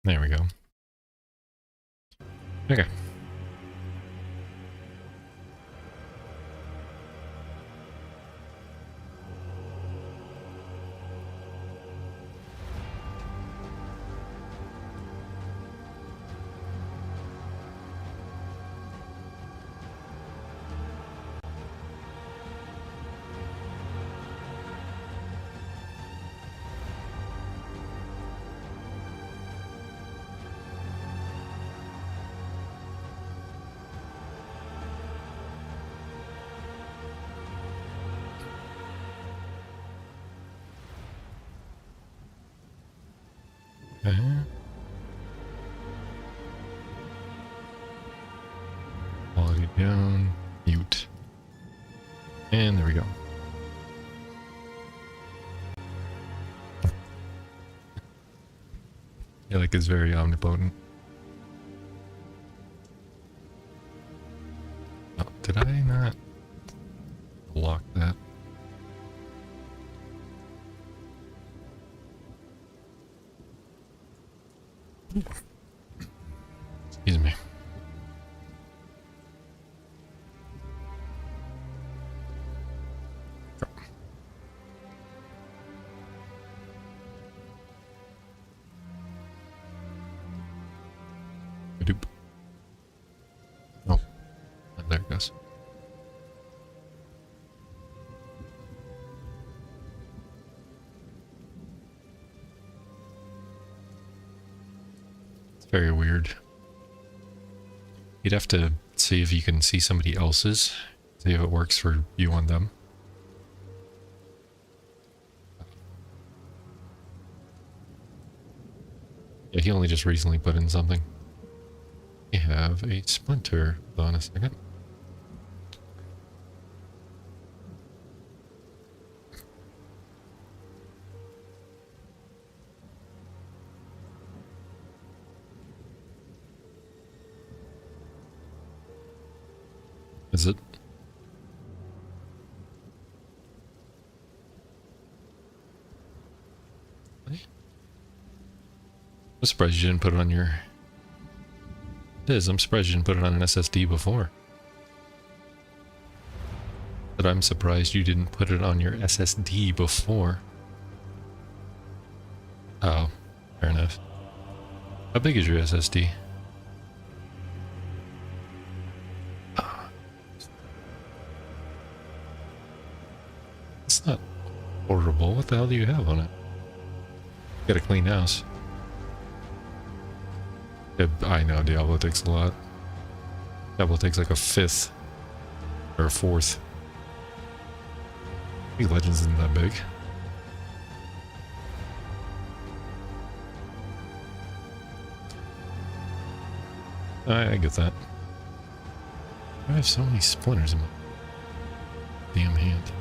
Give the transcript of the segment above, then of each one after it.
There we go. Okay. Quality down, mute. And there we go. Yeah, like it's very omnipotent. Oh, did I not lock that? Excuse me. Doop. Oh, there it goes. It's very weird. You'd have to see if you can see somebody else's, see if it works for you on them. Yeah, he only just recently put in something. We have a splinter. Hold on a second. Is it? I'm surprised you didn't put it on your... It is, I'm surprised you didn't put it on an SSD before. But I'm surprised you didn't put it on your SSD before. Oh, fair enough. How big is your SSD? It's not horrible. What the hell do you have on it? Got a clean house. Yeah, I know Diablo takes a lot. Diablo takes like a fifth or a fourth. League of Legends isn't that big. I get that. I have so many splinters in my damn hand.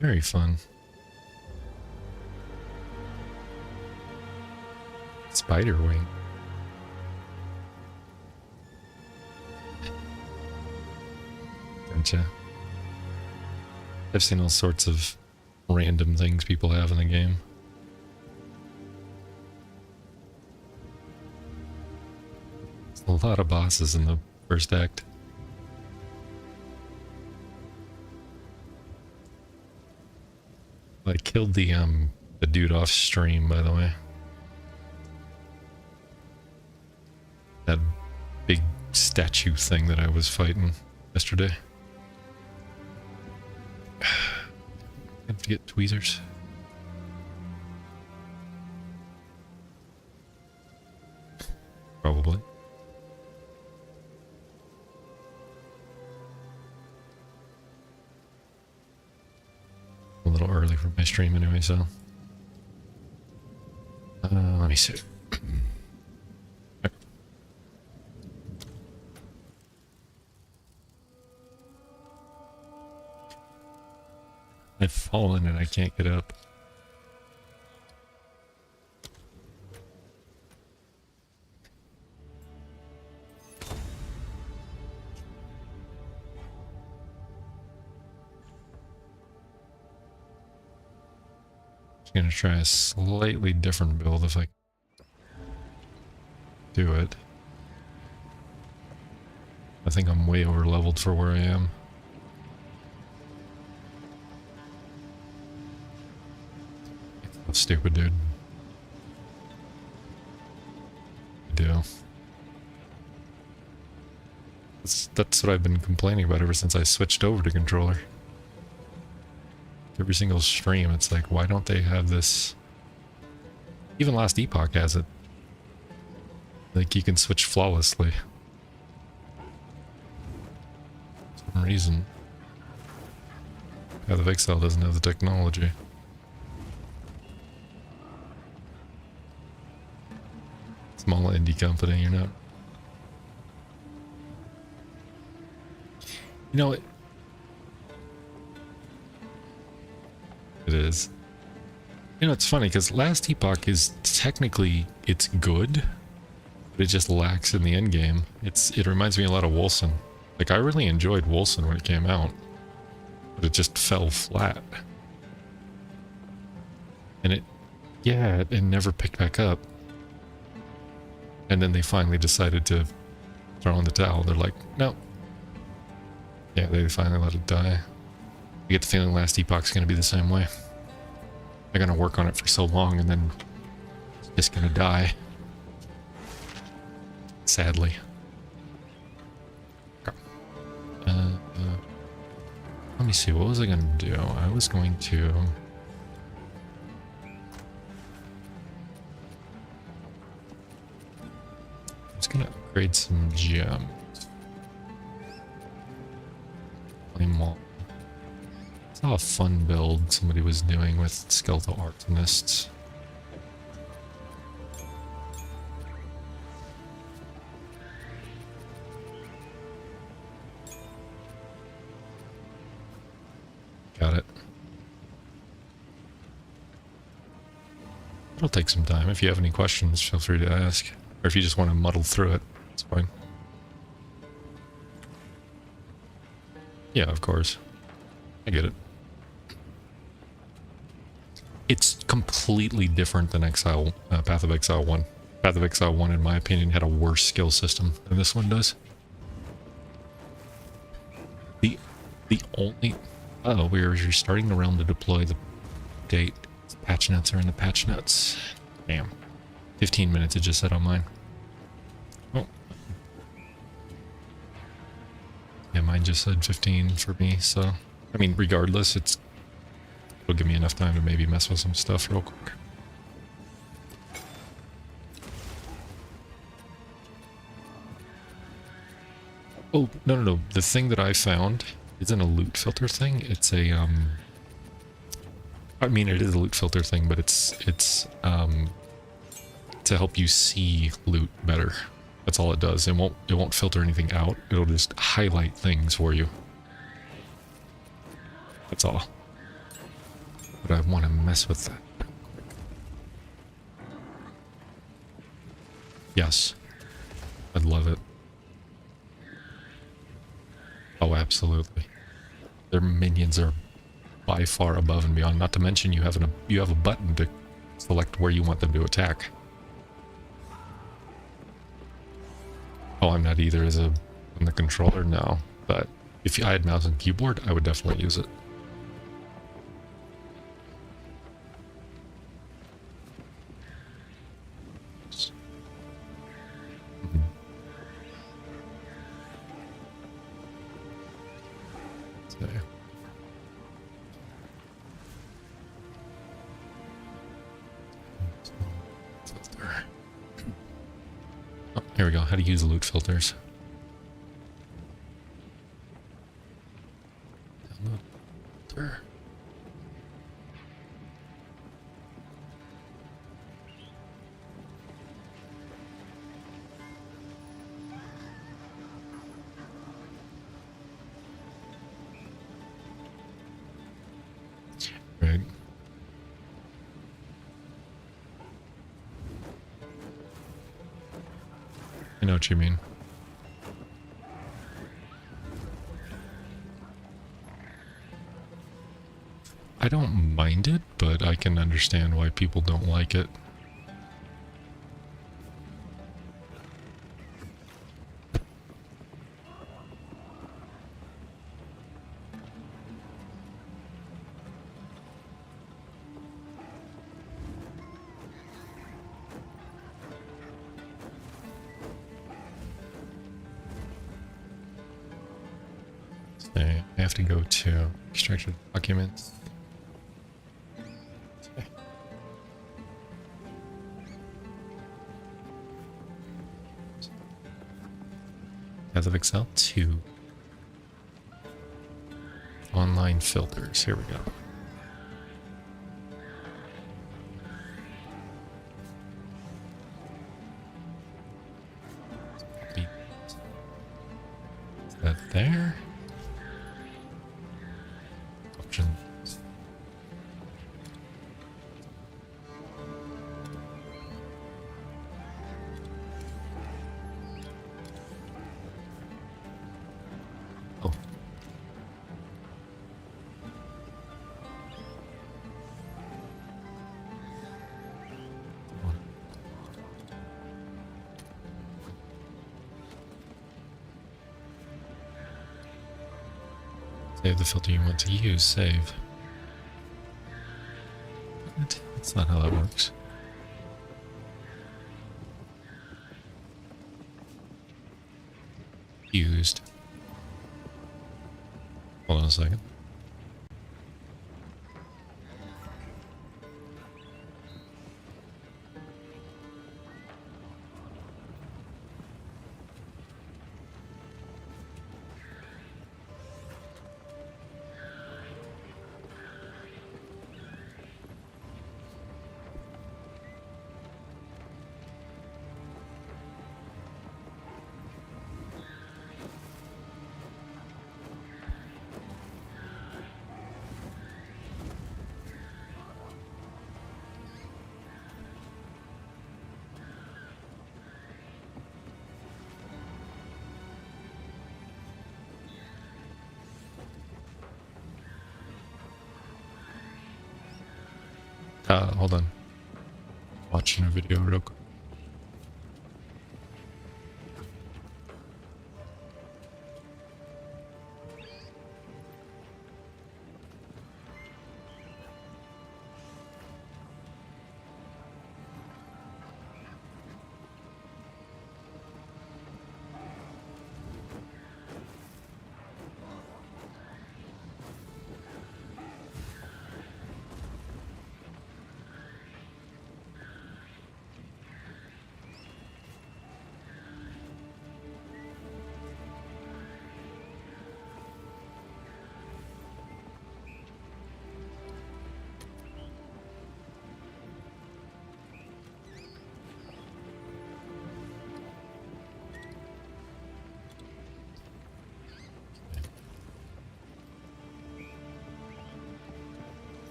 Very fun. Spider wing. Gotcha. I've seen all sorts of random things people have in the game. There's a lot of bosses in the first act. I killed the dude off stream, by the way. That big statue thing that I was fighting yesterday. I have to get tweezers. Probably. A little early for my stream anyway, so. Let me see. I've fallen and I can't get up. Gonna try a slightly different build if I do it. I think I'm way over leveled for where I am. That's stupid, dude. I do. That's what I've been complaining about ever since I switched over to controller. Every single stream, it's like, why don't they have this? Even Last Epoch has it. Like, you can switch flawlessly. For some reason. Path of Exile doesn't have the technology. Small indie company, you're not... You know, it is. You know, it's funny, because Last Epoch is technically, it's good, but it just lacks in the end game. It reminds me a lot of Wolcen. Like, I really enjoyed Wolcen when it came out, but it just fell flat. And it never picked back up. And then they finally decided to throw in the towel. They're like, no. Yeah, they finally let it die. I get the feeling Last Epoch's gonna be the same way. They're gonna work on it for so long and then it's just gonna die. Sadly. Let me see, what was I gonna do? I was going to... I was gonna upgrade some gems. Flame wall. I saw a fun build somebody was doing with skeletal artanists. Got it. It'll take some time. If you have any questions, feel free to ask. Or if you just want to muddle through it, it's fine. Yeah, of course. I get it. It's completely different than Exile, Path of Exile 1. Path of Exile 1, in my opinion, had a worse skill system than this one does. The only... Oh, we're restarting the realm to deploy the date. Patch notes are in the patch notes. Damn. 15 minutes it just said on mine. Oh. Yeah, mine just said 15 for me, so... I mean, regardless, it'll give me enough time to maybe mess with some stuff real quick. Oh, no. The thing that I found isn't a loot filter thing. It's a, I mean, it is a loot filter thing, but it's to help you see loot better. That's all it does. It won't filter anything out. It'll just highlight things for you. That's all. But I want to mess with that. Yes. I'd love it. Oh, absolutely. Their minions are by far above and beyond. Not to mention you have a button to select where you want them to attack. Oh, I'm not either as on the controller, no. But if I had mouse and keyboard, I would definitely use it. Here we go, how to use loot filters. Download filter. Right. I know what you mean. I don't mind it, but I can understand why people don't like it. I have to go to extracted documents. Okay. Path of Excel 2. Online filters. Here we go. Is that there? Options. Oh. Save the filter you want to use. Save. What? That's not how that works. Used. Hold on a second. Hold on. Watching a video real quick.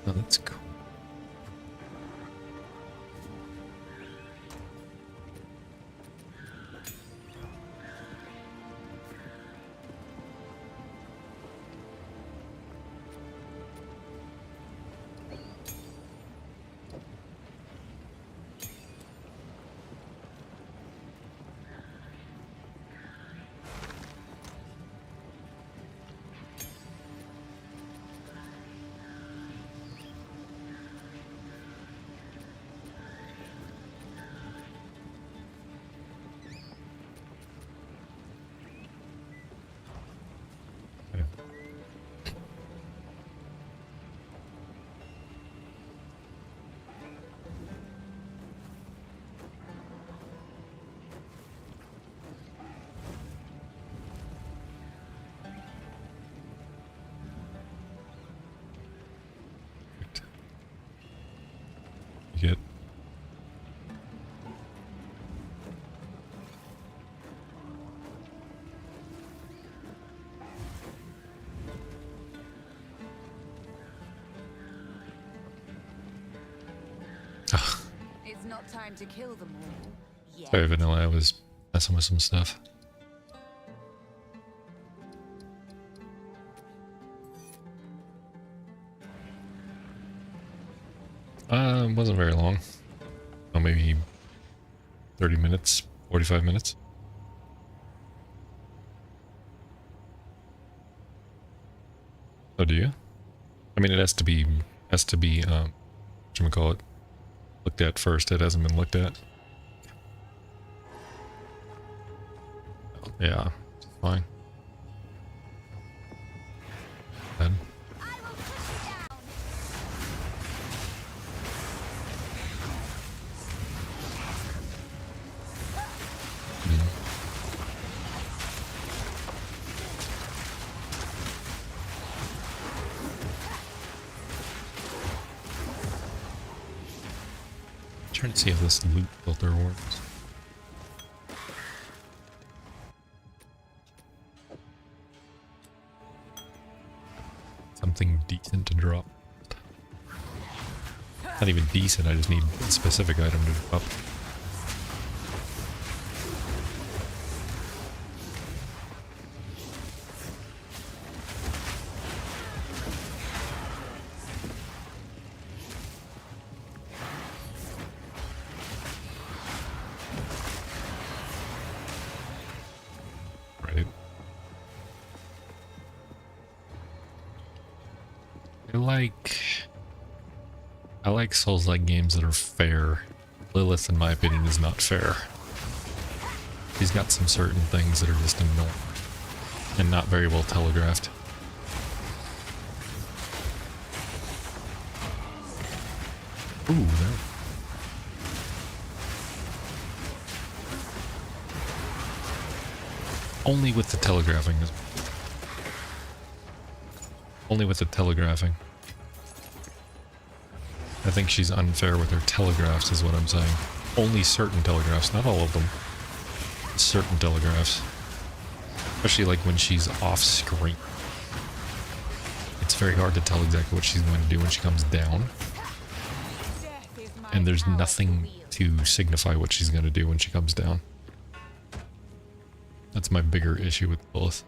Oh, that's cool. Get It's not time to kill them all. Yet. sorry, Vanilla. I was messing with some stuff. Wasn't very long. Oh, maybe 30 minutes, 45 minutes. Oh, do you? I mean, it has to be, whatchamacallit, looked at first. It hasn't been looked at. Yeah, it's fine. Then. Trying to see if this loot filter works. Something decent to drop. Not even decent, I just need a specific item to drop. Right. I like Souls-like games that are fair. Lilith, in my opinion, is not fair. He's got some certain things that are just annoying and not very well telegraphed. Ooh, there. Only with the telegraphing. Only with the telegraphing. I think she's unfair with her telegraphs is what I'm saying. Only certain telegraphs, not all of them. Certain telegraphs. Especially like when she's off screen. It's very hard to tell exactly what she's going to do when she comes down. And there's nothing to signify what she's going to do when she comes down. That's my bigger issue with Lilith.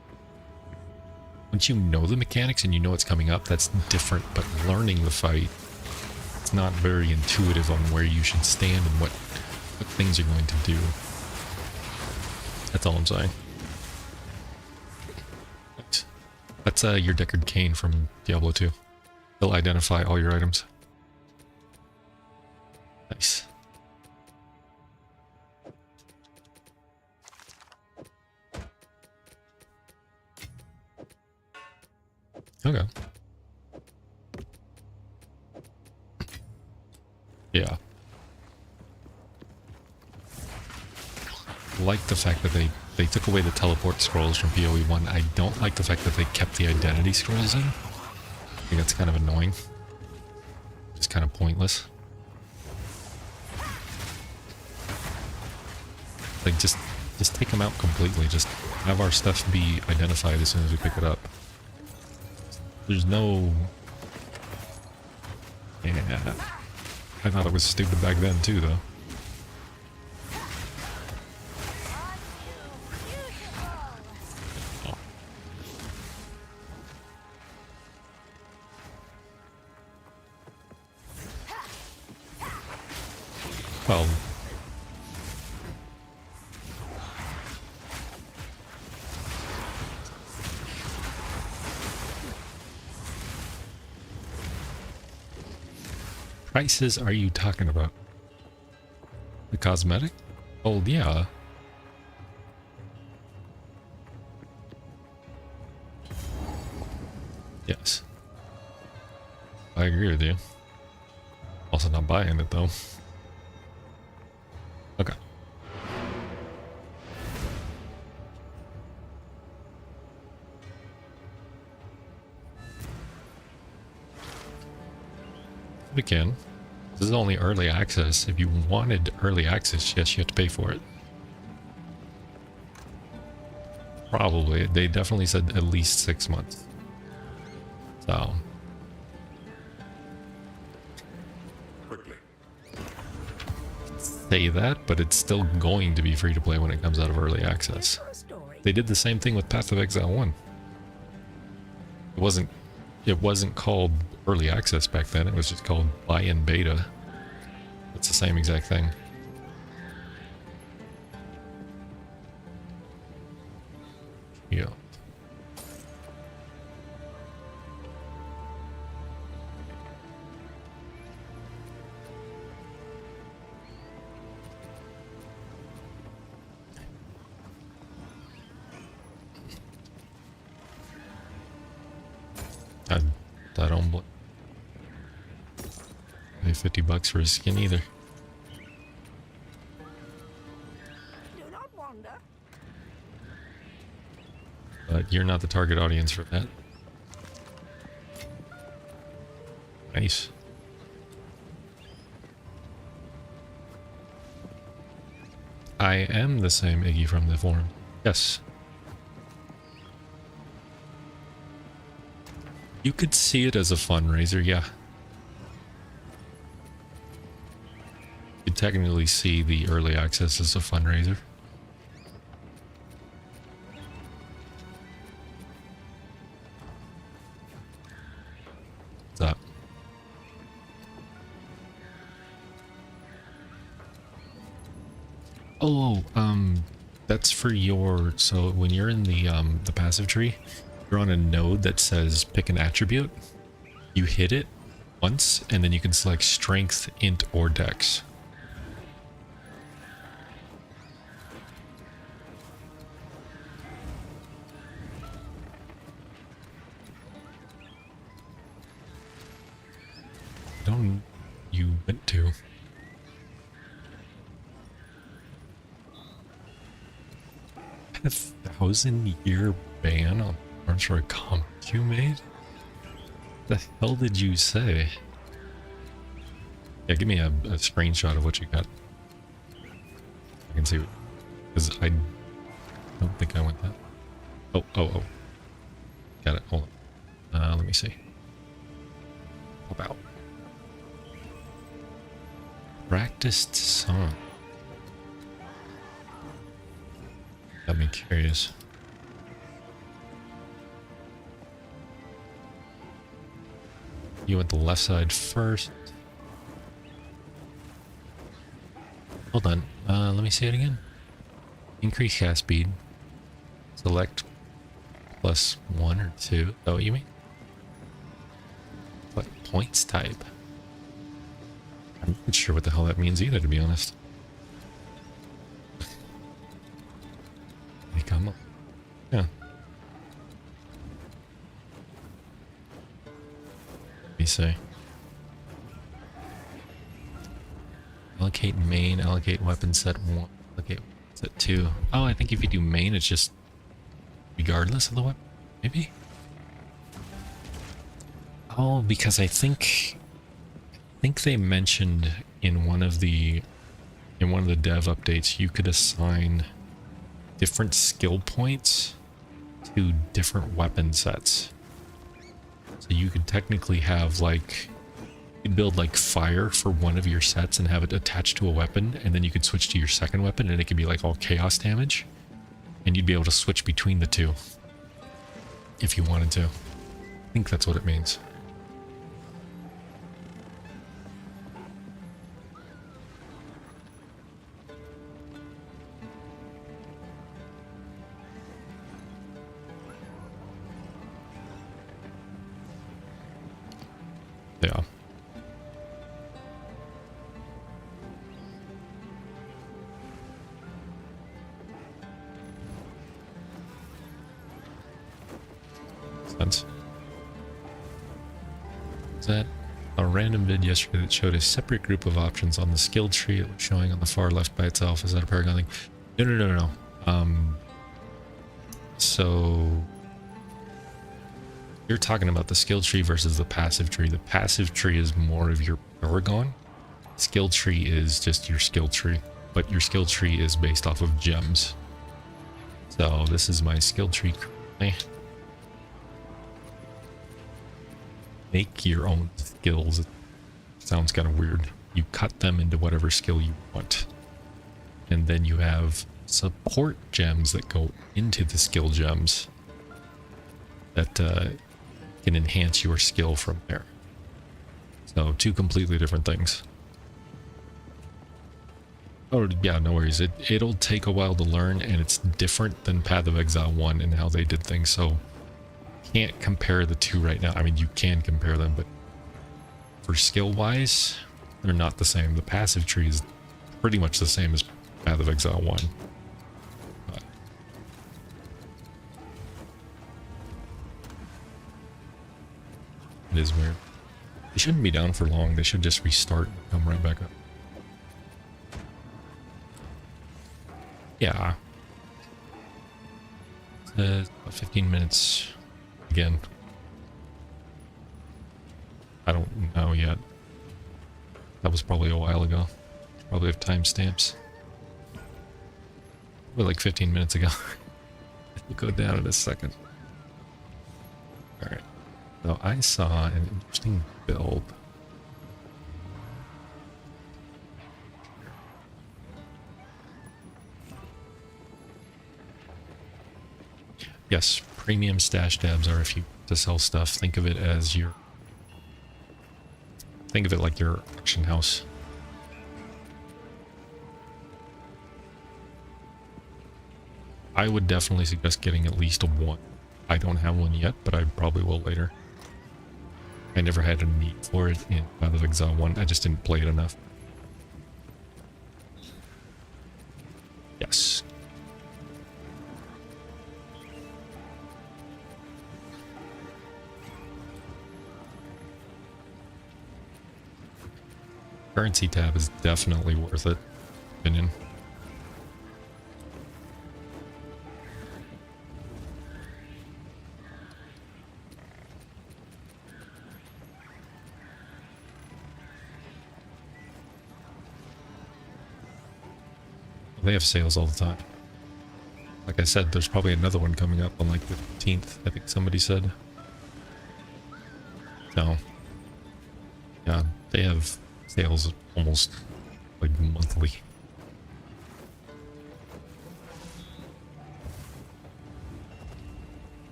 Once you know the mechanics and you know what's coming up, that's different, but learning the fight, it's not very intuitive on where you should stand and what things you're going to do. That's all I'm saying. That's your Deckard Cain from Diablo 2. They'll identify all your items. Nice. Okay. Yeah. Like the fact that they took away the teleport scrolls from PoE 1. I don't like the fact that they kept the identity scrolls in. I think that's kind of annoying. Just kind of pointless. Like, just take them out completely. Just have our stuff be identified as soon as we pick it up. There's no... Yeah. I thought it was stupid back then too, though. Oh. Well... prices are you talking about? The cosmetic? Oh, yeah. Yes. I agree with you. Also not buying it, though. Okay. We can. This is only early access. If you wanted early access, yes, you have to pay for it. Probably. They definitely said at least 6 months. So. Quickly. Say that, but it's still going to be free to play when it comes out of early access. They did the same thing with Path of Exile 1. It wasn't called early access back then. It was just called buy-in beta. It's the same exact thing. Yeah. I don't blame. Pay $50 for a skin either. Do not wander. But you're not the target audience for that. Nice. I am the same Iggy from the forum. Yes. You could see it as a fundraiser, yeah. You could technically see the early access as a fundraiser. What's up? Oh, that's for your, so when you're in the passive tree, you're on a node that says pick an attribute. You hit it once, and then you can select strength, int, or dex. Don't you went to? A 1,000-year ban on arms for a comment you made? The hell did you say? Yeah, give me a screenshot of what you got. I can see, because I don't think I went that. Oh. Got it, hold on. Let me see. About. Practiced song. Got me curious. You went the left side first. Hold on. Let me see it again. Increase cast speed. Select +1 or 2. Is that what you mean? What points type? I'm not sure what the hell that means either, to be honest. Hey, come on. Yeah. Let me see. Allocate main, allocate weapon set 1, allocate set 2. Oh, I think if you do main, it's just regardless of the weapon, maybe? Oh, because I think they mentioned in one of the dev updates you could assign different skill points to different weapon sets. So you could technically have like, you'd build like fire for one of your sets and have it attached to a weapon, and then you could switch to your second weapon and it could be like all chaos damage, and you'd be able to switch between the two if you wanted to. I think that's what it means. Yeah. Sense. Is that a random vid yesterday that showed a separate group of options on the skill tree? It was showing on the far left by itself. Is that a Paragon thing? No. So you're talking about the skill tree versus the passive tree. The passive tree is more of your Paragon. Skill tree is just your skill tree, but your skill tree is based off of gems. So this is my skill tree currently. Make your own skills. It sounds kind of weird. You cut them into whatever skill you want. And then you have support gems that go into the skill gems that can enhance your skill from there. So two completely different things. Oh yeah, no worries. It'll take a while to learn, and it's different than Path of Exile 1 and how they did things, so can't compare the two right now. I mean, you can compare them, but for skill-wise, they're not the same. The passive tree is pretty much the same as Path of Exile 1. But it is weird. They shouldn't be down for long. They should just restart and come right back up. Yeah. About 15 minutes again. I don't know yet. That was probably a while ago. Probably have timestamps. Well, like 15 minutes ago. We'll go down in a second. Alright. So I saw an interesting build. Yes, premium stash tabs are if you to sell stuff. Think of it as your... Think of it like your auction house. I would definitely suggest getting at least a one. I don't have one yet, but I probably will later. I never had a need for it in Path of Exile 1. I just didn't play it enough. Yes. Currency tab is definitely worth it, opinion. They have sales all the time. Like I said, there's probably another one coming up on like the 15th, I think somebody said. So, yeah, they have sales almost like monthly.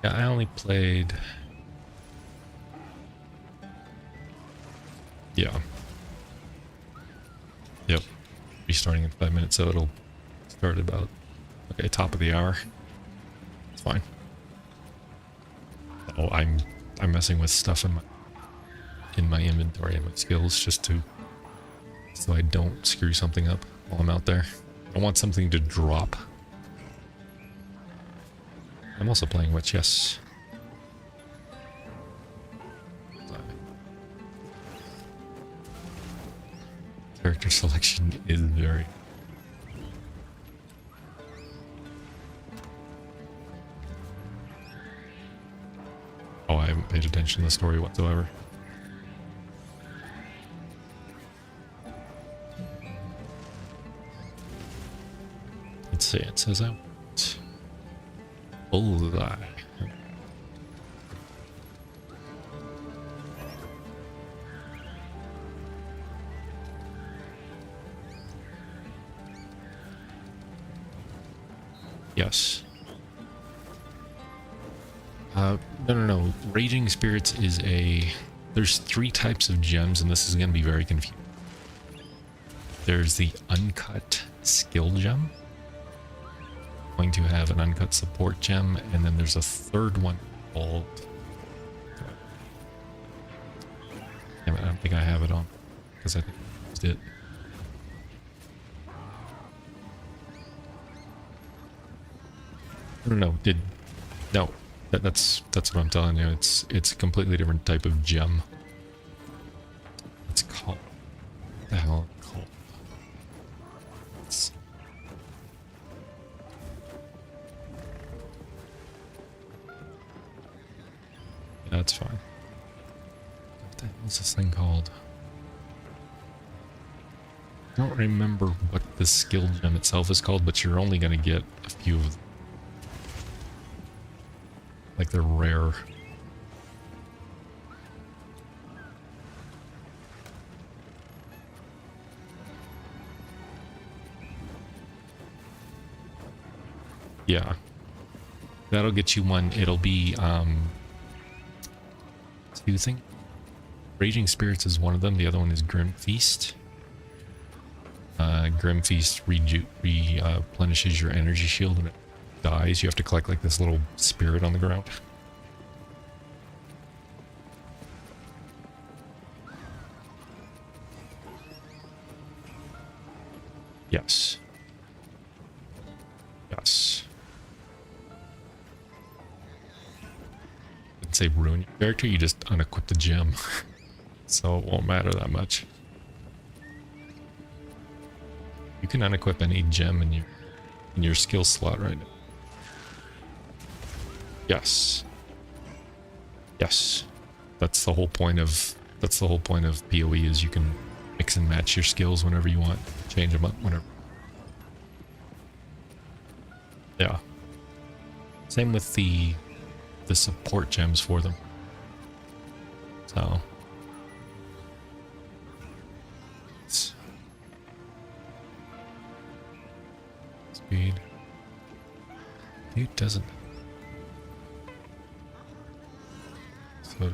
Yeah, I only played... Yeah. Yep. Restarting in 5 minutes, so it'll start about, okay, top of the hour. It's fine. Oh, I'm messing with stuff in my inventory and my skills just to, so I don't screw something up while I'm out there. I want something to drop. I'm also playing Witch, yes. Character selection is very... Oh, I haven't paid attention to the story whatsoever. Let's see, it says I want... Bullseye. Yes. No. Raging Spirits is a... There's 3 types of gems, and this is going to be very confusing. There's the uncut skill gem. Going to have an uncut support gem, and then there's a third one called... Damn it, I don't think I have it on, because I think I used it. No, that's what I'm telling you. It's a completely different type of gem. It's called... What the hell is it called? Yeah, that's fine. What the hell is this thing called? I don't remember what the skill gem itself is called, but you're only going to get a few of them. Like they're rare. Yeah. That'll get you one. It'll be, two things. Raging Spirits is one of them. The other one is Grim Feast. Grim Feast replenishes your energy shield when it dies. You have to collect like this little spirit on the ground. Yes. Yes. I'd say ruin your character, you just unequip the gem. So it won't matter that much. You can unequip any gem in your skill slot right now. Yes. Yes. That's the whole point of PoE is you can mix and match your skills whenever you want. Change them up whenever. Yeah. Same with the support gems for them. So speed. Dude doesn't. So.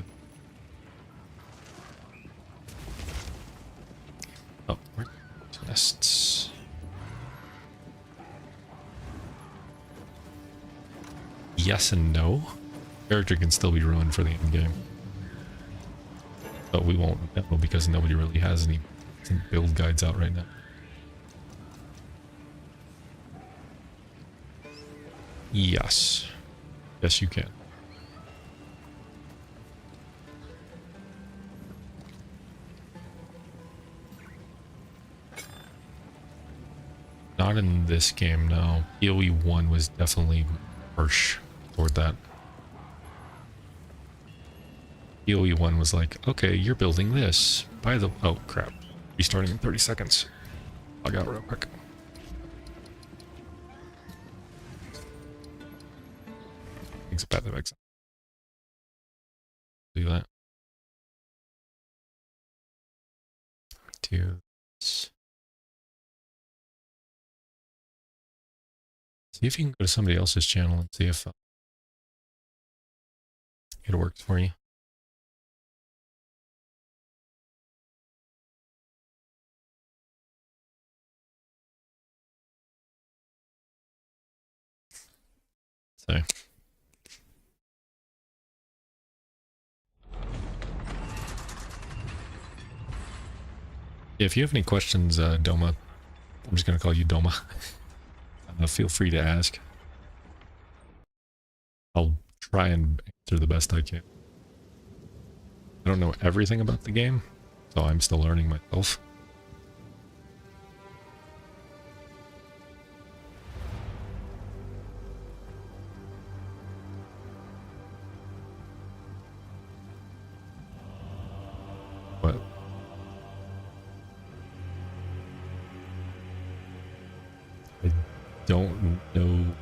Oh, where? Tests. Yes and no. Character can still be ruined for the end game. But we won't know because nobody really has any build guides out right now. Yes. Yes, you can. Not in this game, no. PoE 1 was definitely harsh toward that. PoE 1 was like, okay, you're building this. By the... Oh, crap. Restarting in 30 seconds. Log out real quick. Exit path of exit. Do that. Do this. See if you can go to somebody else's channel and see if it works for you. So. If you have any questions, Doma, I'm just going to call you Doma. Feel free to ask. I'll try and answer the best I can. I don't know everything about the game, so I'm still learning myself. But I don't know.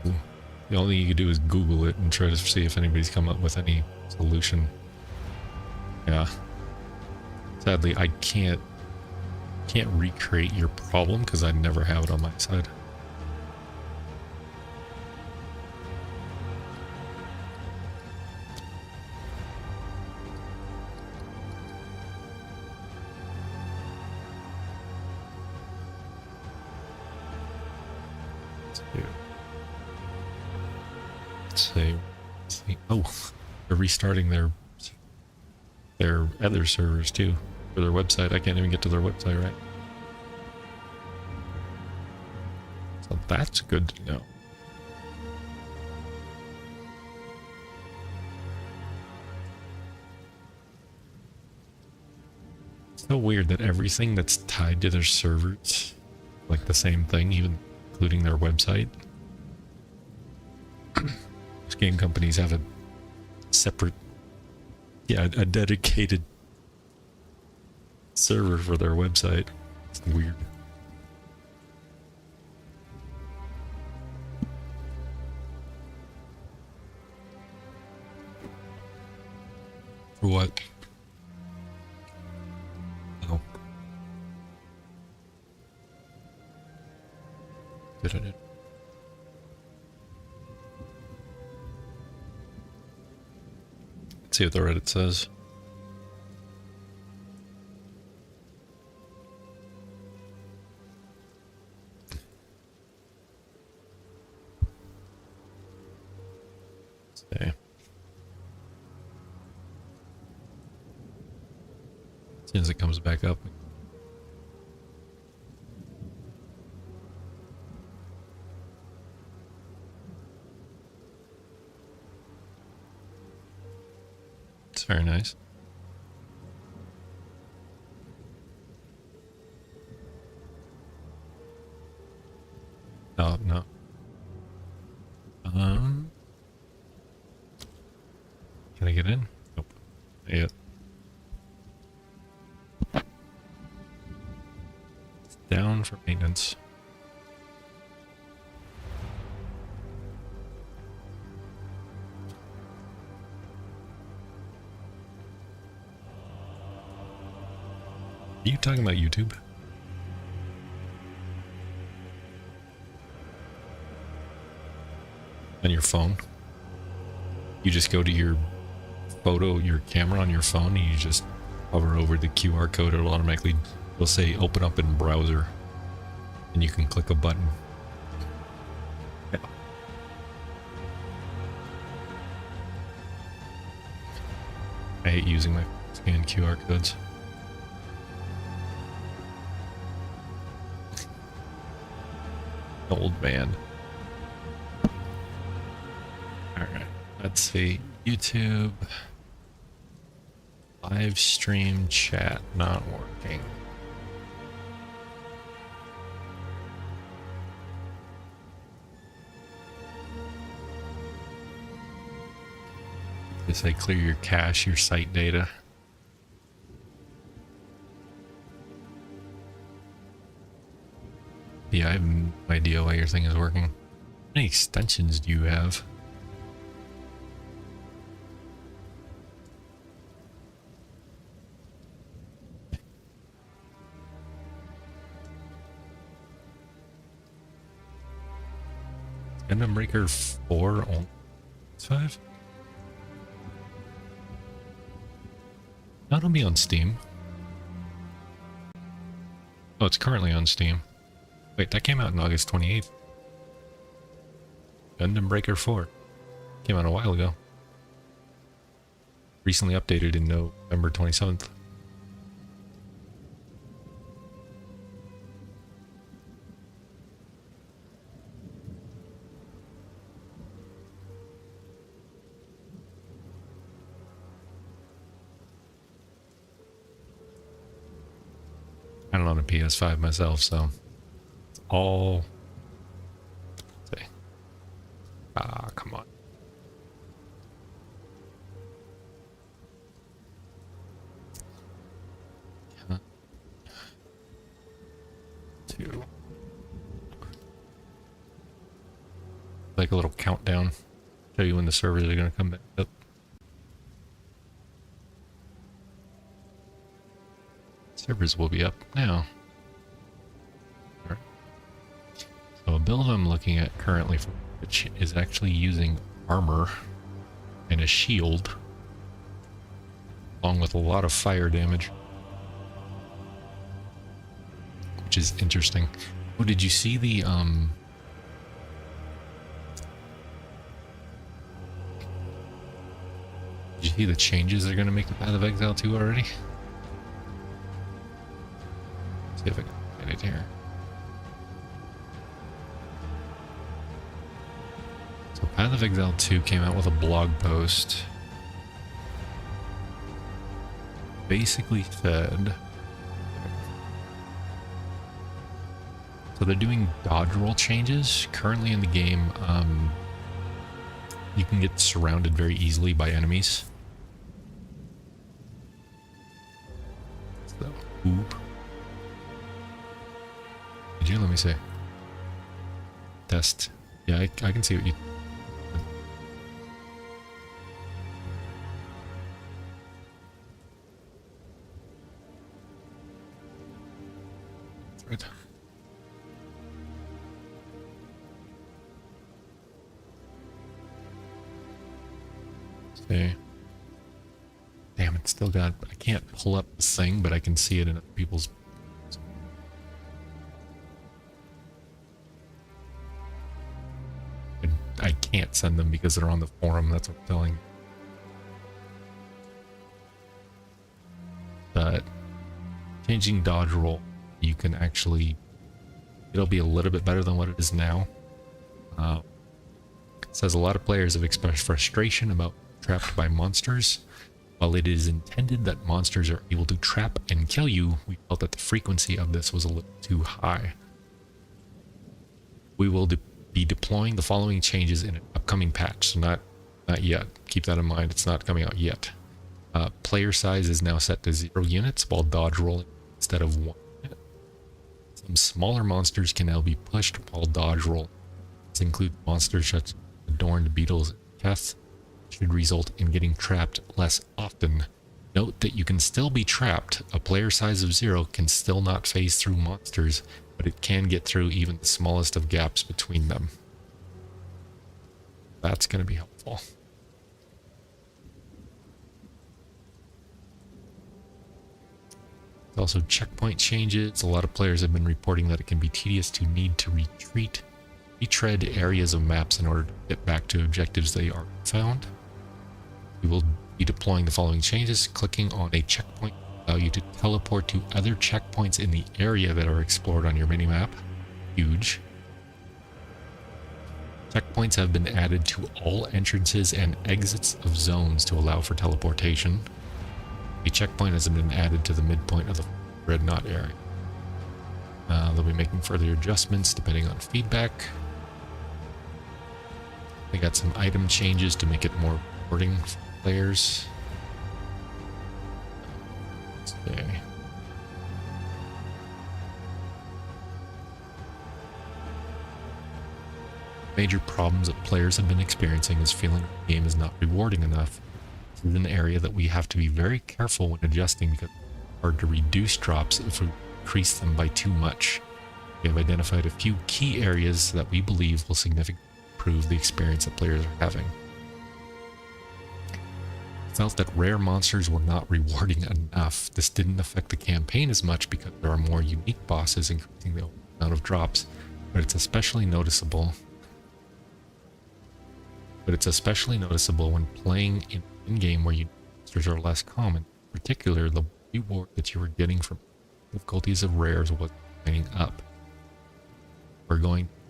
The only thing you can do is Google it and try to see if anybody's come up with any solution. Yeah. Sadly, I can't recreate your problem because I never have it on my side. Oh, they're restarting their other servers too for their website. I can't even get to their website right. So that's good to know. It's so weird that everything that's tied to their servers, like the same thing, even including their website. Most game companies have a separate, a dedicated server for their website. It's weird. For what? Oh. Did I? Let's see what the Reddit says. See. As soon as it comes back up. It's very nice. Oh, no. Can I get in? Nope. Not yet. It's down for maintenance. Are you talking about YouTube? On your phone? You just go to your photo, your camera on your phone, and you just hover over the QR code. It'll automatically, it'll say open up in browser, and you can click a button. Yeah. I hate using my scanned QR codes. Old man. Alright, let's see. YouTube. Live stream chat not working. Just say clear your cache, your site data. Yeah, I have no idea why your thing is working. How many extensions do you have? Gundam Breaker 4 only? 5? No, it'll be on Steam. Oh, it's currently on Steam. Wait, that came out on August 28th. Gundam Breaker 4. Came out a while ago. Recently updated in November 27th. I don't own a PS5 myself, so it's all. Say, come on. Huh. 2. Like a little countdown. Tell you when the servers are going to come back up. Servers will be up now. Right. So a build I'm looking at currently, which is actually using armor and a shield, along with a lot of fire damage, which is interesting. Oh, did you see the Did you see the changes they're going to make to Path of Exile 2 already? See if I can get it here. So Path of Exile 2 came out with a blog post. Basically said... So they're doing dodge roll changes. Currently in the game, you can get surrounded very easily by enemies. So, oop. Did you? Let me see. Test. Yeah, I can see what you... That's right. See. still got, I can't pull up this thing, but I can see it in other people's. I can't send them because they're on the forum, that's what I'm telling you. But changing dodge roll, you can actually, it'll be a little bit better than what it is now. It says a lot of players have expressed frustration about trapped by monsters. While it is intended that monsters are able to trap and kill you, we felt that the frequency of this was a little too high. We will be deploying the following changes in an upcoming patch, so not yet. Keep that in mind, it's not coming out yet. Player size is now set to 0 units, while dodge rolling instead of 1 unit. Some smaller monsters can now be pushed while dodge rolling. This includes monsters such as adorned beetles and Keth, should result in getting trapped less often. Note that you can still be trapped. A player size of 0 can still not phase through monsters, but it can get through even the smallest of gaps between them. That's going to be helpful. There's also checkpoint changes. A lot of players have been reporting that it can be tedious to need to retread areas of maps in order to get back to objectives they already found. We will be deploying the following changes. Clicking on a checkpoint will allow you to teleport to other checkpoints in the area that are explored on your minimap. Huge. Checkpoints have been added to all entrances and exits of zones to allow for teleportation. A checkpoint has been added to the midpoint of the red knot area. They'll be making further adjustments depending on feedback. They got some item changes to make it more rewarding for players. Okay. Major problems that players have been experiencing is feeling the game is not rewarding enough. This is an area that we have to be very careful when adjusting because it's hard to reduce drops if we increase them by too much. We have identified a few key areas that we believe will significantly improve the experience that players are having. Felt that rare monsters were not rewarding enough. This didn't affect the campaign as much because there are more unique bosses, increasing the amount of drops, but it's especially noticeable when playing in-game where monsters are less common. In particular, the reward that you were getting from difficulties of rares was lining up.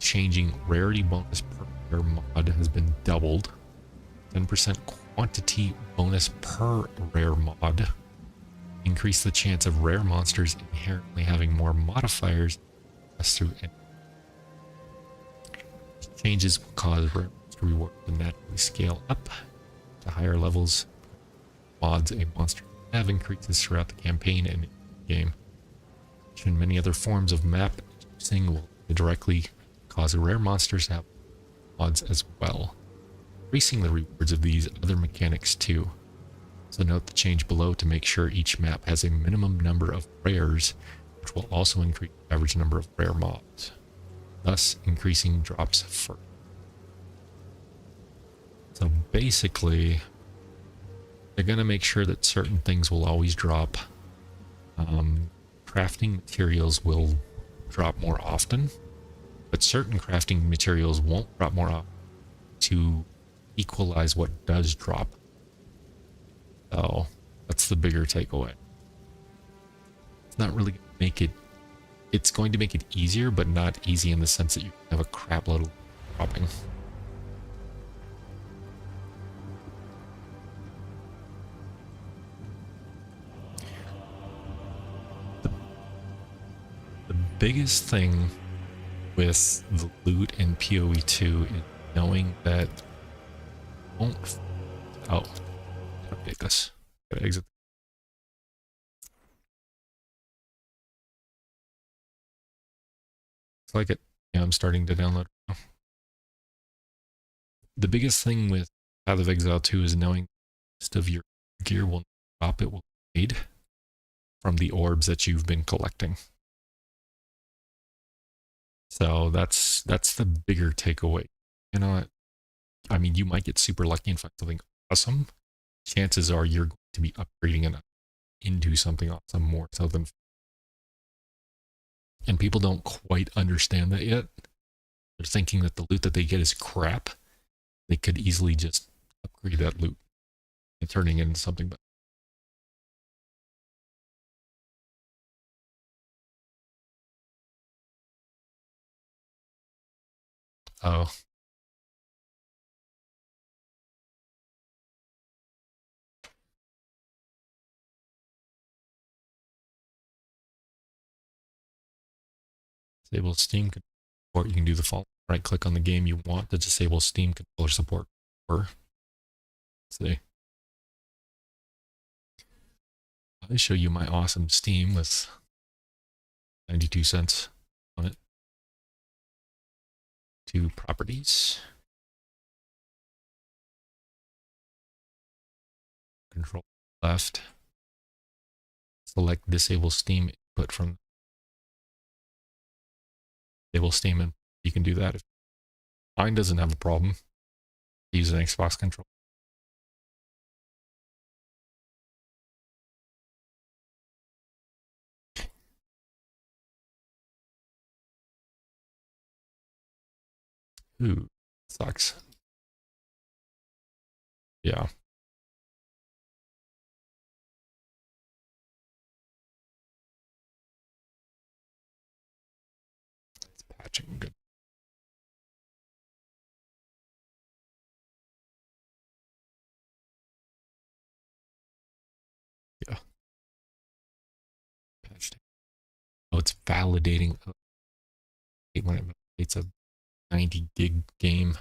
Changing rarity bonus per rare mod has been doubled. 10% quantity bonus per rare mod. Increase the chance of rare monsters inherently having more modifiers through any. Changes will cause rare monster rewards to naturally scale up to higher levels. Mods a monster have increases throughout the campaign and game. And many other forms of map using will directly cause rare monsters to have mods as well, increasing the rewards of these other mechanics too. So note the change below to make sure each map has a minimum number of rares, which will also increase the average number of rare mobs, thus increasing drops further. So basically, they're going to make sure that certain things will always drop. Crafting materials will drop more often, but certain crafting materials won't drop more often to equalize what does drop. So that's the bigger takeaway. It's not really going to make it, it's going to make it easier, but not easy in the sense that you have a crap load of dropping. The biggest thing with the loot in PoE 2 is knowing that update this. Gotta exit. It's like it. Yeah, I'm starting to download it now. The biggest thing with Path of Exile 2 is knowing most of your gear will drop, it will fade from the orbs that you've been collecting. So that's the bigger takeaway. You know, I mean, you might get super lucky and find something awesome, chances are you're going to be upgrading it into something awesome more so than. And people don't quite understand that yet. They're thinking that the loot that they get is crap. They could easily just upgrade that loot and turning it into something better. Oh, disable Steam controller. You can do the following. Right click on the game you want to disable Steam controller support. Or see. I show you my awesome Steam with 92 cents on it. To properties. Control left. Select disable Steam input from disable Steam, and you can do that. If mine doesn't have a problem. Use an Xbox controller. Ooh, sucks. Yeah. It's patching good. Yeah. Patched. Oh, it's validating. When it validates a 90 gig game.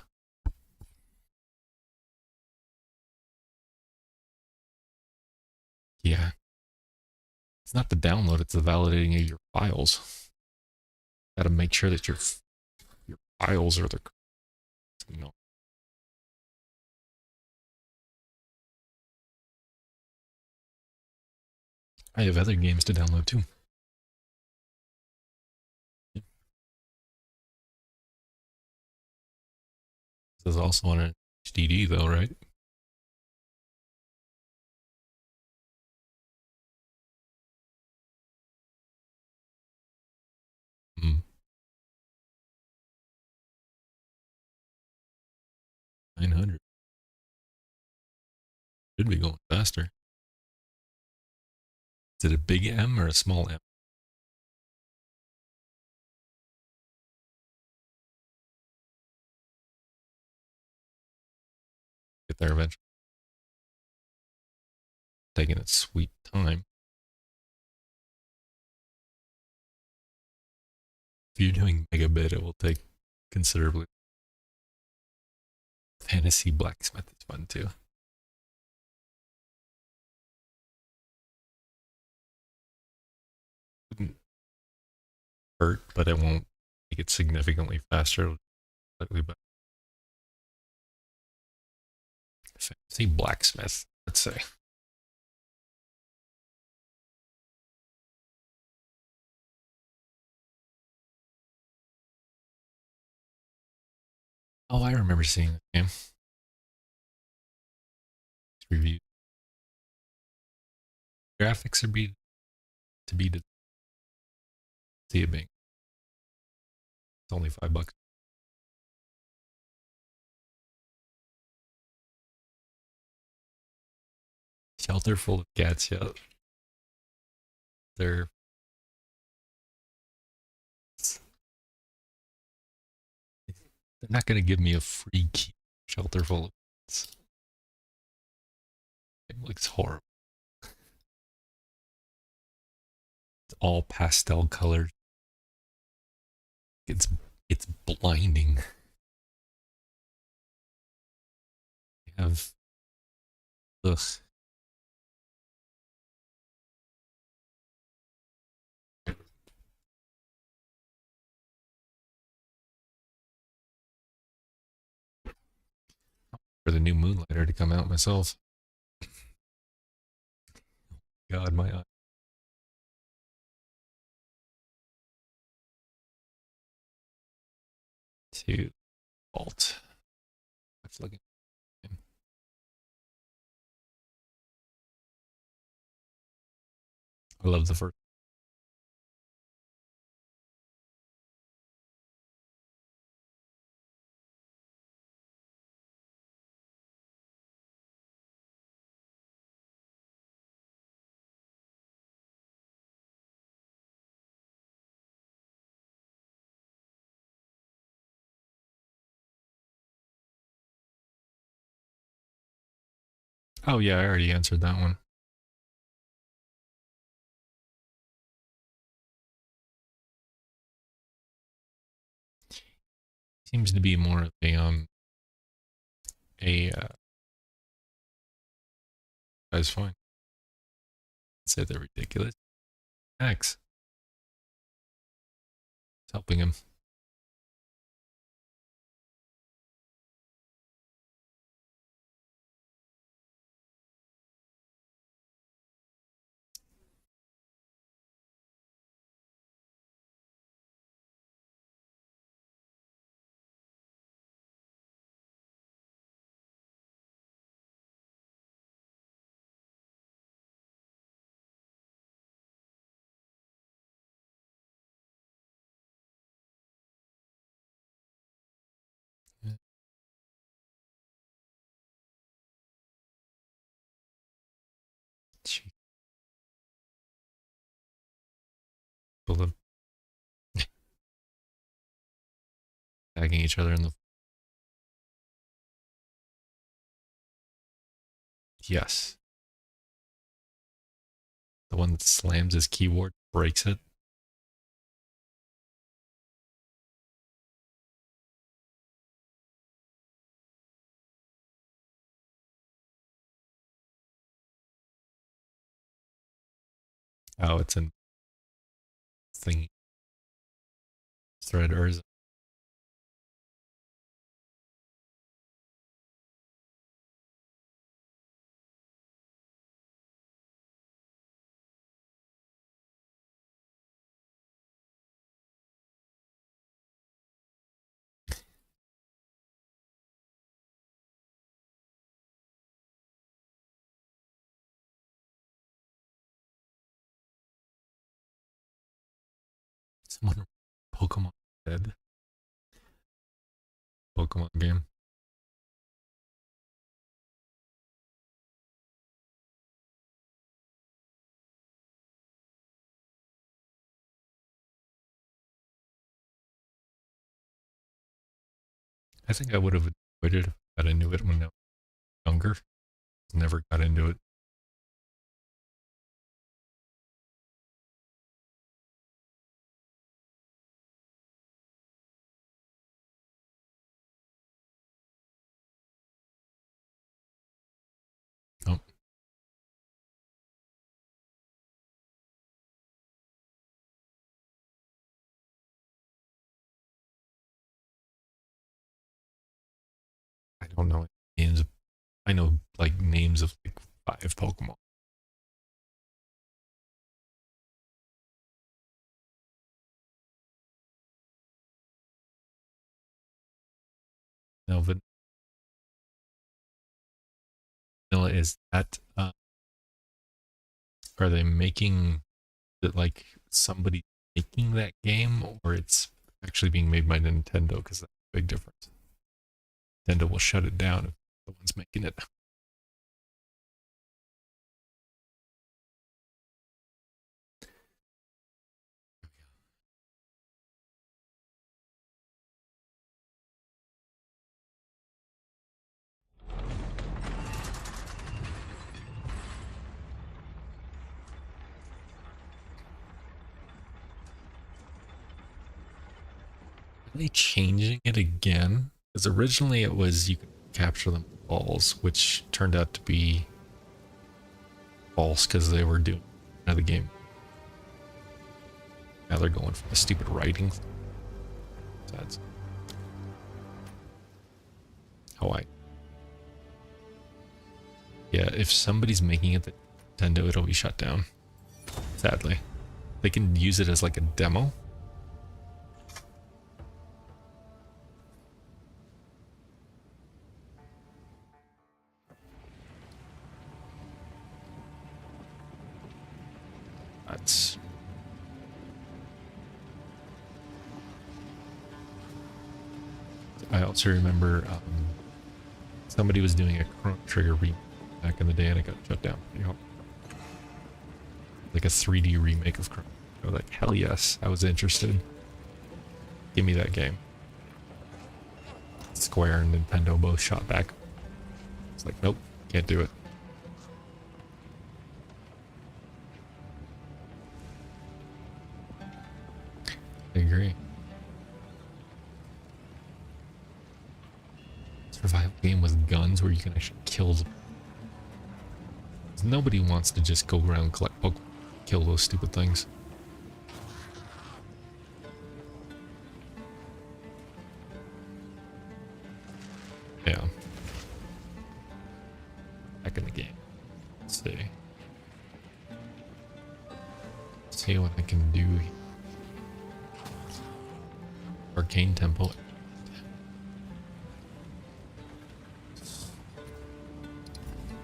Yeah. It's not the download, it's the validating of your files. Got to make sure that your files are the, you know. I have other games to download too. This is also on an HDD though, right? Hmm. 900. Should be going faster. Is it a big M or a small M? Get there eventually. Taking its sweet time. If you're doing megabit, it will take considerably. Fantasy Blacksmith is fun too. Wouldn't hurt, but it won't make it significantly faster. Slightly better. Fantasy Blacksmith, let's say. Oh, I remember seeing the game. Review. Graphics are to be see it being. It's only $5. Shelter full of cats. Yeah, they're not going to give me a free key. Shelter full of cats. It looks horrible. It's all pastel colored. It's it's blinding. I have ugh. For the new Moonlighter to come out myself. God, my eye. To vault. Let's look at I love the first. Oh yeah, I already answered that one. Seems to be more of a that's fine. Say they're ridiculous. X. It's helping him. Yeah. Jeez. People are tagging each other in the. Yes. The one that slams his keyboard, breaks it. Oh, it's in thing thread or is it? Someone Pokemon dead. Pokemon game. I think I would have enjoyed it if I knew it when I was younger. Never got into it. Oh, I don't know names. I know like names of like 5 Pokemon. No, Vanilla is that. Are they making it like somebody making that game, or it's actually being made by Nintendo? Because that's a big difference. Nintendo will shut it down if the one's making it. Are they changing it again? Because originally it was you could capture them with balls, which turned out to be false because they were doing another game. Now they're going for the stupid writing. That's how I. Yeah, if somebody's making it that Nintendo, it'll be shut down. Sadly, they can use it as like a demo. That's... I also remember somebody was doing a Chrono Trigger remake back in the day and it got shut down. You know, like a 3D remake of Chrono. I was like, hell yes, I was interested. Give me that game. Square and Nintendo both shot back. It's like, nope, can't do it. I agree. Survival game with guns where you can actually kill them. Nobody wants to just go around and collect Pokemon, kill those stupid things. Yeah. Back in the game. Let's see. Let's see what I can do here. Arcane Temple.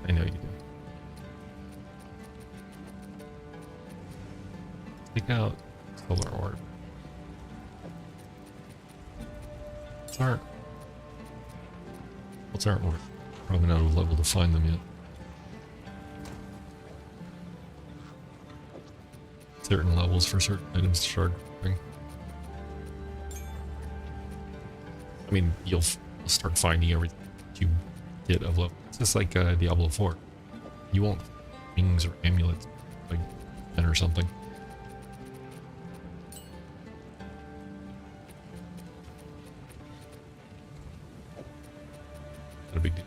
I know you do. Take out Solar Orb. What's our orb? Probably not a level to find them yet. Certain levels for certain items to start dropping. I mean, you'll start finding everything that you get of level. It's just like Diablo 4. You won't rings or amulets like 10 or something. Not a big deal.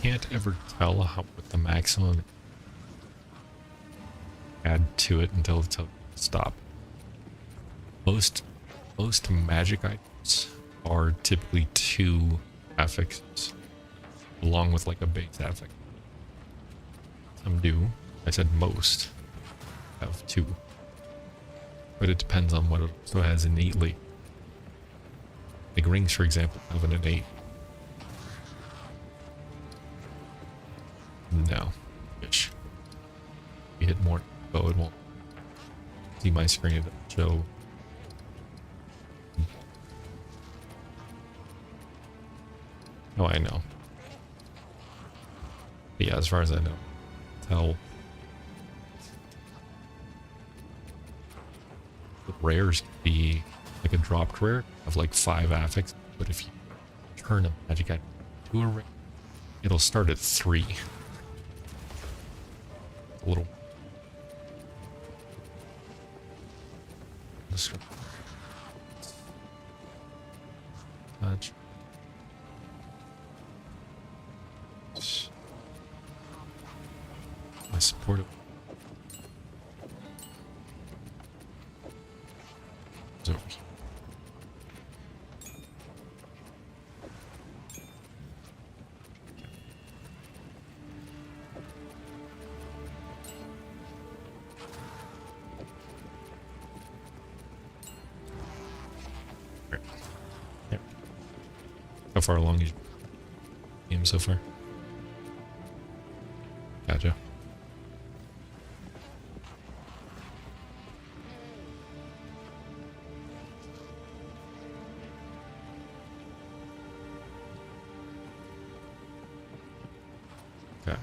Can't ever tell how what the maximum add to it until it's stop. Most magic items are typically 2 affixes, along with like a base affix. Some do. I said most have 2, but it depends on what it also has innately. Like rings, for example, have an innate. No, ish. You hit more bow, it won't see my screen. It doesn't show. Oh, I know. But yeah, as far as I know, tell. The rares can be like a dropped rare of like 5 affixes, but if you turn a magic item to a rare, it'll start at 3. A little. Touch. I support it. So, yeah. How far along is your game so far? Gotcha. Okay.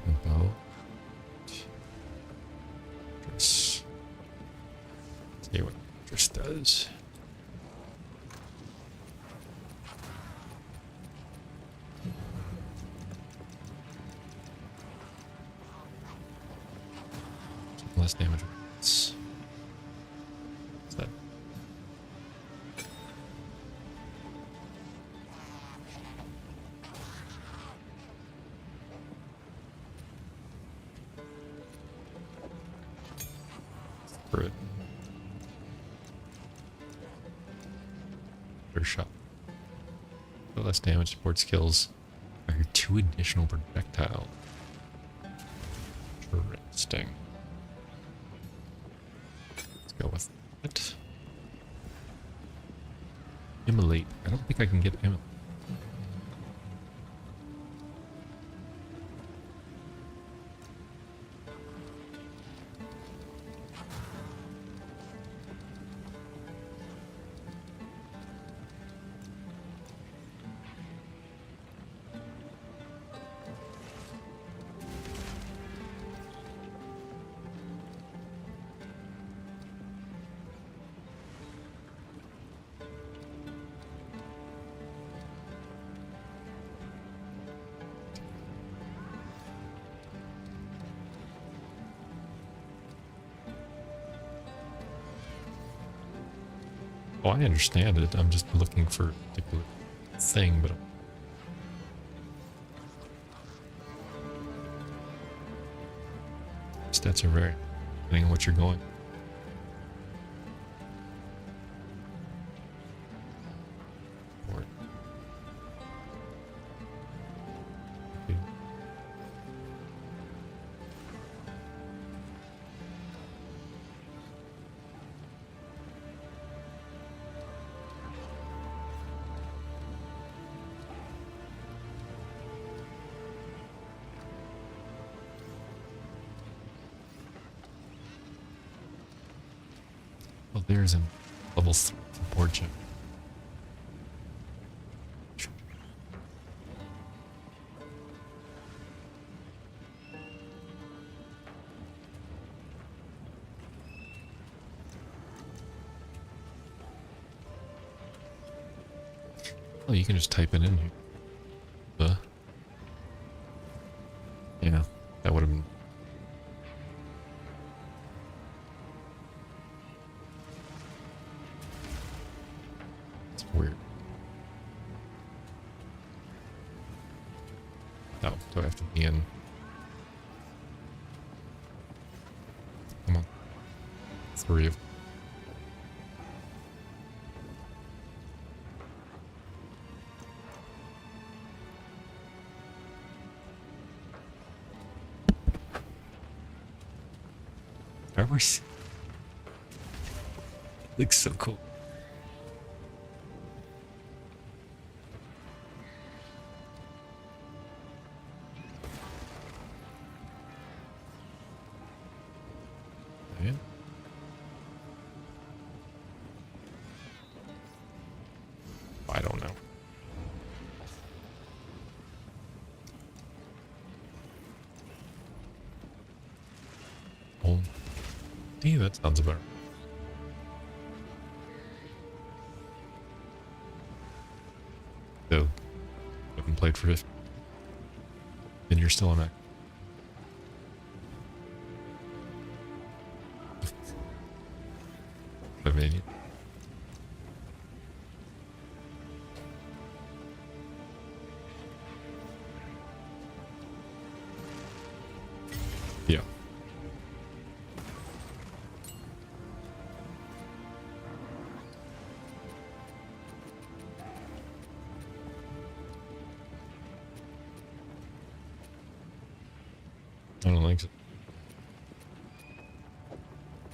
Tempo. Dress. See what dress does. Less damage. What's that? For it. Better shot. So less damage support skills. Fire 2 additional projectile. Interesting. Let's go with it. Immolate. I don't think I can get Immolate. Oh, I understand it. I'm just looking for a particular thing, but stats are very depending on what you're going. For. Okay. Oh, there's a level 3 support gem. Oh, you can just type it in here. Yeah, that would have been. It's weird. No, do I have to be in? Come on. 3 of. It looks so cool. Yeah. I don't know. Oh, yeah, that sounds about right. So, haven't played for 50. And you're still on that. I mean, yeah. I don't think so.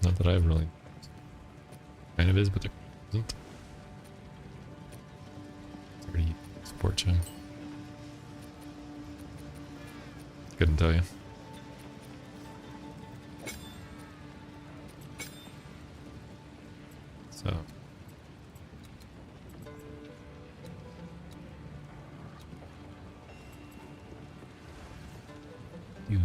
Not that I've really. Kind of is, but there isn't. It's already support gem. Couldn't tell you. So. You.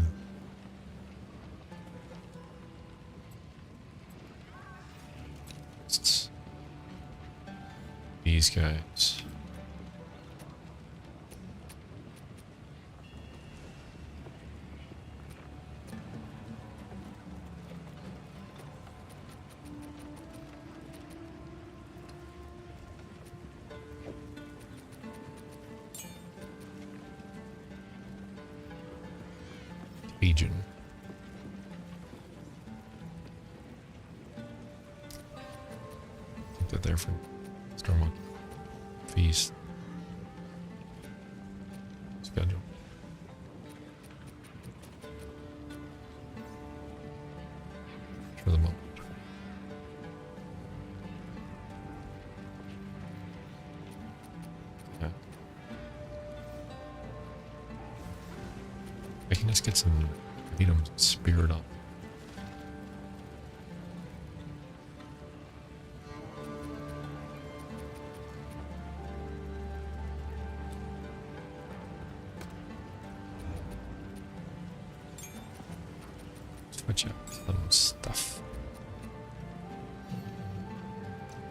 These guys. Legion. I think that they're from Stormwind. Feast. Schedule. For the moment. I can just get some freedom spirit up. Switch up some stuff.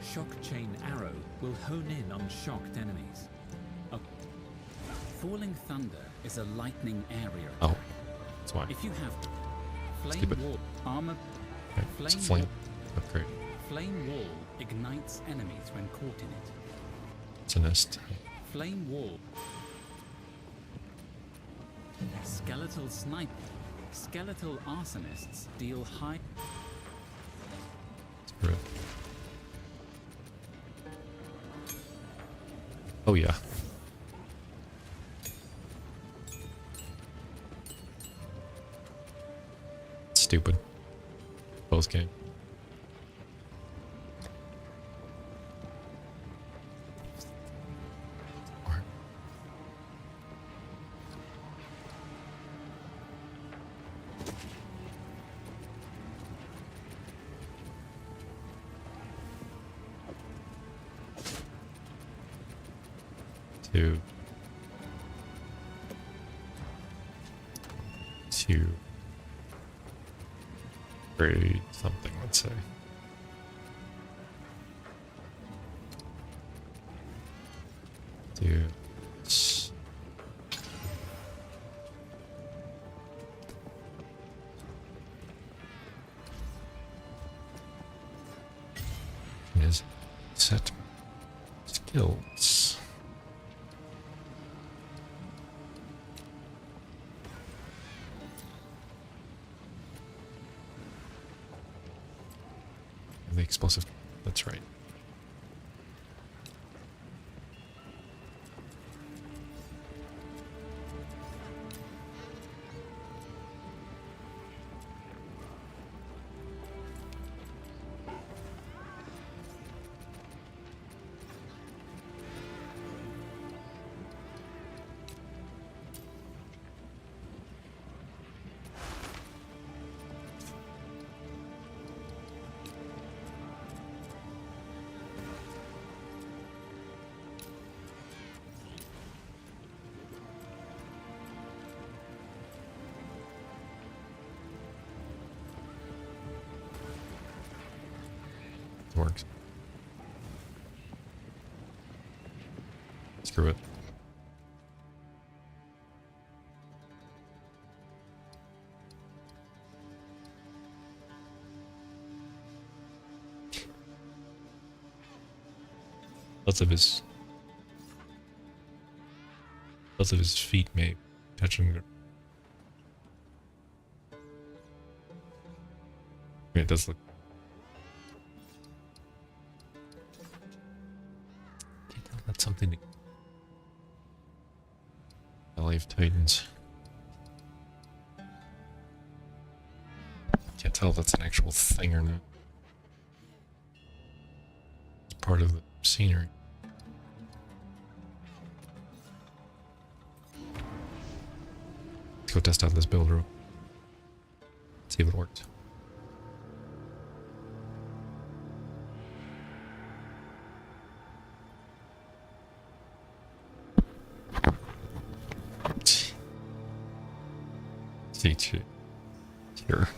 Shock Chain Arrow will hone in on shocked enemies. A Falling Thunder is a lightning area attack. Oh, that's why. If you have Stupid. Flame Wall armor, Okay, it's a flame. Upgrade. Flame Wall ignites enemies when caught in it. It's a nest. Flame Wall. Skeletal Sniper. Skeletal Arsonists deal high. Screw it. Oh yeah. Stupid. Both game. Two. Grade something, let's say. Do this. Is set skills. The explosive, that's right. Works. Screw it. Lots of his feet may touch him. It does look. That's something to Valley of Titans. Can't tell if that's an actual thing or not. It's part of the scenery. Let's go test out this build room. See if it works. Here.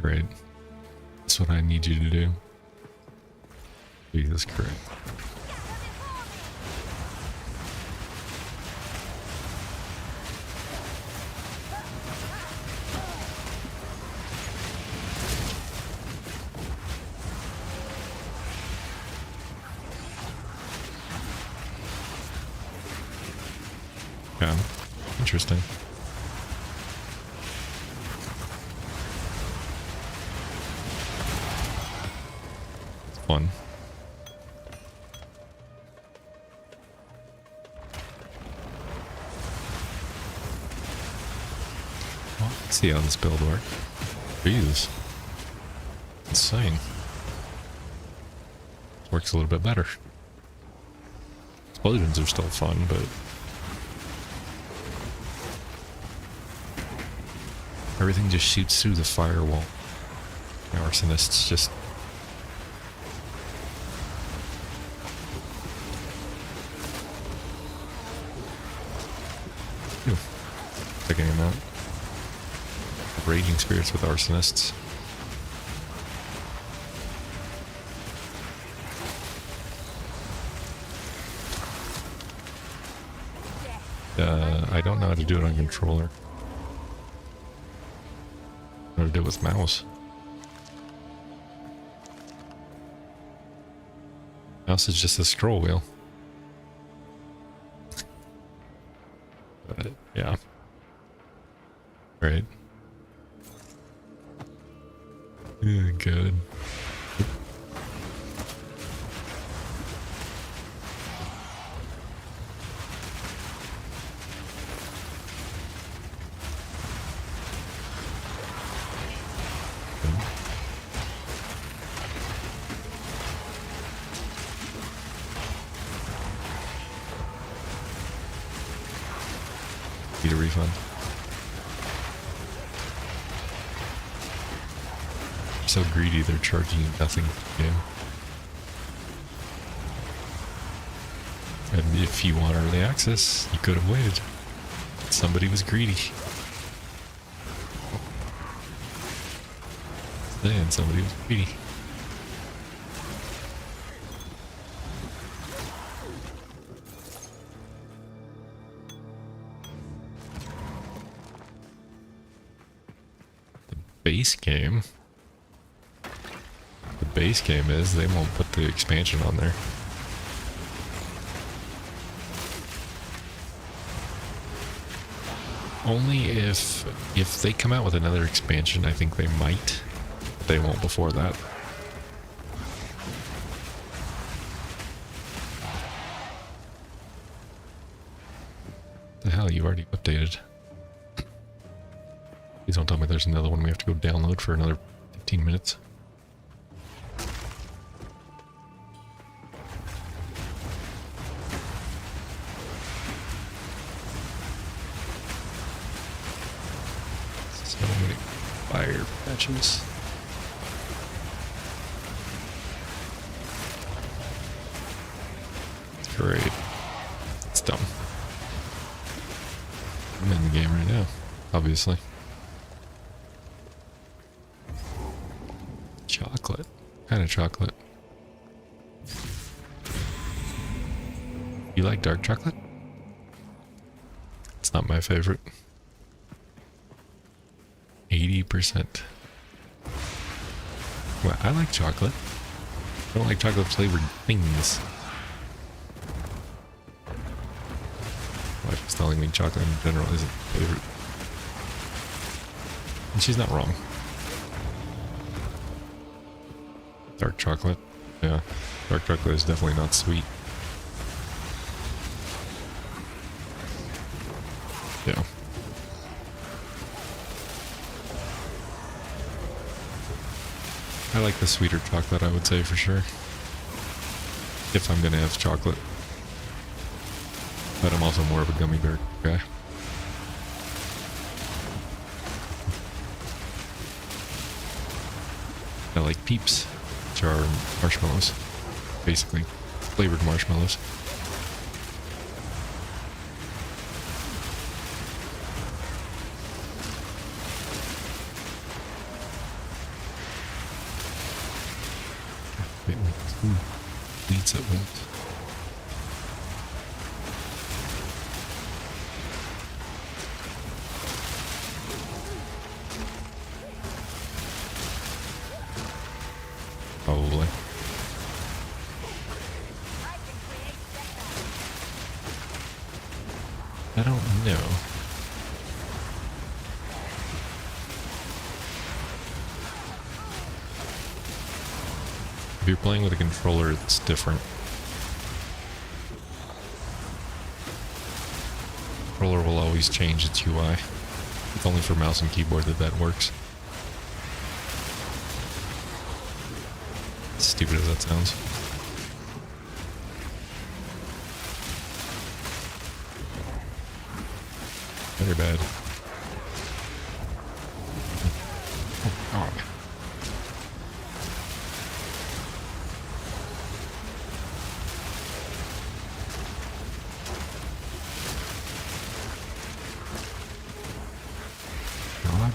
Great. That's what I need you to do. Jesus Christ. Yeah, interesting. It's fun. Let's see how this build works. Jesus. Insane. Works a little bit better. Explosions are still fun, but everything just shoots through the firewall. The arsonists just... Ooh. Taking him out. Raging spirits with arsonists. I don't know how to do it on controller. I know how to do it with mouse. Mouse is just a scroll wheel. But, yeah. Right. Good. Need a refund. So greedy, they're charging you nothing. Yeah. And if you want early access, you could have waited. Somebody was greedy. Then somebody was greedy. Base game. The base game is they won't put the expansion on there. Only if they come out with another expansion, I think they might. But they won't before that. The hell, you already updated. Please don't tell me there's another one we have to go download for another 15 minutes. So many fire patches. Great. It's dumb. I'm in the game right now, obviously. Chocolate. What kind of chocolate? You like dark chocolate? It's not my favorite. 80%. Well, I like chocolate. I don't like chocolate flavored things. My wife was telling me chocolate in general isn't my favorite. And she's not wrong. Dark chocolate. Yeah. Dark chocolate is definitely not sweet. Yeah. I like the sweeter chocolate, I would say, for sure. If I'm gonna have chocolate. But I'm also more of a gummy bear guy. I like Peeps, which are marshmallows. Basically, flavored marshmallows. Wait, leads at once. Probably. I don't know. If you're playing with a controller, it's different. Controller will always change its UI. It's It's only for mouse and keyboard that works. As stupid as that sounds. Very bad. Oh, God. God.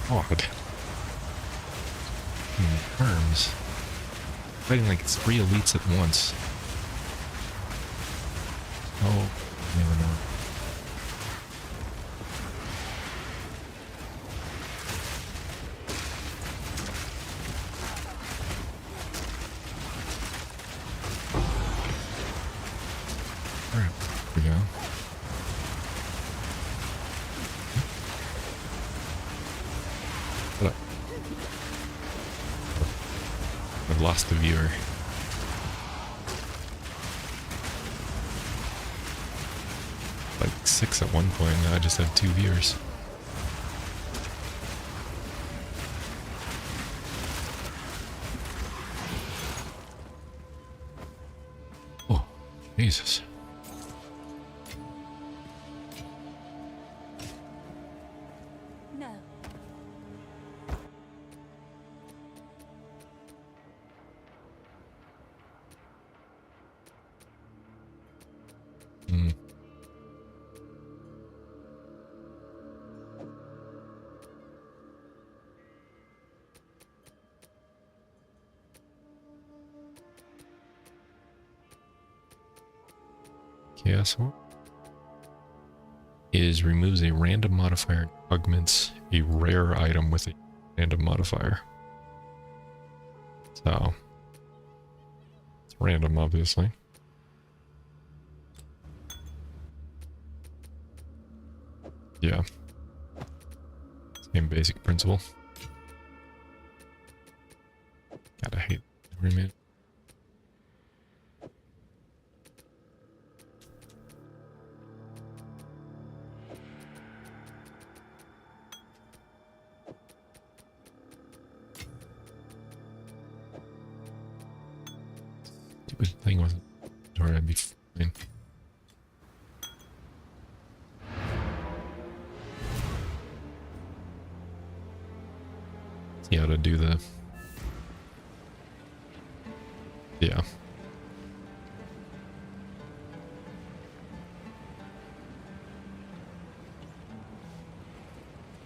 God. In terms. Fighting like 3 elites at once. Oh, never know. Crap. Here we go. What up? I've lost the viewer. Like 6 at one point, now I just have 2 viewers. Oh, Jesus. No. Hmm. Chaos Orb is removes a random modifier and augments a rare item with a random modifier. So it's random, obviously. Yeah. Same basic principle. God, I hate remade. Stupid thing wasn't. Or I'd be fine. See how to do the. Yeah.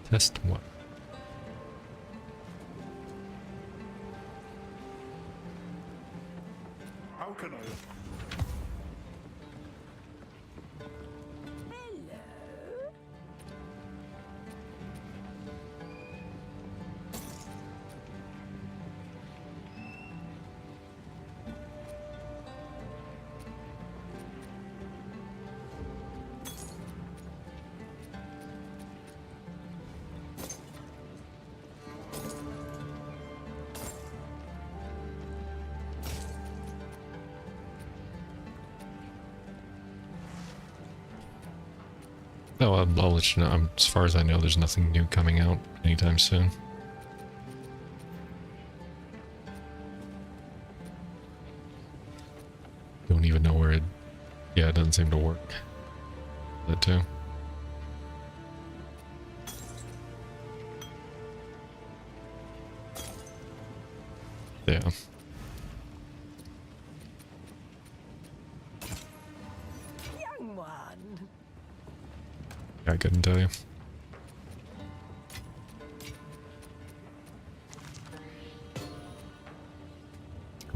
Test 1. How can I? Oh, I'll let you know. As far as I know, there's nothing new coming out anytime soon. Don't even know where it. Yeah, it doesn't seem to work. That too. Yeah. Young one. I couldn't tell you.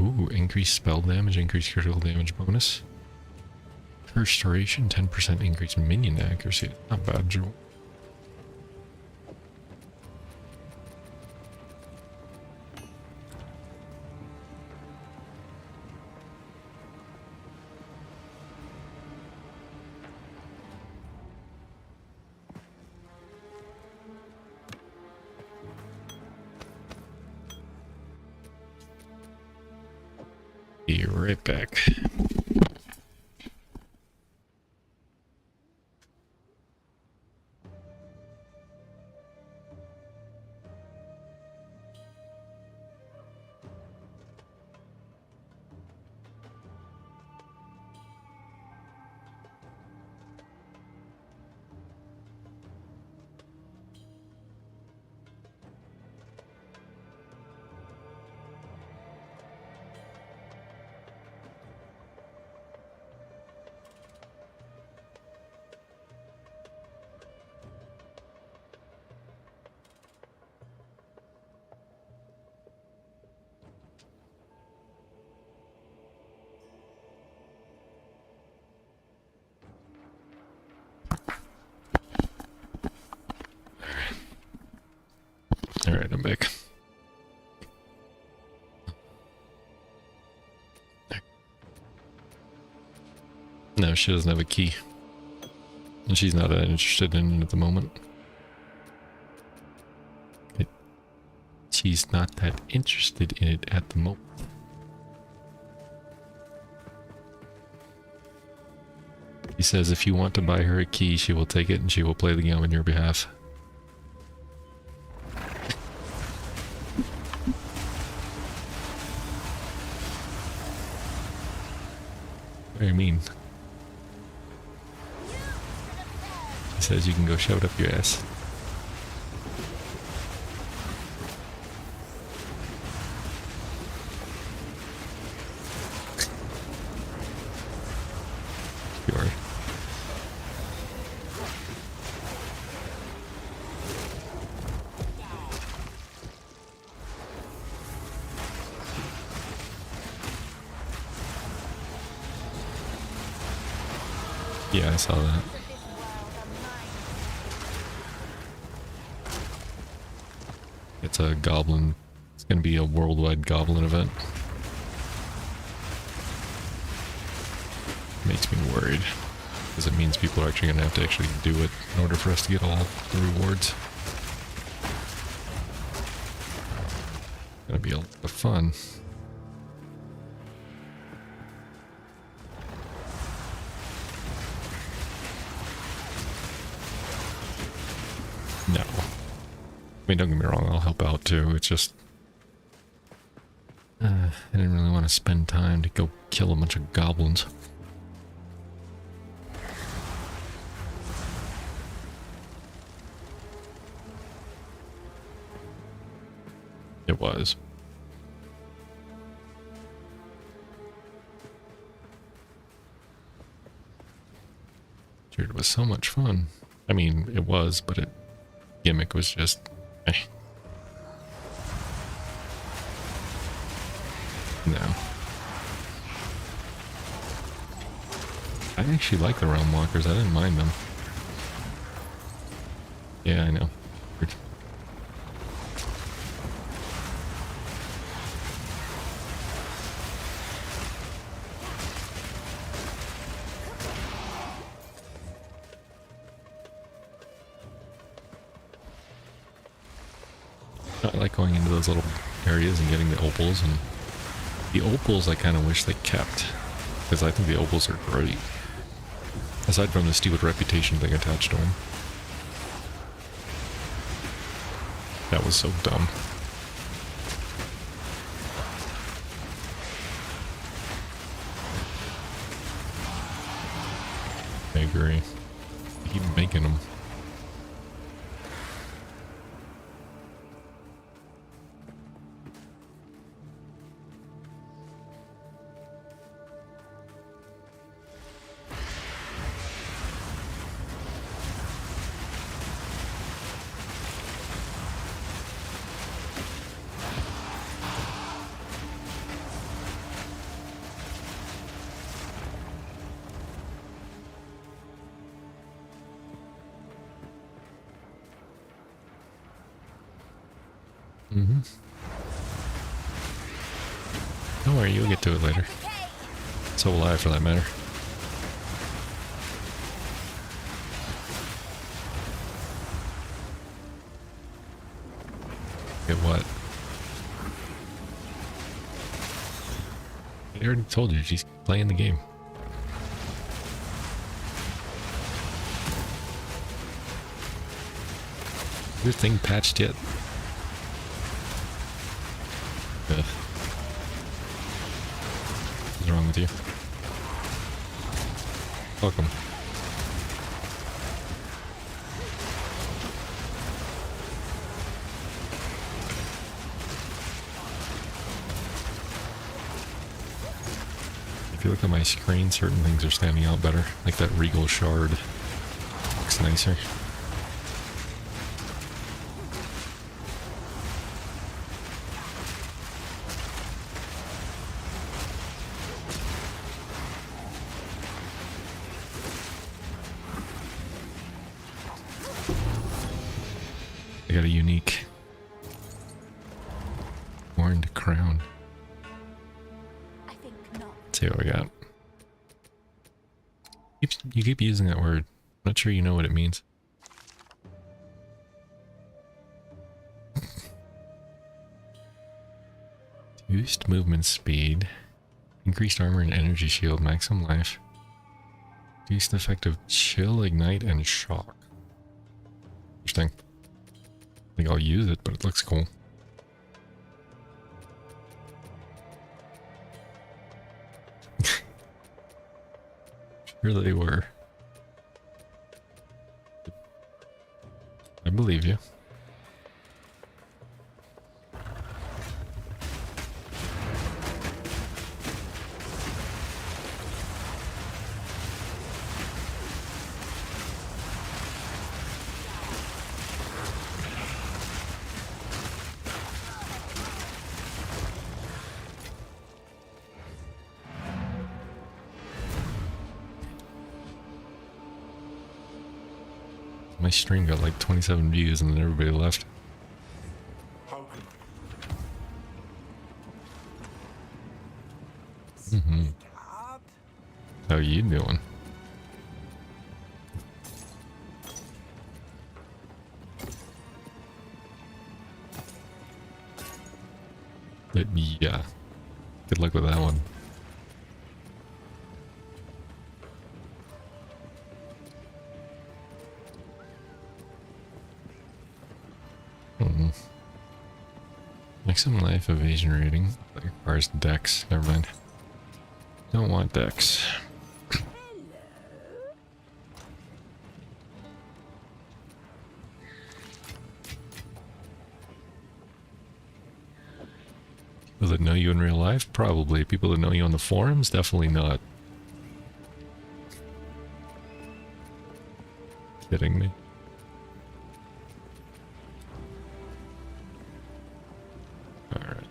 Ooh, increased spell damage, increased critical damage bonus. Curse duration, 10% increase in minion accuracy. Not bad, Jewel. right back. Alright, I'm back. No, she doesn't have a key. And she's not that interested in it at the moment. She's not that interested in it at the moment. He says if you want to buy her a key, she will take it and she will play the game on your behalf. Very mean. He says you can go shove it up your ass. Sure. Yeah, I saw that. It's a goblin. It's going to be a worldwide goblin event. Makes me worried. Because it means people are actually going to have to actually do it in order for us to get all the rewards. It's going to be a lot of fun. No. I mean, don't get me wrong, I'll help out too. It's just... I didn't really want to spend time to go kill a bunch of goblins. It was. Dude, it was so much fun. I mean, it was, but gimmick was just... eh. No. I actually like the realm walkers. I didn't mind them. Yeah, I know. Weird. I like going into those little areas and getting the opals, and the opals I kind of wish they kept, because I think the opals are great. Aside from the stupid reputation thing attached to them. That was so dumb. I agree. Keep making them. Mm-hmm. Don't worry, you'll get to it later. So will I, for that matter. Get what? I already told you, she's playing the game. Your thing patched yet? Ugh. What's wrong with you? Welcome. If you look at my screen, certain things are standing out better. Like that Regal Shard. Looks nicer. I got a unique horned crown. I think not. Let's see what we got. You keep using that word. I'm not sure you know what it means. Reduced movement speed. Increased armor and energy shield. Maximum life. Reduced effect of chill, ignite, and shock. Interesting. I think I'll use it, but it looks cool. Sure they were. I believe you. My stream got like 27 views and then everybody left. How can How you doing? But yeah, good luck with that one. Maximum life evasion rating. That requires dex. Never mind. Don't want dex. People that know you in real life? Probably. People that know you on the forums? Definitely not. Kidding me? Alright.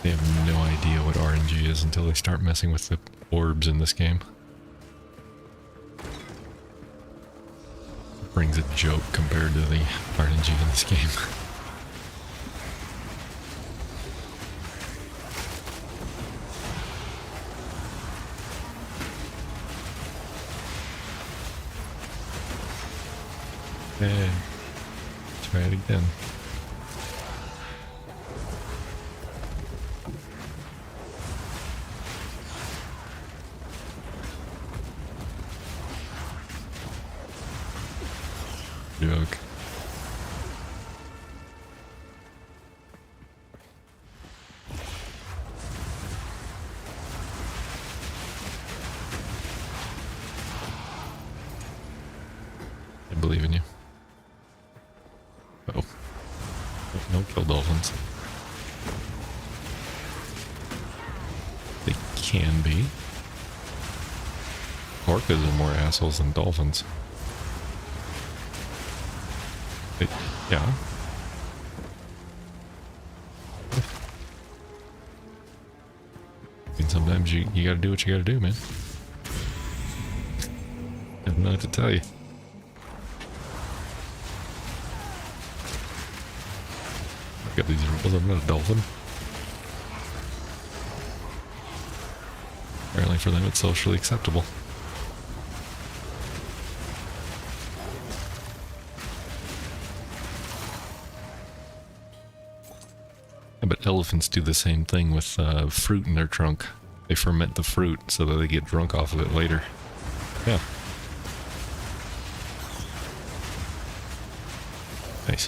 They have no idea what RNG is until they start messing with the orbs in this game. It brings a joke compared to the RNG in this game. Hey, try it again. Joke. I believe in you. Oh. No kill dolphins. They can be. Orcas are more assholes than dolphins. Yeah. I mean, sometimes you gotta do what you gotta do, man. I don't know what to tell you. Got these ripples. I'm not a dolphin. Apparently for them it's socially acceptable. But elephants do the same thing with fruit in their trunk. They ferment the fruit so that they get drunk off of it later. Yeah. Nice.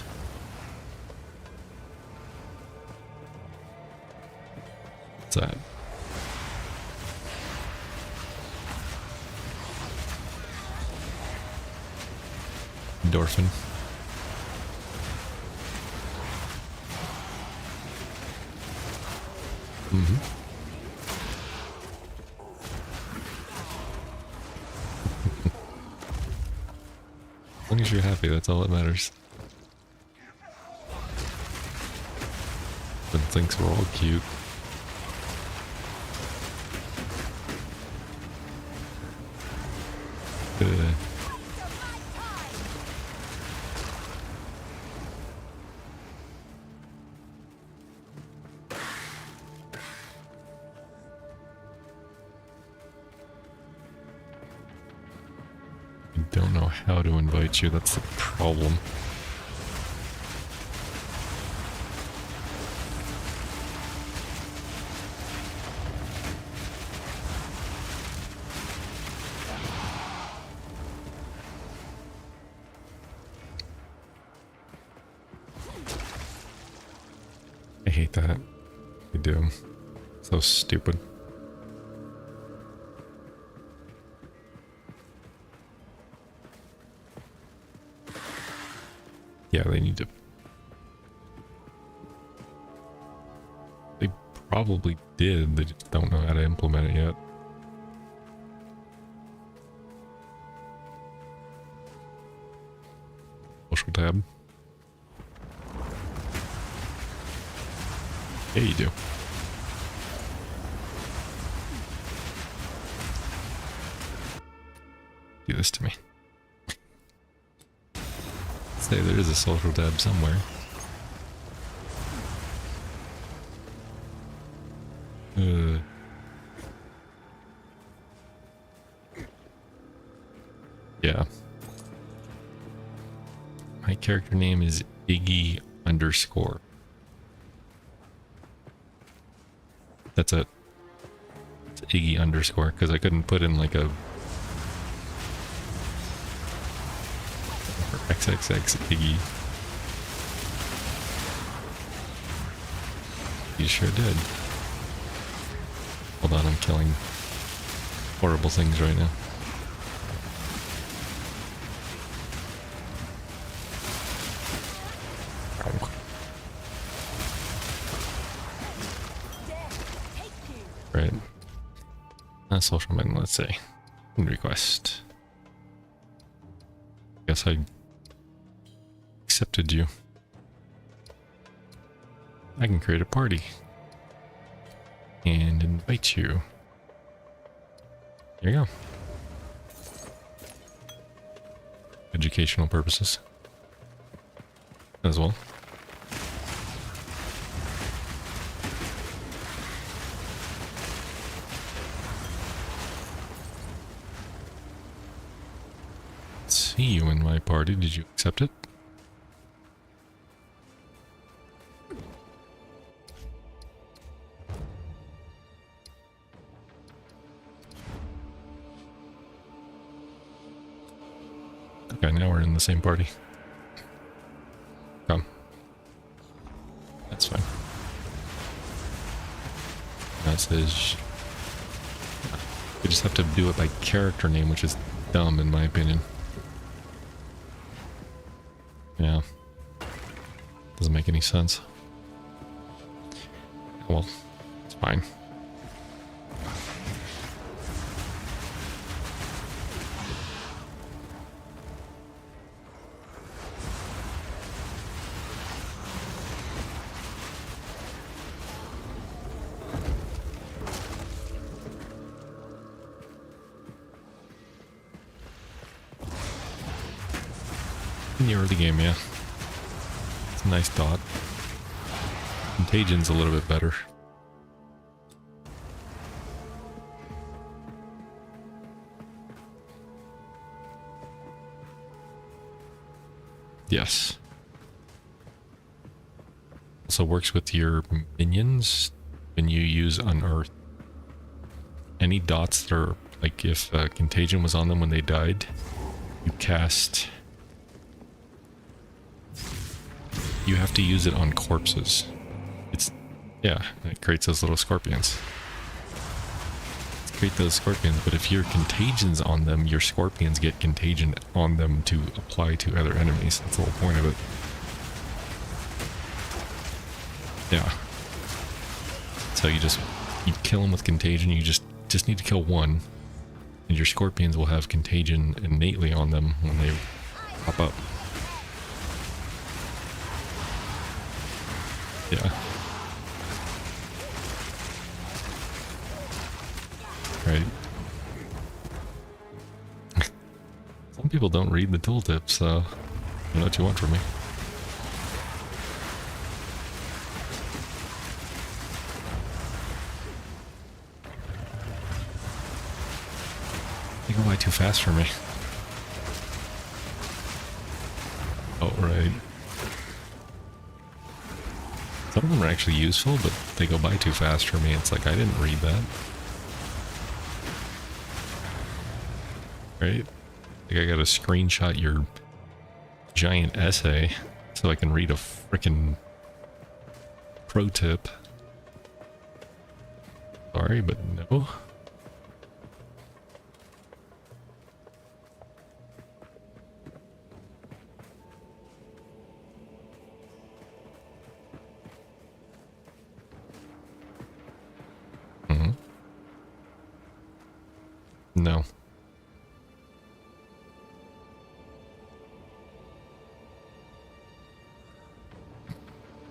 What's that? Endorphin. Mm-hmm. As long as you're happy, that's all that matters. And thinks we're all cute. I don't know how to invite you, that's the problem. I hate that. I do. So stupid. Yeah, they need to... They probably did, they just don't know how to implement it yet. Social tab. Yeah, you do. Do this to me. Say there is a social tab somewhere. Yeah. My character name is Iggy _. That's it. It's Iggy _ because I couldn't put in like a XXX Iggy. You sure did. Hold on, I'm killing horrible things right now. Ow. Right. Social men, let's say. Request. Guess I accepted you. I can create a party and invite you. There you go. Educational purposes as well. See you in my party. Did you accept it? Okay, now we're in the same party. Come. That's fine. That says... We just have to do it by character name, which is dumb in my opinion. Yeah. Doesn't make any sense. Well, it's fine. In the early game, yeah. It's a nice dot. Contagion's a little bit better. Yes. Also works with your minions when you use Unearth. Any dots that are, like if Contagion was on them when they died, you cast... You have to use it on corpses. It's... Yeah, it creates those little scorpions. Create those scorpions, but if your Contagion's on them, your scorpions get Contagion on them to apply to other enemies. That's the whole point of it. Yeah. So you kill them with Contagion, you just need to kill one, and your scorpions will have Contagion innately on them when they pop up. Yeah. Right. Some people don't read the tooltip, so you know what you want from me. They go by too fast for me. Oh, right. Some of them are actually useful, but they go by too fast for me. It's like, I didn't read that. Right? Like, I gotta screenshot your giant essay so I can read a frickin' pro tip. Sorry, but no. No.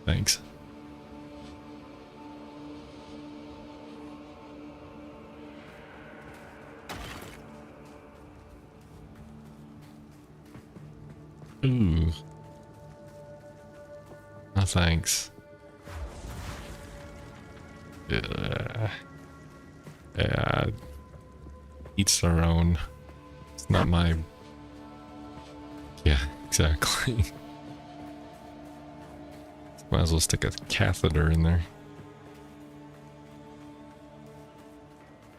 Thanks. Ooh. No thanks. Yeah. Each their own. It's not my... Yeah, exactly. Might as well stick a catheter in there.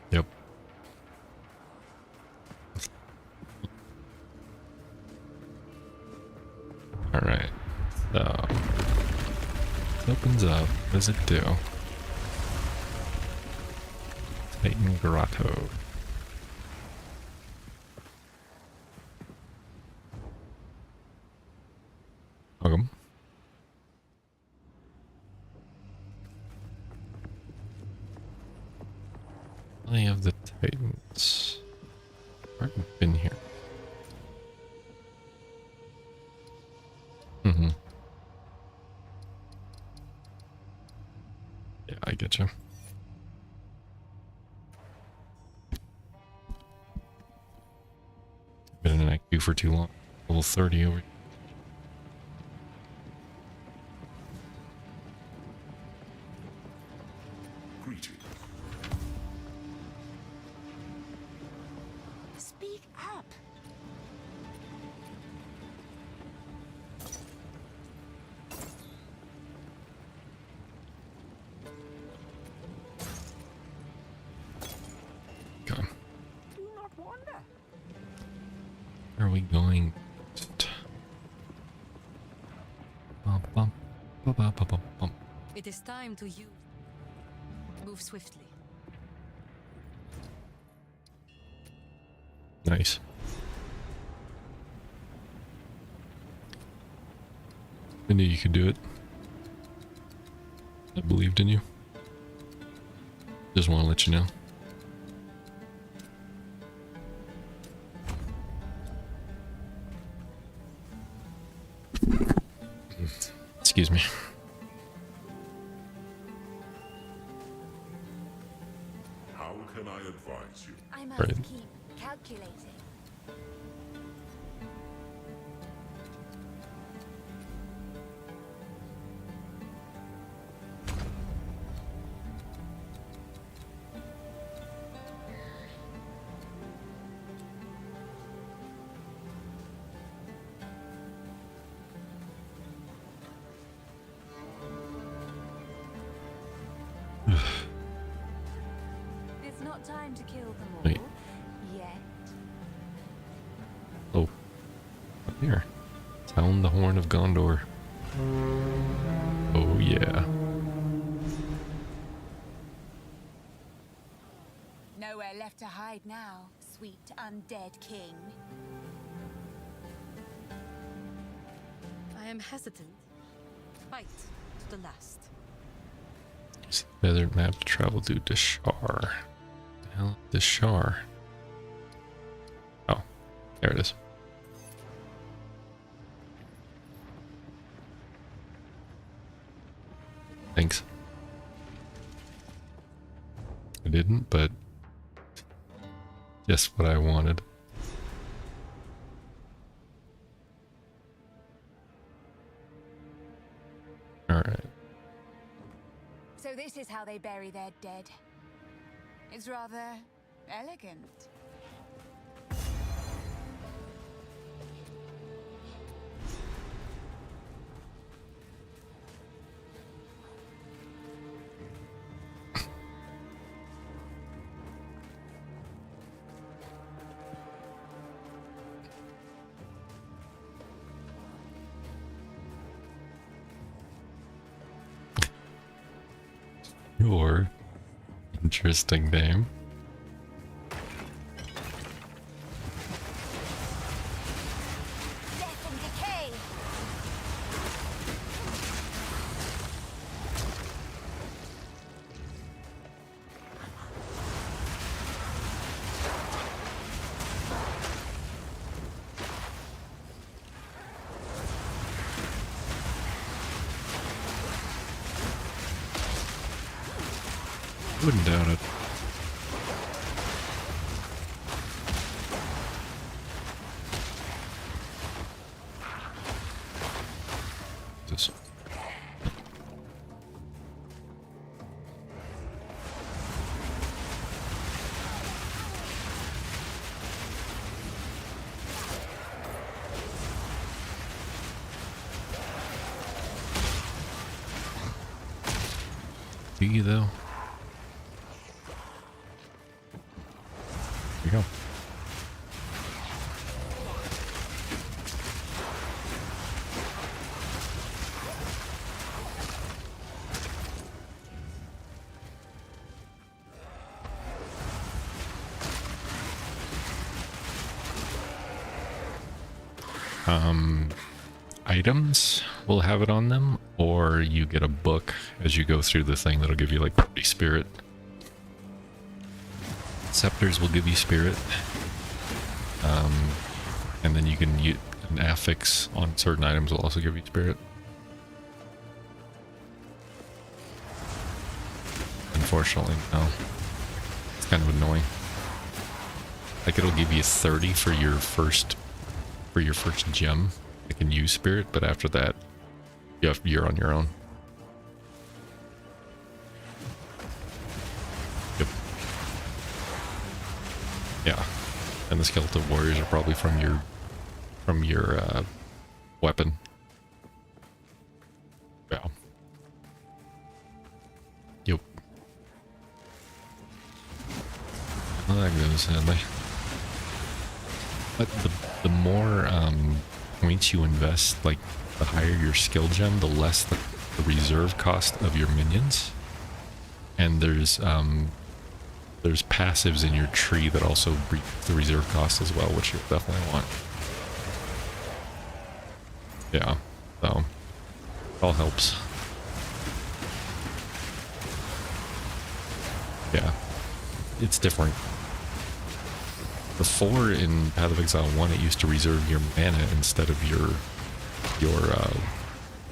Yep. Alright. So... It opens up. What does it do? Titan Grotto. Welcome. I have the Titans. I've already been here. Mm-hmm. Yeah, I get you. Been in that queue for too long. Level 30 over. Greetings. Speak up. Come. Do not wander. Where are we going? Bum, bum, bum, bum, bum, bum. It is time to use. Move swiftly. Nice. I knew you could do it. I believed in you. Just want to let you know. Excuse me. How can I advise you? I must Right. keep calculating. not time to kill them all. Wait. Yet. Oh. Up here. Sound the horn of Gondor. Oh yeah. Nowhere left to hide now, sweet undead king. I am hesitant. Fight to the last. Use the desert map to travel to Dishar. The hell, Dishar. Oh, there it is. Thanks. I didn't, but just what I wanted. Alright. So this is how they bury their dead. It's rather elegant. Your interesting name. Death and decay. Wouldn't doubt it. This. Do you though? Here you go. Items will have it on them, or you get a book as you go through the thing that'll give you like spirit. Scepters will give you spirit, and then you can use an affix on certain items will also give you spirit. Unfortunately, no. It's kind of annoying. Like it'll give you 30 for your first gem. It can use spirit, but after that, you're on your own. Yep. Yeah, and the skeleton warriors are probably from your weapon. Yeah. Yep. Well, that goes sadly. But the more points you invest, like the higher your skill gem, the less the reserve cost of your minions. And there's passives in your tree that also breach the reserve cost as well, which you'll definitely want. Yeah, so it all helps. Yeah, it's different. Before in Path of Exile 1, it used to reserve your mana instead of your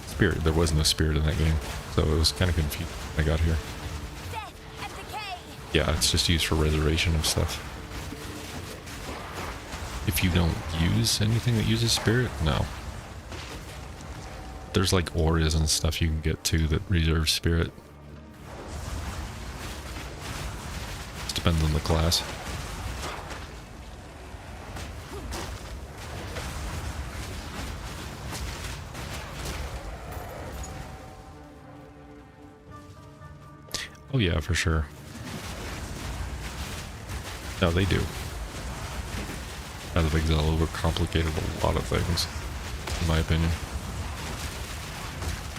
spirit. There was no spirit in that game, so it was kind of confusing when I got here. Death and decay. Yeah, it's just used for reservation of stuff. If you don't use anything that uses spirit, no. There's like auras and stuff you can get too that reserve spirit. Just depends on the class. Oh yeah, for sure. No, they do. Path of Exile overcomplicated a lot of things, in my opinion.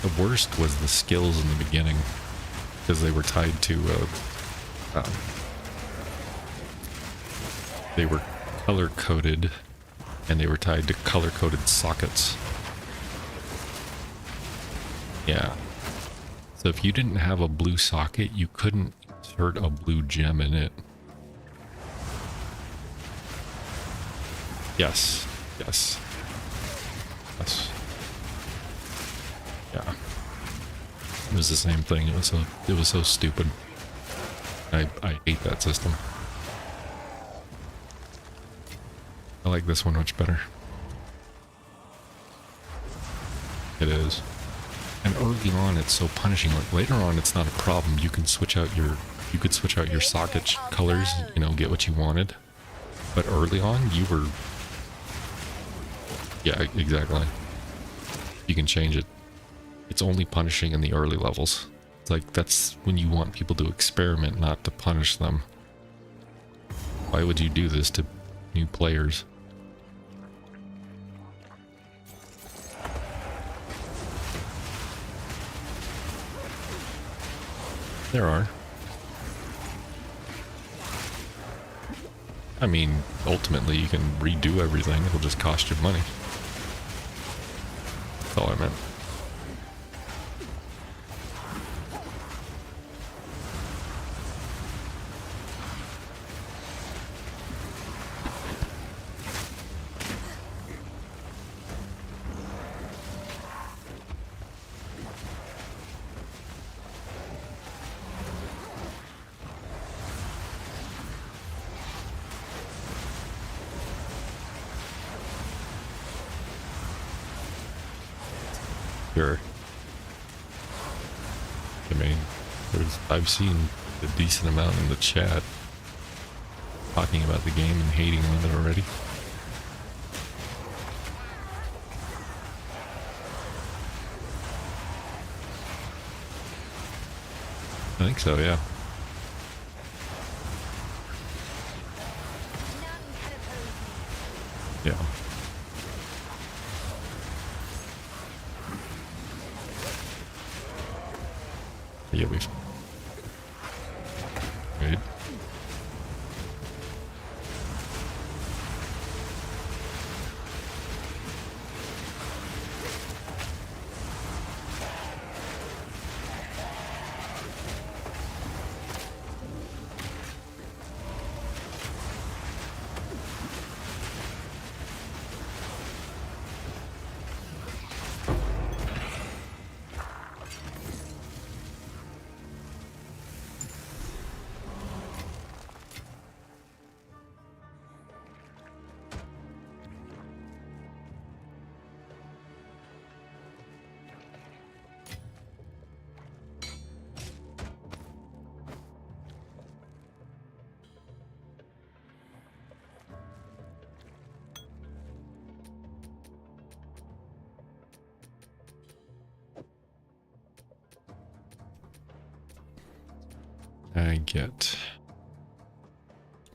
The worst was the skills in the beginning, because they were tied to, they were color-coded, and they were tied to color-coded sockets. Yeah. So if you didn't have a blue socket, you couldn't insert a blue gem in it. Yes. Yes. Yes. Yeah. It was the same thing. It was so stupid. I hate that system. I like this one much better. It is. And early on it's so punishing. Like later on it's not a problem. You can switch out your socket colors, you know, get what you wanted. But early on you were, yeah, exactly. You can change it. It's only punishing in the early levels. It's like that's when you want people to experiment, not to punish them. Why would you do this to new players? There are. I mean, ultimately you can redo everything. It'll just cost you money. That's all I meant. Sure. I mean, I've seen a decent amount in the chat talking about the game and hating on it already. I think so, yeah. Yeah. Yeah, we've... Right. I get.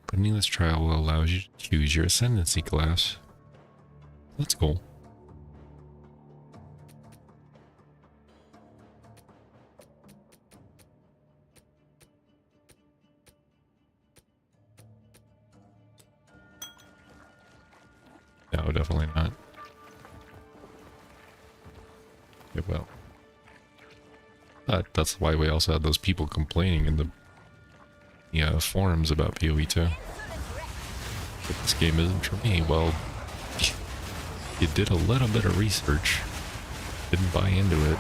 Putting this trial will allow you to choose your ascendancy class. That's cool. No, definitely not. Yeah, well. That's why we also had those people complaining in the forums about PoE 2. But this game isn't for me. Well, you did a little bit of research. Didn't buy into it.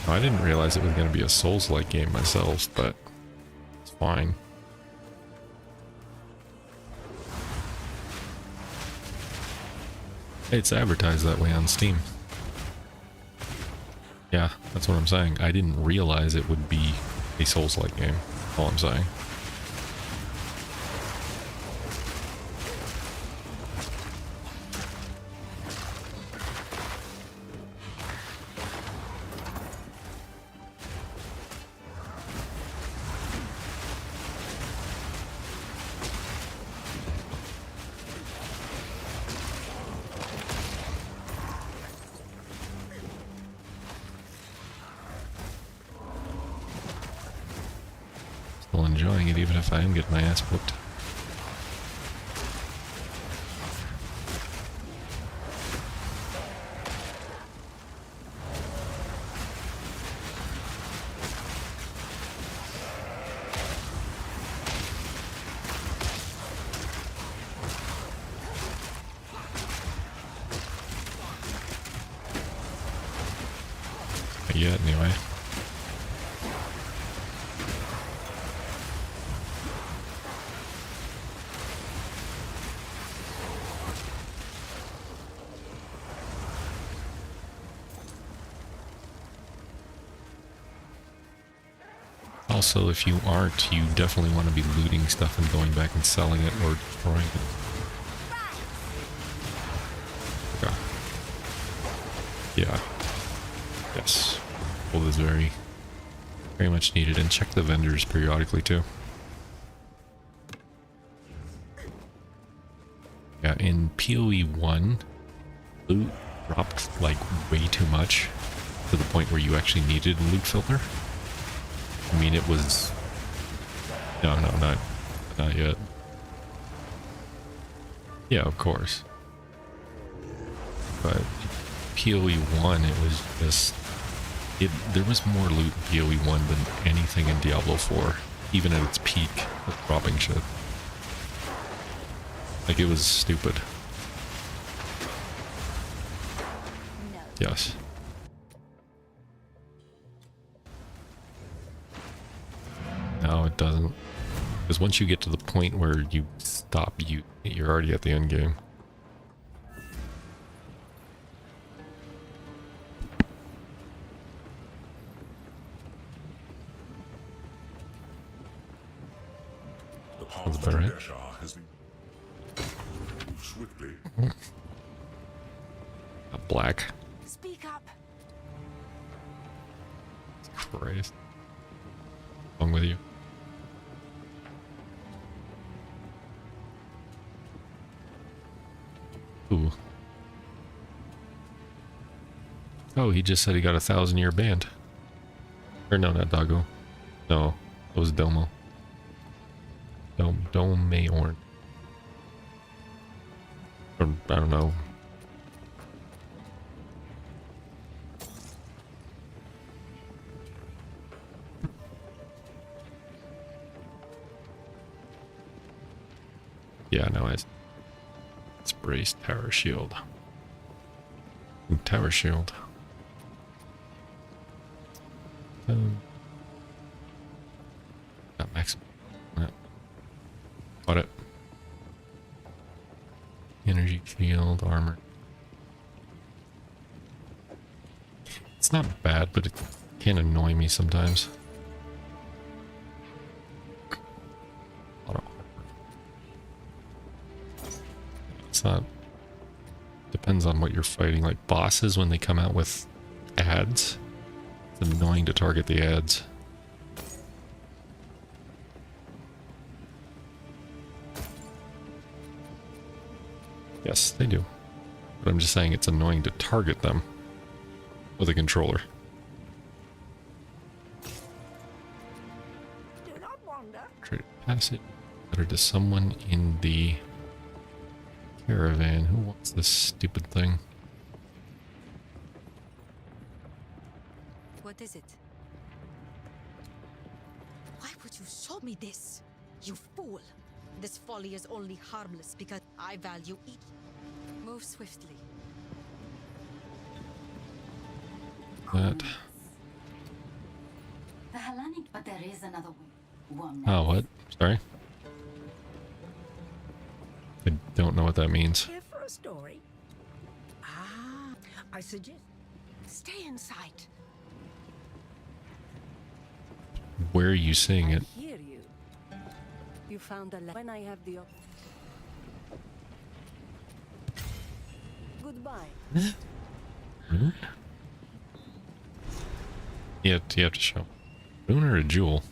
I didn't realize it was going to be a Souls-like game myself, but it's fine. It's advertised that way on Steam. Yeah, that's what I'm saying. I didn't realize it would be a Souls-like game. All I'm saying. still enjoying it, even if I am getting my ass whooped. Not yet, anyway. Also, if you aren't, you definitely want to be looting stuff and going back and selling it or destroying it. Okay. Yeah. Yes. Gold is very, very much needed. And check the vendors periodically too. Yeah, in PoE 1, loot dropped like way too much to the point where you actually needed a loot filter. I mean, it was... No, not yet. Yeah, of course. But PoE 1, it was just... there was more loot in PoE 1 than anything in Diablo 4, even at its peak of dropping shit. Like, it was stupid. No. Yes. No, it doesn't. Because once you get to the point where you stop, you're already at the end game. The path Sounds to about right. Deshar has been moved swiftly. Black. Speak up. Christ. What's wrong with you? Ooh. Oh, he just said he got a 1,000-year band. Or no, not Doggo. No, it was Domo. Domaorn. Or, I don't know. Yeah, no, it's braced tower shield. Ooh, tower shield. Got max. Yeah. Got it. Energy shield, armor. It's not bad, but it can annoy me sometimes. It's not... Depends on what you're fighting. Like bosses, when they come out with ads, it's annoying to target the ads. Yes, they do. But I'm just saying it's annoying to target them with a controller. Do not wander. Trade passage. Better to someone in the caravan. Who wants this stupid thing? What is it? Why would you show me this? You fool! This folly is only harmless because I value each. Move swiftly. That. The Hellenic, but there is another way. One. Oh, what? Sorry. I don't know what that means. Here for a story? Ah, I suggest stay in sight. Where are you seeing it? I hear you. You found a when I have the goodbye. Rune? You have to show. Rune or a jewel?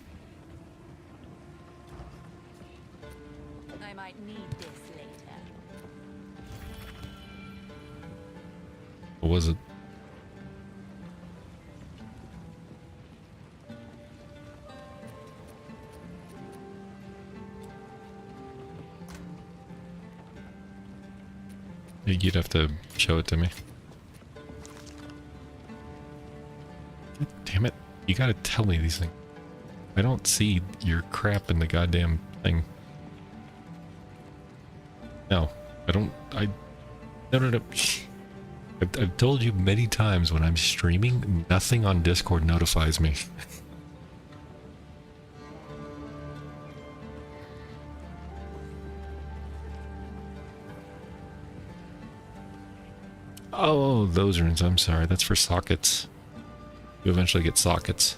I might need this later. What was it? You'd have to show it to me. God damn it. You gotta tell me these things. I don't see your crap in the goddamn thing. No. No. I've told you many times when I'm streaming, nothing on Discord notifies me. Oh, those runes. I'm sorry. That's for sockets. You eventually get sockets.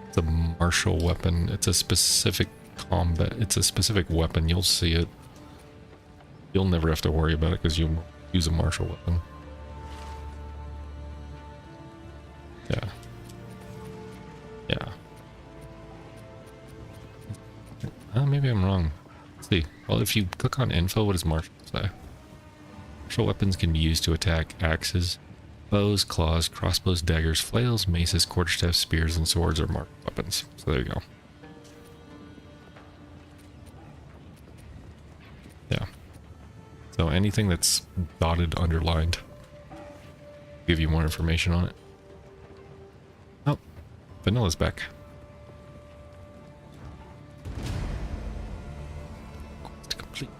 It's a martial weapon. It's a specific combat. It's a specific weapon. You'll see it. You'll never have to worry about it because you use a martial weapon. Yeah. Yeah. Maybe I'm wrong. Let's see. Well, if you click on info, what does martial say? Martial weapons can be used to attack axes, bows, claws, crossbows, daggers, flails, maces, quarterstaffs, spears, and swords are martial weapons. So there you go. Yeah. So anything that's dotted, underlined, give you more information on it. Oh, Vanilla's back. Quest complete.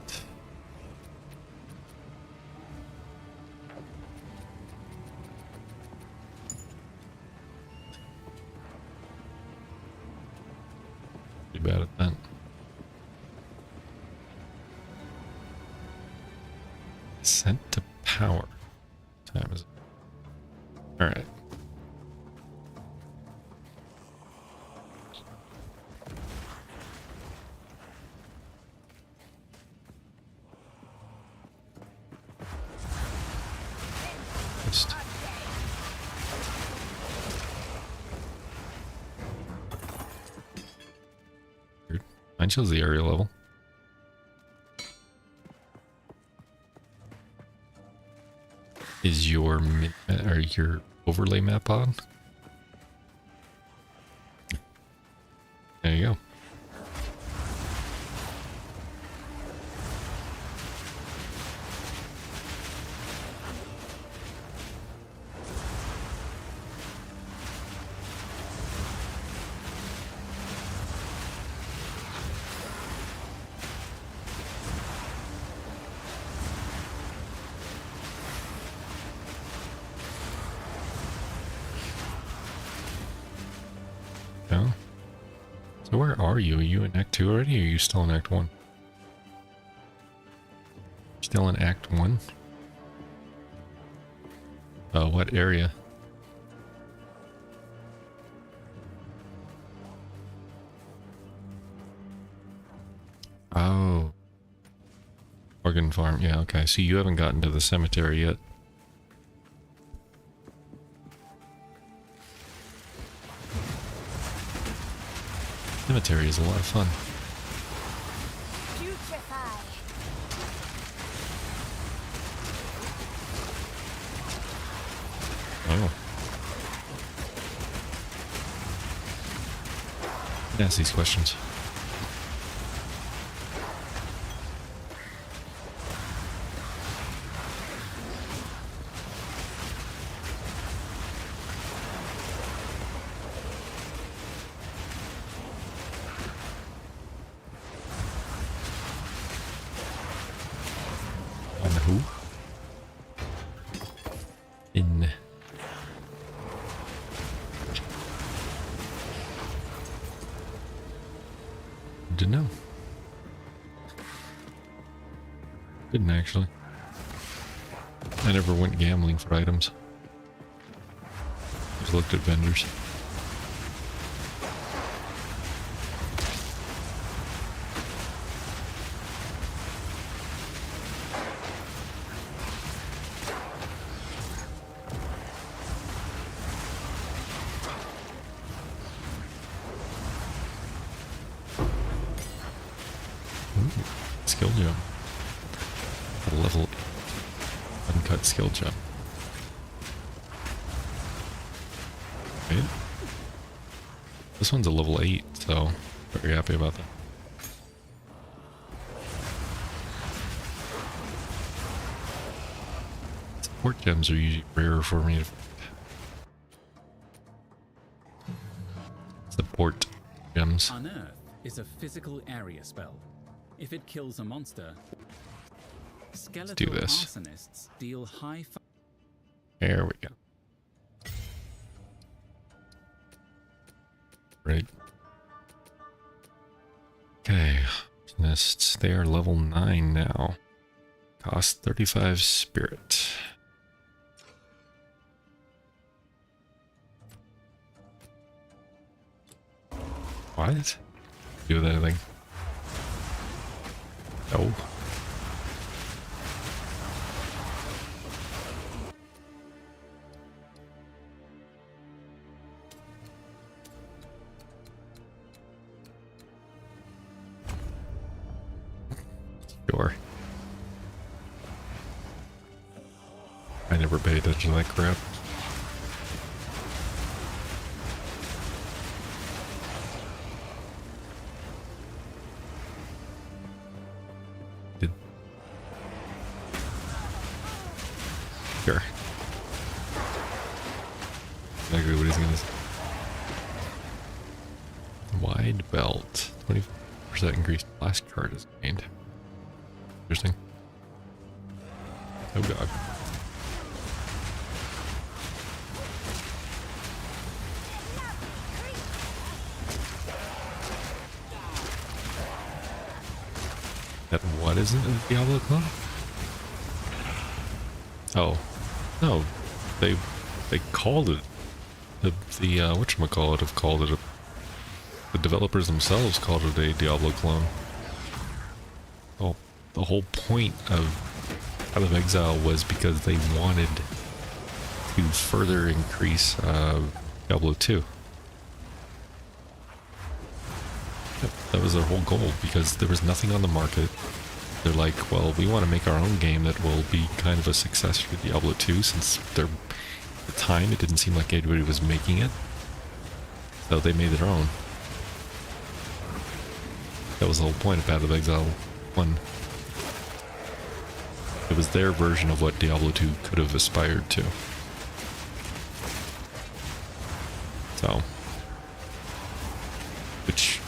Pretty bad at that. Sent to power. What time is it? Alright. Just weird. Mine shows the area level. Is your or your overlay map on? There you go. Yeah. So where are you? Are you in Act 2 already, or are you still in Act 1? Still in Act 1? What area? Oh. Organ farm. Yeah, okay. So you haven't gotten to the cemetery yet. Cemetery is a lot of fun. Putrefy. Oh. Ask these questions. On who? In. Didn't know. Didn't actually. I never went gambling for items. Just looked at vendors. Skill jump. A level uncut skill jump. Right? This one's a level 8, so very happy about that. support gems are usually rarer for me to support gems. Unearth is a physical area spell. If it kills a monster, skeletal this. arsonists deal high. There we go. Right. Okay. Nests. They are level 9 now. Cost 35 spirit. What? Do that thing? No. Sure. I never paid attention to that crap. Did... Sure. Exactly what he's gonna say. Wide belt. 20% increased blast card is gained. Interesting. Oh god. That what isn't a Diablo clone? Oh. No. They called it the whatchamacallit have called it a, the developers themselves called it a Diablo clone. Oh, the whole point of Path of Exile was because they wanted to further increase Diablo 2. Yep, that was their whole goal because there was nothing on the market. They're like, well, we want to make our own game that will be kind of a success for Diablo 2 since at the time it didn't seem like anybody was making it. So they made their own. That was the whole point of Path of Exile 1. It was their version of what Diablo 2 could have aspired to. So, which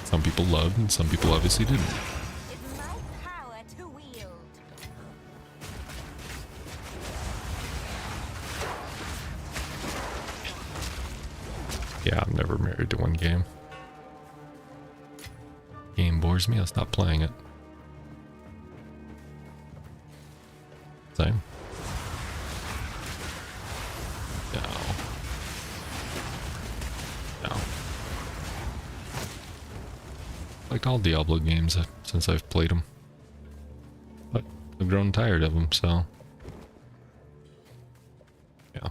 some people loved and some people obviously didn't. It's my power to wield. Yeah, I'm never married to one game. Game bores me, I'll stop playing it. Same. No. No. Like all Diablo games since I've played them. But I've grown tired of them, so... yeah.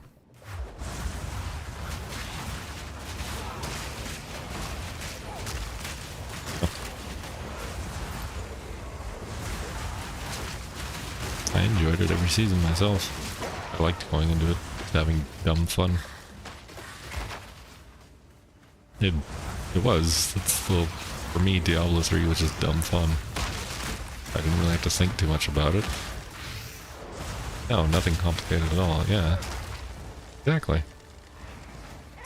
I enjoyed it every season myself. I liked going into it, just having dumb fun. It was. It's the, for me, Diablo 3 was just dumb fun. I didn't really have to think too much about it. No, nothing complicated at all, yeah. Exactly.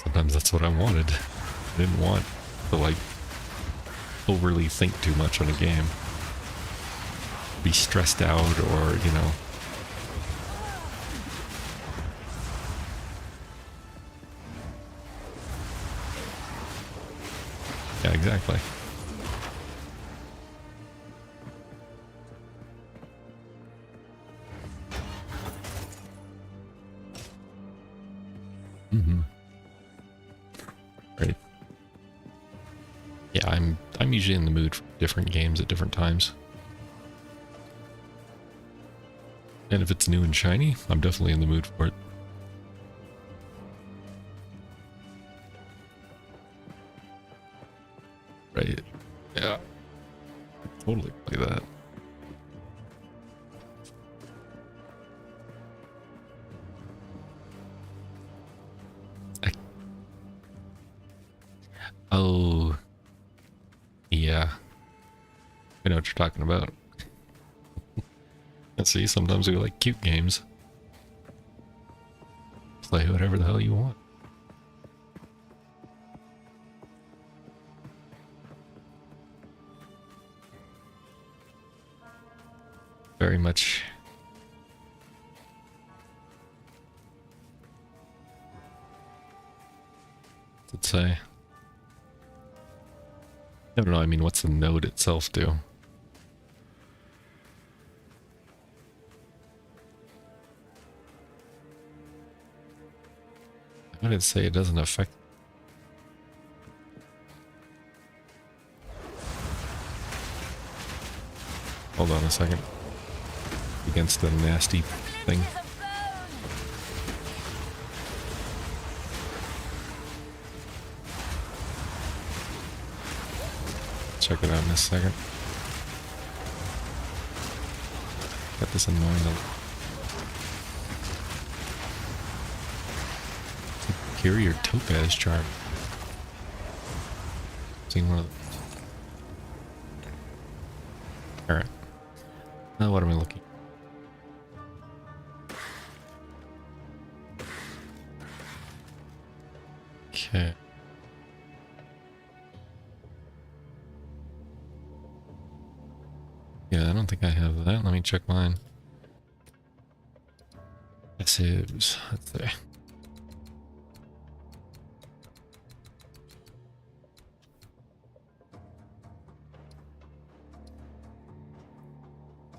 Sometimes that's what I wanted. I didn't want to, like, overly think too much on a game. Be stressed out or, you know. Yeah, exactly. Right. Yeah, I'm usually in the mood for different games at different times. And if it's new and shiny, I'm definitely in the mood for it. Right. Yeah. I'd totally play that. Oh. Yeah. I know what you're talking about. See, sometimes we like cute games. Play whatever the hell you want. Very much. What's it say? I don't know, I mean, what's the node itself do? Why did it say it doesn't affect? Hold on a second. Against the nasty thing. Check it out in a second. Got this in mind. Superior topaz charm. Seen one of those. Alright. Now what am I looking? Okay. Yeah, I don't think I have that. Let me check mine. Passives. Let's see.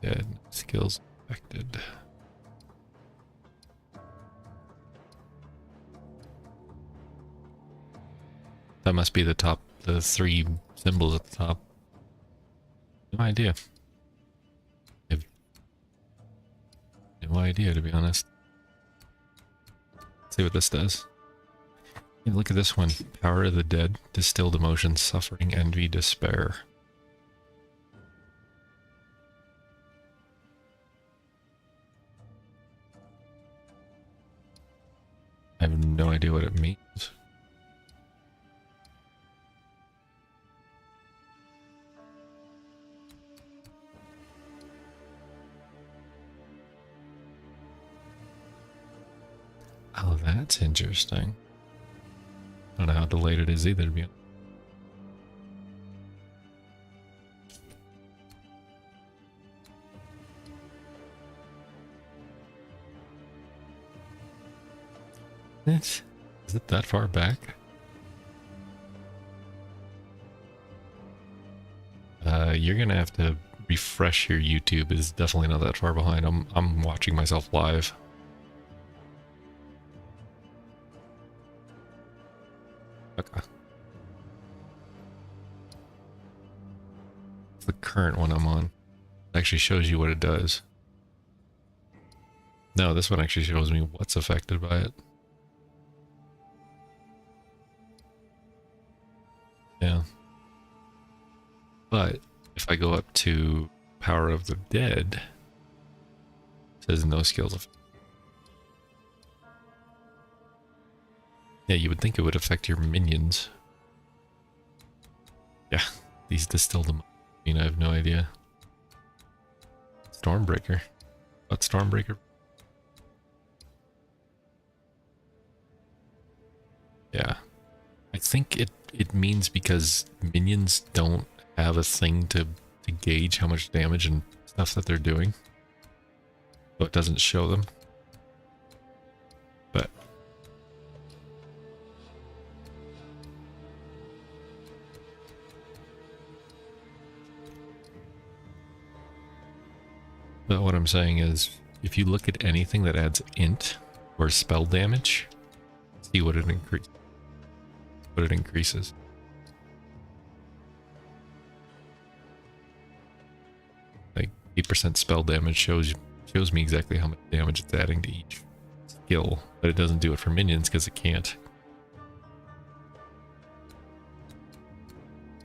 Dead. Skills affected. That must be the top, the 3 symbols at the top. No idea. I have no idea, to be honest. Let's see what this does. Yeah, look at this one. Power of the dead. Distilled emotions, suffering, envy, despair. I have no idea what it means. Oh, that's interesting. I don't know how delayed it is either, to be honest. Is it that far back? You're gonna have to refresh your YouTube. It's definitely not that far behind. I'm watching myself live. Okay. It's the current one I'm on. It actually shows you what it does. No, this one actually shows me what's affected by it. Yeah. But if I go up to Power of the Dead, it says no skills. Yeah, you would think it would affect your minions. Yeah, these distilled them. I mean, I have no idea. Stormbreaker. What's Stormbreaker? Yeah. I think it means because minions don't have a thing to gauge how much damage and stuff that they're doing. So it doesn't show them. But what I'm saying is, if you look at anything that adds int or spell damage, see what it increases. Like 8% spell damage shows me exactly how much damage it's adding to each skill, but it doesn't do it for minions because it can't.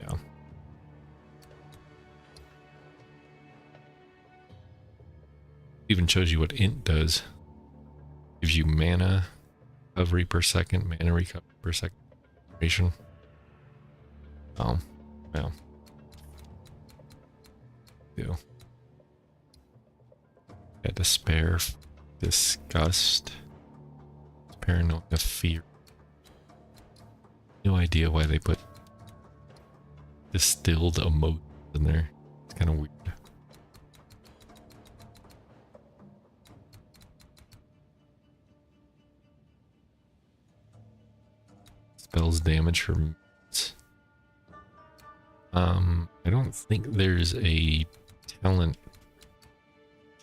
Yeah. It even shows you what int does. Gives you mana recovery per second, mana recovery per second. Oh, well. Yeah, despair, disgust, paranoia of fear. No idea why they put distilled emotions in there. It's kind of weird. Spells damage for minutes. I don't think there's a talent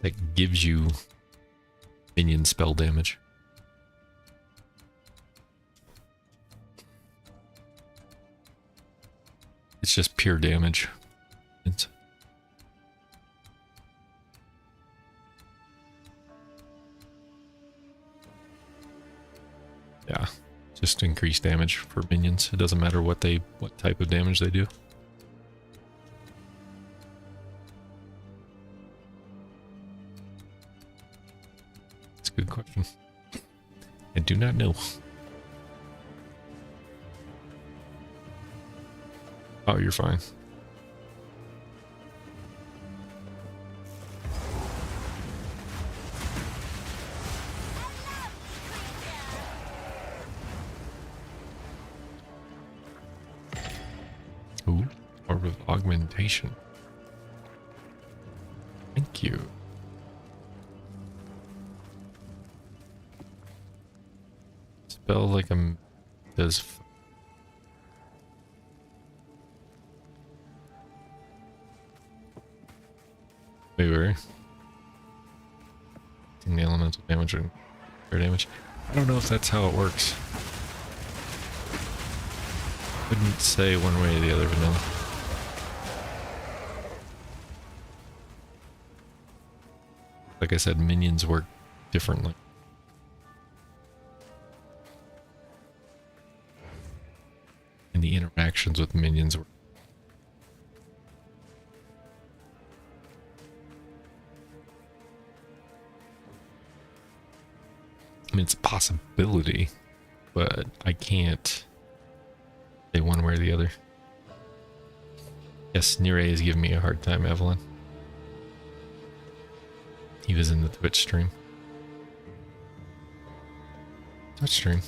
that gives you minion spell damage. It's just pure damage. Yeah, just increased damage for minions. It doesn't matter what type of damage they do. That's a good question. I do not know. Oh, you're fine. Ooh, orb of augmentation. Thank you. Spell like does. Wait, where? The elemental damage and air damage. I don't know if that's how it works. Couldn't say one way or the other, vanilla. Like I said, minions work differently. And the interactions with minions work. I mean, it's a possibility, but I can't say one way or the other. Yes, Nire is giving me a hard time, Evelyn. He was in the Twitch stream. Twitch stream.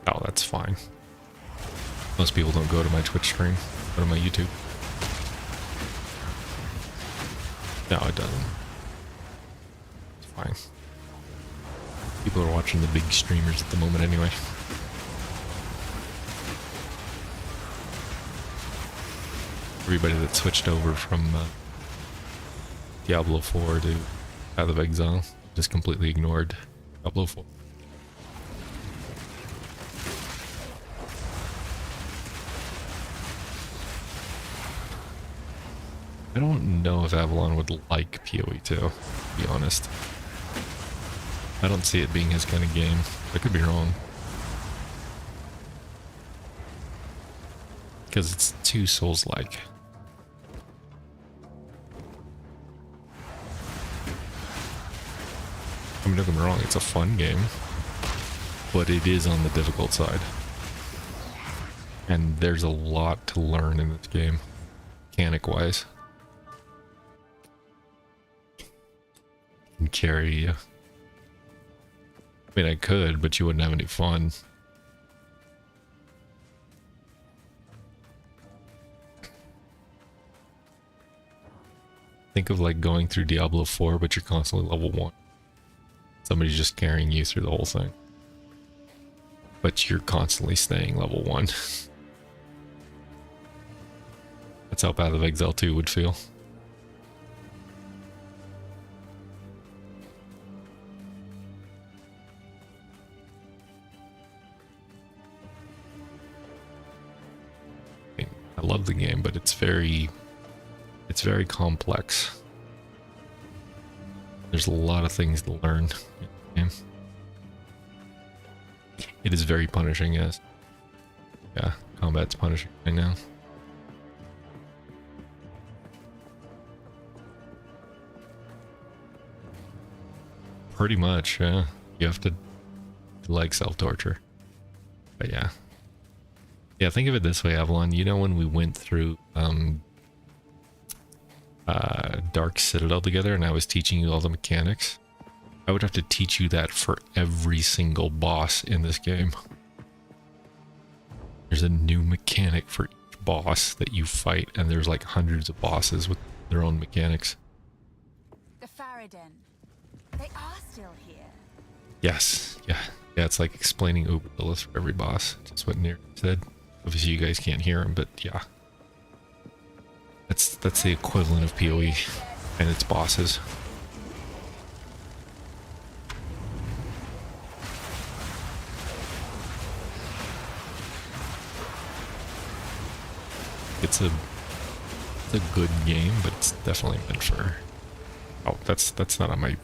Oh, that's fine. Most people don't go to my Twitch stream, go to my YouTube. No, it doesn't. It's fine. People are watching the big streamers at the moment anyway. Everybody that switched over from Diablo 4 to Path of Exile just completely ignored Diablo 4. I don't know if Avalon would like PoE 2, to be honest. I don't see it being his kind of game. I could be wrong. Because it's too Souls-like. I mean, don't get me wrong, it's a fun game. But it is on the difficult side. And there's a lot to learn in this game, mechanic-wise. And carry you. I mean, I could, but you wouldn't have any fun. Think of like going through Diablo 4, but you're constantly level 1. Somebody's just carrying you through the whole thing. But you're constantly staying level 1. That's how Path of Exile 2 would feel. I love the game, but it's very complex. There's a lot of things to learn in the game. It is very punishing, yes. Yeah, combat's punishing right now. Pretty much, yeah. You have to like self-torture. But yeah. Yeah, think of it this way, Avalon. You know when we went through Dark Citadel together and I was teaching you all the mechanics? I would have to teach you that for every single boss in this game. There's a new mechanic for each boss that you fight, and there's like hundreds of bosses with their own mechanics. The Faradin. They are still here. Yes, yeah. Yeah, it's like explaining Uberlith for every boss. Just what Nir said. Obviously you guys can't hear him, but yeah. That's the equivalent of PoE and its bosses. It's a good game, but it's definitely meant for... Oh, that's not on my...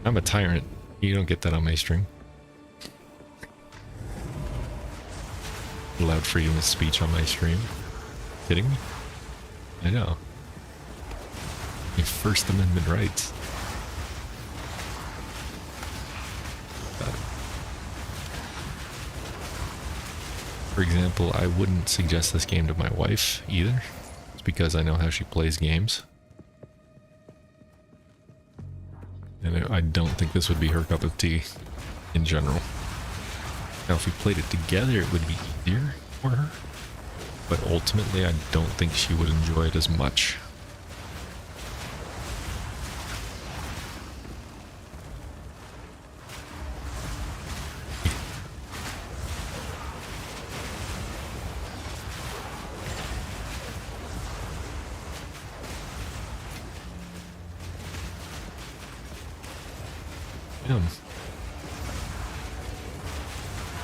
I'm a tyrant. You don't get that on my stream. Allowed freedom of speech on my stream. Kidding me? I know. Your First Amendment rights. For example, I wouldn't suggest this game to my wife either. It's because I know how she plays games. And I don't think this would be her cup of tea in general. Now, if we played it together, it would be easier for her. But ultimately, I don't think she would enjoy it as much.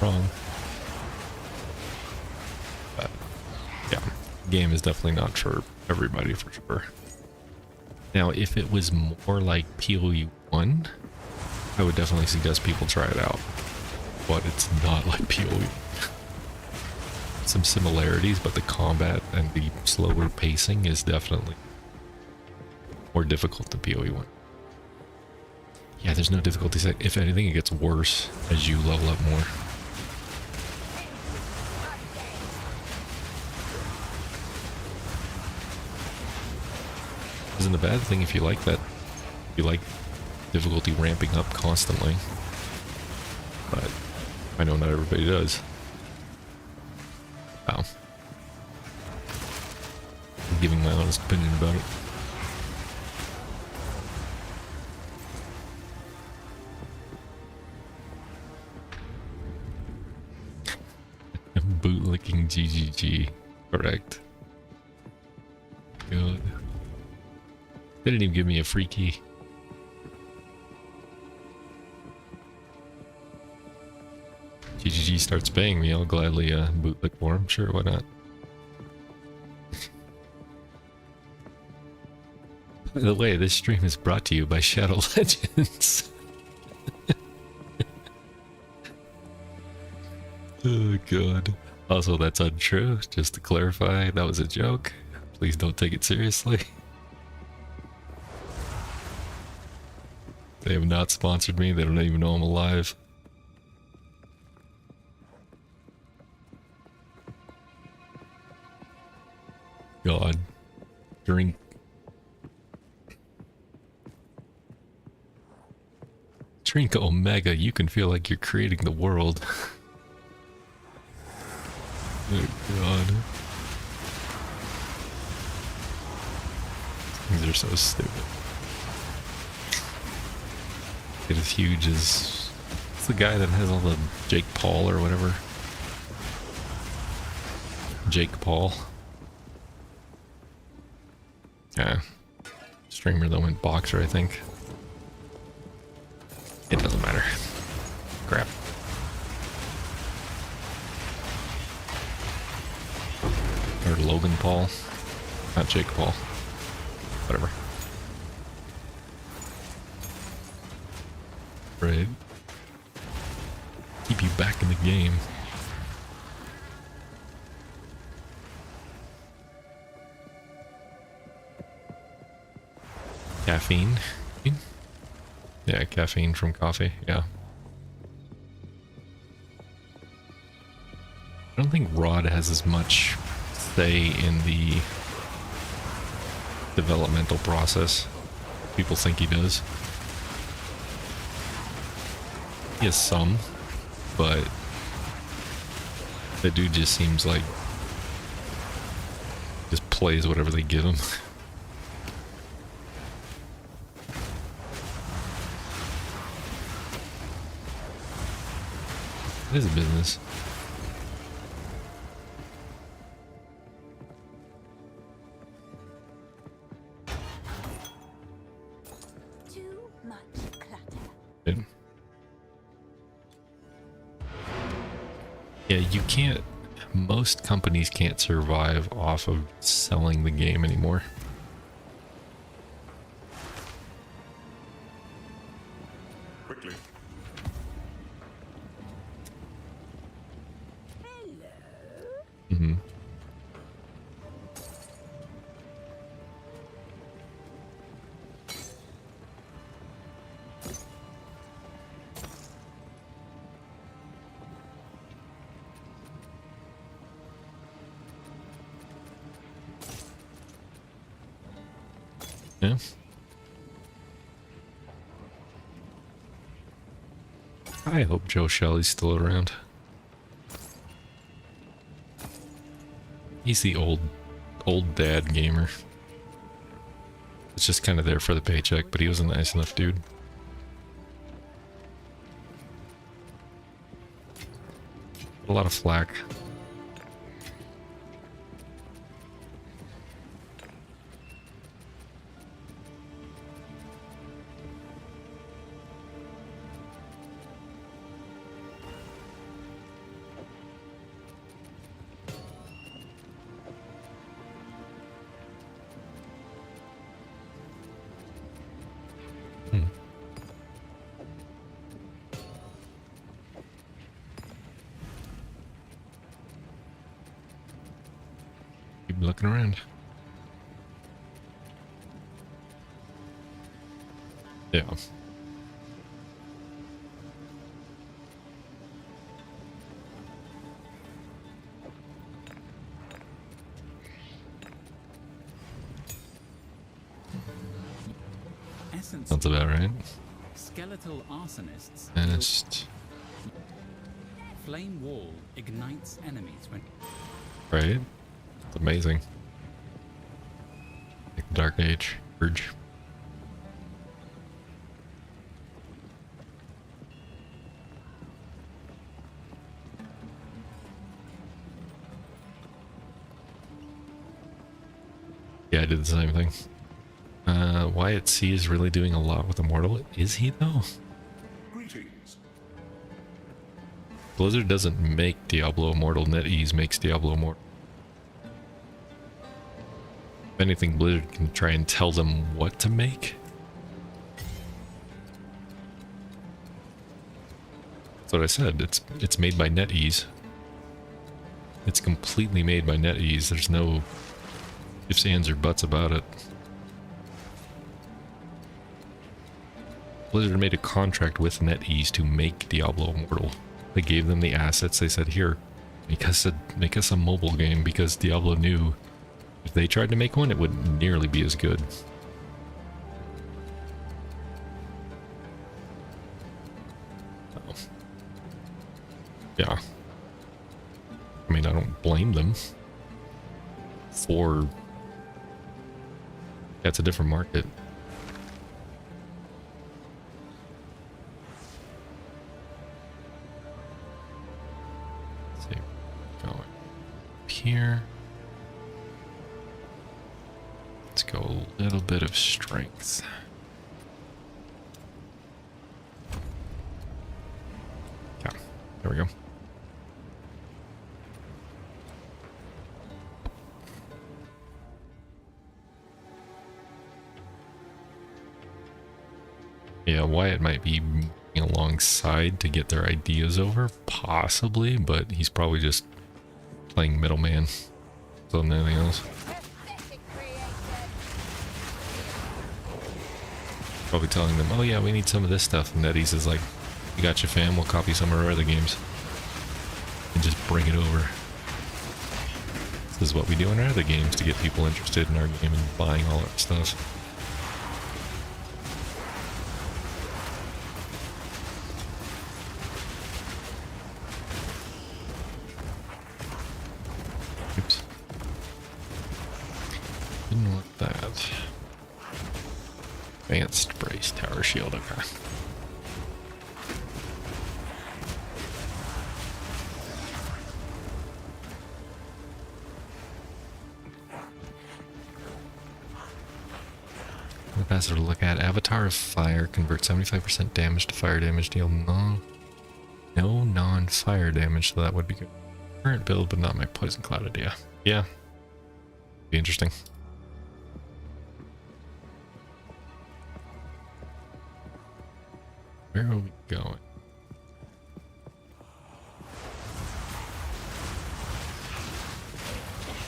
Wrong. But yeah, the game is definitely not for everybody for sure. Now, if it was more like PoE 1, I would definitely suggest people try it out. But it's not like PoE. Some similarities, but the combat and the slower pacing is definitely more difficult than PoE 1. Yeah, there's no difficulty set. If anything, it gets worse as you level up more. Isn't a bad thing if you like that. If you like difficulty ramping up constantly. But I know not everybody does. Wow. I'm giving my honest opinion about it. Bootlicking GGG. Correct. Good. They didn't even give me a free key. GGG starts paying me, I'll gladly bootlick for him. Sure, why not? By the way, this stream is brought to you by Shadow Legends. Oh god. Also, that's untrue. Just to clarify, that was a joke. Please don't take it seriously. They have not sponsored me. They don't even know I'm alive. God. Drink. Drink Omega. You can feel like you're creating the world. Oh god. Things are so stupid. It is huge as... It's the guy that has all the Jake Paul or whatever. Jake Paul. Yeah. Streamer that went boxer, I think. It doesn't matter. Crap. Or Logan Paul. Not Jake Paul. Whatever. Right. Keep you back in the game. Caffeine? Yeah, caffeine from coffee, yeah. I don't think Rod has as much say in the developmental process. People think he does. He has some, but that dude just seems like just plays whatever they give him. It is a business. Too much clutter. Yeah, you can't. Most companies can't survive off of selling the game anymore. Quickly. Mm-hmm. Yeah. I hope Joe Shelley's still around. He's the old dad gamer. It's just kind of there for the paycheck, but he was a nice enough dude. A lot of flack. Keep looking around. Yeah. Essence Sounds about right. skeletal arsonists. Just Flame wall ignites enemies when right. It's amazing. Like the Dark Age Purge. Yeah, I did the same thing. Wyatt C is really doing a lot with Immortal. Is he though? Greetings. Blizzard doesn't make Diablo Immortal. NetEase makes Diablo Immortal. If anything, Blizzard can try and tell them what to make. That's what I said. It's made by NetEase. It's completely made by NetEase. There's no ifs, ands, or buts about it. Blizzard made a contract with NetEase to make Diablo Immortal. They gave them the assets. They said, here, make us a mobile game, because Diablo knew if they tried to make one, it wouldn't nearly be as good. So, yeah. I mean, I don't blame them for... Yeah, it's a different market. Let's see. Go up here. Let's go a little bit of strength. Yeah, there we go. Yeah, Wyatt might be moving alongside to get their ideas over, possibly, but he's probably just playing middleman, so nothing else. Pathetic creation. Probably telling them, oh yeah, we need some of this stuff, and NetEase is like, you got you fam, we'll copy some of our other games and just bring it over. This is what we do in our other games to get people interested in our game and buying all our stuff. Alright. Advanced brace tower shield, okay. Passive to look at. Avatar of Fire converts 75% damage to fire damage, deal no non-fire damage, so that would be good. Current build, but not my Poison Cloud idea. Yeah. Be interesting. Where are we going?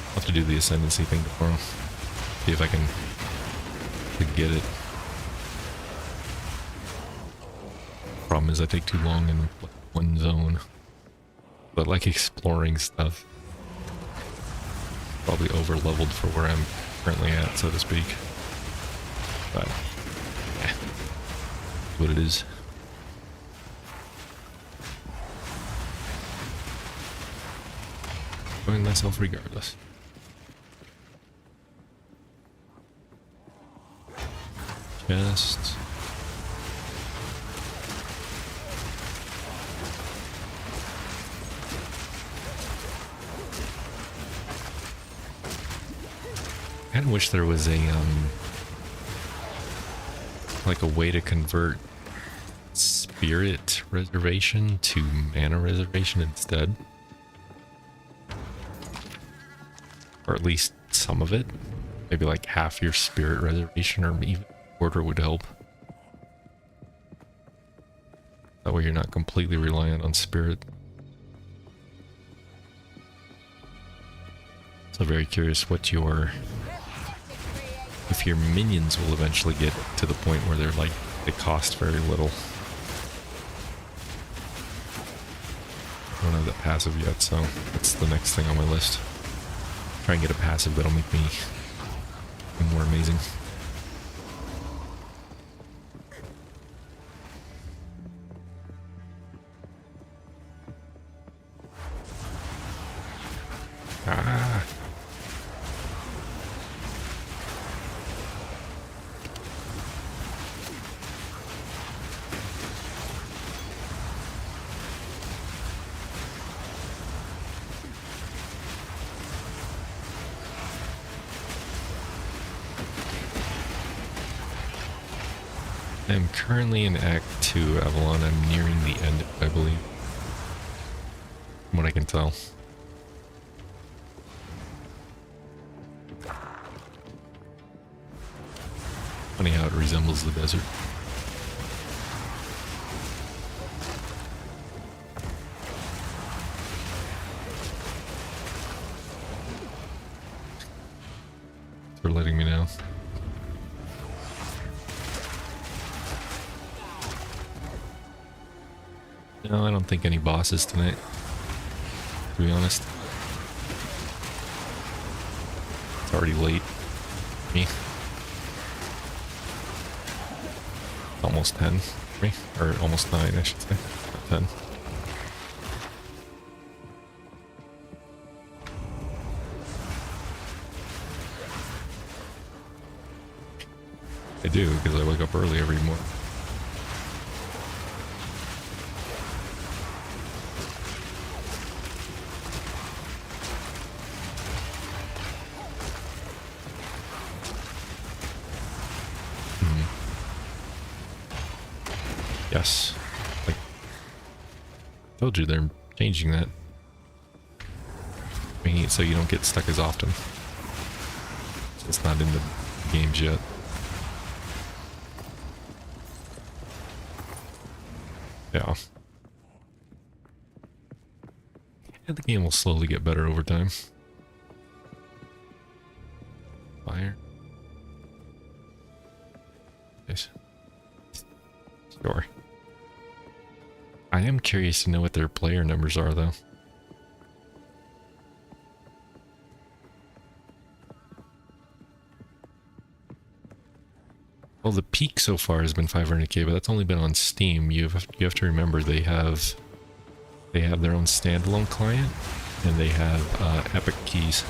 I'll have to do the Ascendancy thing tomorrow. See if I can get it. Problem is I take too long in one zone. But like exploring stuff. Probably over leveled for where I'm currently at, so to speak. But yeah. What it is. Doing myself regardless. Chest. I kinda wish there was a like a way to convert spirit reservation to mana reservation instead. Or at least some of it. Maybe like half your spirit reservation or even a quarter would help. That way you're not completely reliant on spirit. So very curious what your... if your minions will eventually get to the point where they're like, they cost very little. I don't have that passive yet, so that's the next thing on my list. Try and get a passive that'll make me more amazing. Ah. I'm currently in Act 2, Avalon. I'm nearing the end, I believe. From what I can tell. Funny how it resembles the desert. Thanks for letting me know. No, I don't think any bosses tonight, to be honest. It's already late for me. Almost 10 for me, or almost 9 I should say, not 10. I do, because I wake up early every morning. Yes. Like, told you they're changing that. Making it so you don't get stuck as often. It's not in the games yet. Yeah. And the game will slowly get better over time. Fire. Nice. Sure. I am curious to know what their player numbers are, though. Well, the peak so far has been 500k, but that's only been on Steam. You have to remember they have their own standalone client, and they have Epic keys.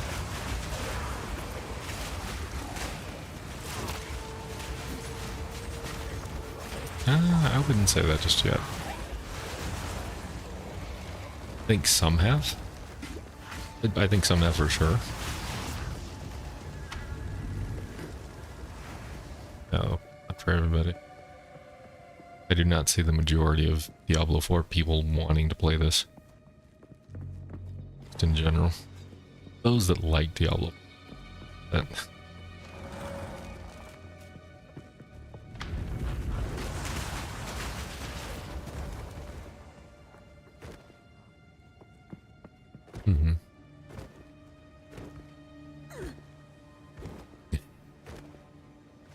I wouldn't say that just yet. I think some have. I think some have for sure. No, not for everybody. I do not see the majority of Diablo 4 people wanting to play this. Just in general. Those that like Diablo. That... Mm-hmm.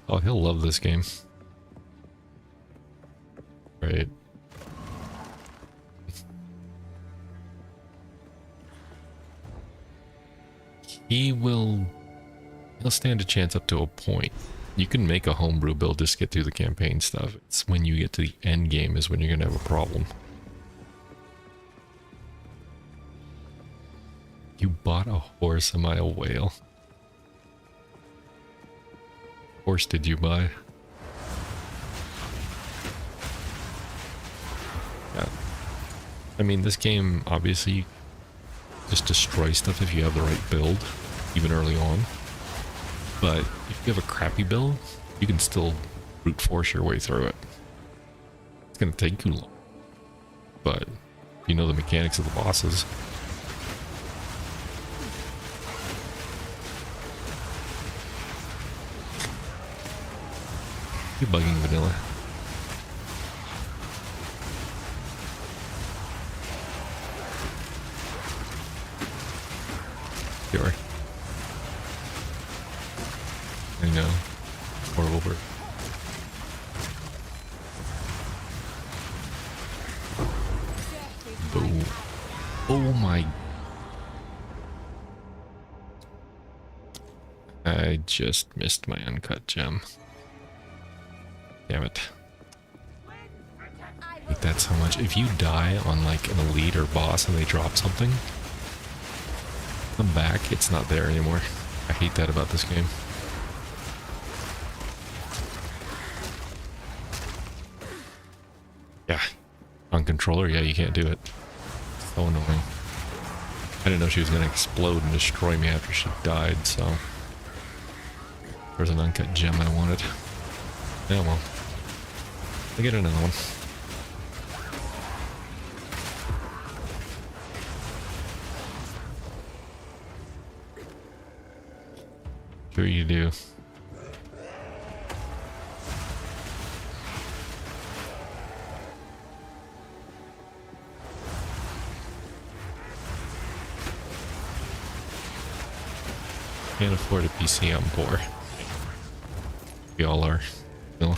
Oh, he'll love this game. Right. He'll stand a chance up to a point. You can make a homebrew build just get through the campaign stuff. It's when you get to the end game is when you're gonna have a problem. You bought a horse, am I a whale? Horse did you buy? Yeah. I mean, this game obviously just destroys stuff if you have the right build, even early on. But if you have a crappy build, you can still brute force your way through it. It's gonna take too long. But you know the mechanics of the bosses. You bugging vanilla. Sure. I know. Horrible bird. Boom. Oh my. I just missed my uncut gem. Damn it. I hate that so much. If you die on like an elite or boss and they drop something, come back, it's not there anymore. I hate that about this game. Yeah. On controller, yeah, you can't do it. So annoying. I didn't know she was going to explode and destroy me after she died, so... There's an uncut gem I wanted. Yeah, well. I'll get another one. Sure you do. Can't afford a PC, I'm poor. We all are. No.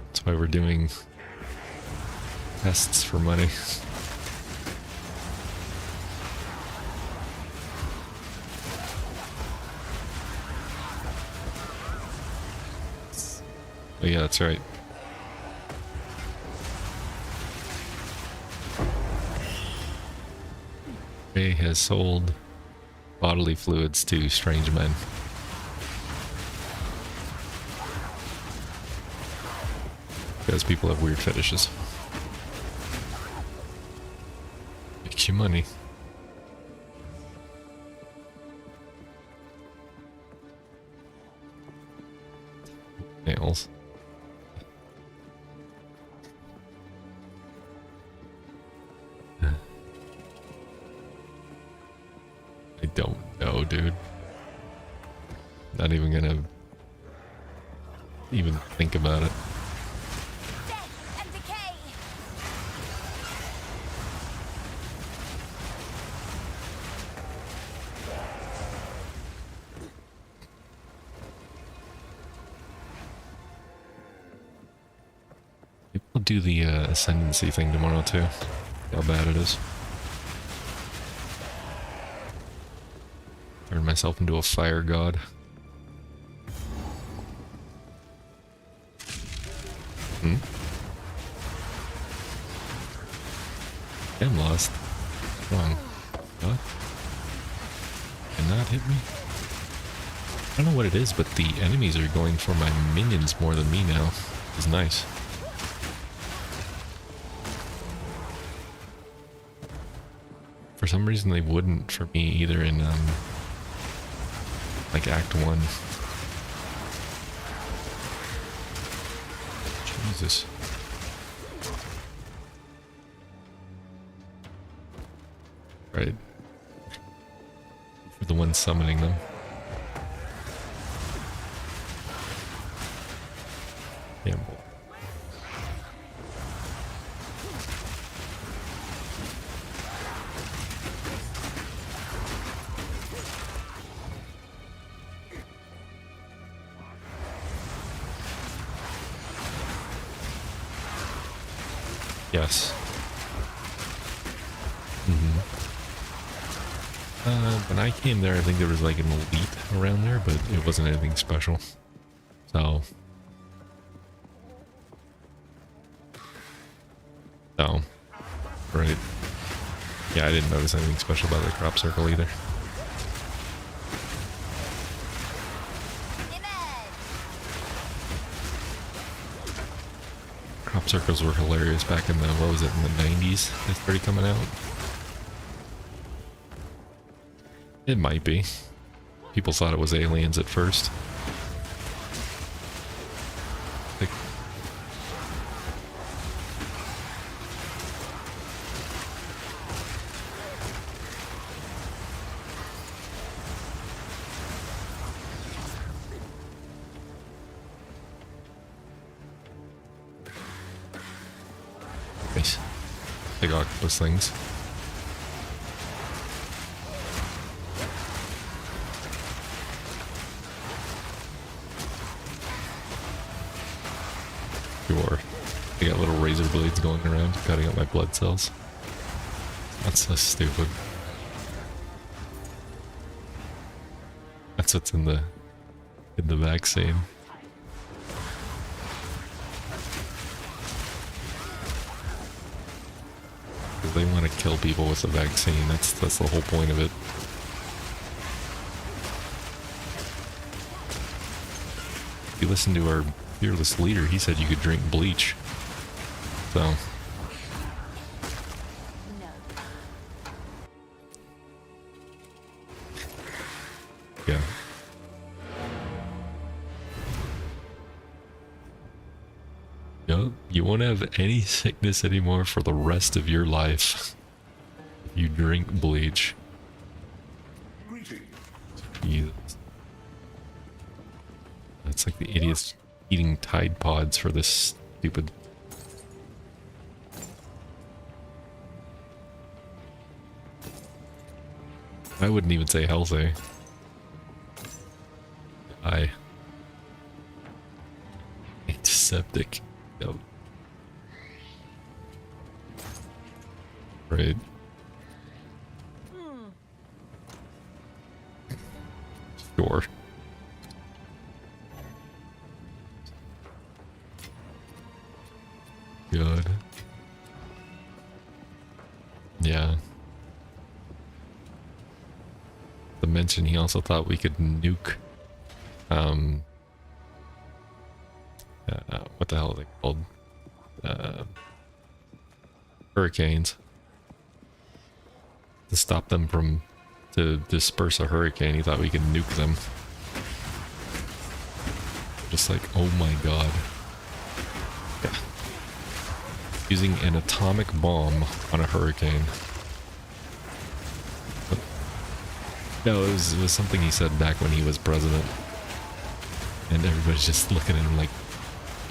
That's why we're doing tests for money. Oh yeah, that's right. Ray has sold bodily fluids to strange men. Because people have weird fetishes. Makes you money. Nails. I don't know, dude. Not even gonna even think about it. Death and decay. We'll do the ascendancy thing tomorrow too. How bad it is. Turn myself into a fire god. Hmm? I'm lost. Wrong. What? Cannot hit me? I don't know what it is, but the enemies are going for my minions more than me now. It's nice. For some reason they wouldn't for me either in like Act 1. Jesus. Right. For the one summoning them. Yeah. Yes. When I came there, I think there was like an elite around there, but it wasn't anything special. So. Right. Yeah, I didn't notice anything special about the crop circle either. Crop circles were hilarious back in the, what was it, in the 90s? They started coming out. It might be. People thought it was aliens at first. Like, nice. Big octopus things. They got little razor blades going around, cutting up my blood cells. That's so stupid. That's what's in the vaccine. Because they want to kill people with the vaccine. That's the whole point of it. If you listen to our fearless leader, he said you could drink bleach. So. Yeah. No, you won't have any sickness anymore for the rest of your life. If you drink bleach. Greetings. Jesus. That's like the idiots eating Tide Pods for this stupid. I wouldn't even say healthy. Antiseptic. Yep. Right. Sure. Good. Yeah. To mention, he also thought we could nuke, what the hell are they called? Hurricanes. To stop them from, to disperse a hurricane, he thought we could nuke them. Just like, oh my god. Yeah. Using an atomic bomb on a hurricane. No, it was something he said back when he was president. And everybody's just looking at him like,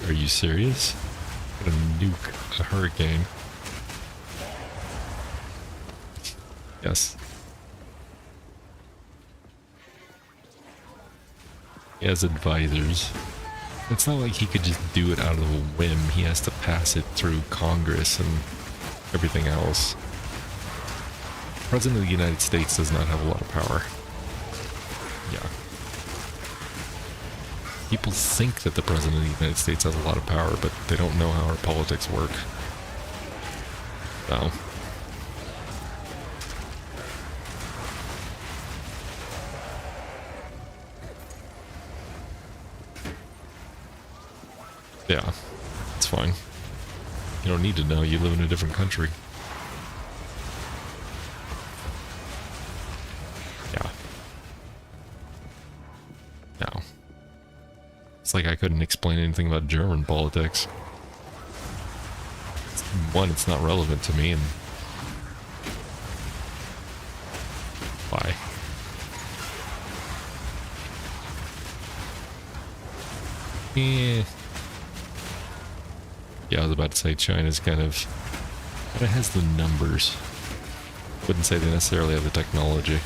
are you serious? Gonna nuke a hurricane. Yes. He has advisors. It's not like he could just do it out of a whim. He has to pass it through Congress and everything else. The President of the United States does not have a lot of power. Yeah. People think that the President of the United States has a lot of power, but they don't know how our politics work. So. Yeah, it's fine. You don't need to know. You live in a different country. Yeah. No. It's like I couldn't explain anything about German politics. One, it's not relevant to me, and why? Yeah, I was about to say China's kind of... But it has the numbers. Wouldn't say they necessarily have the technology.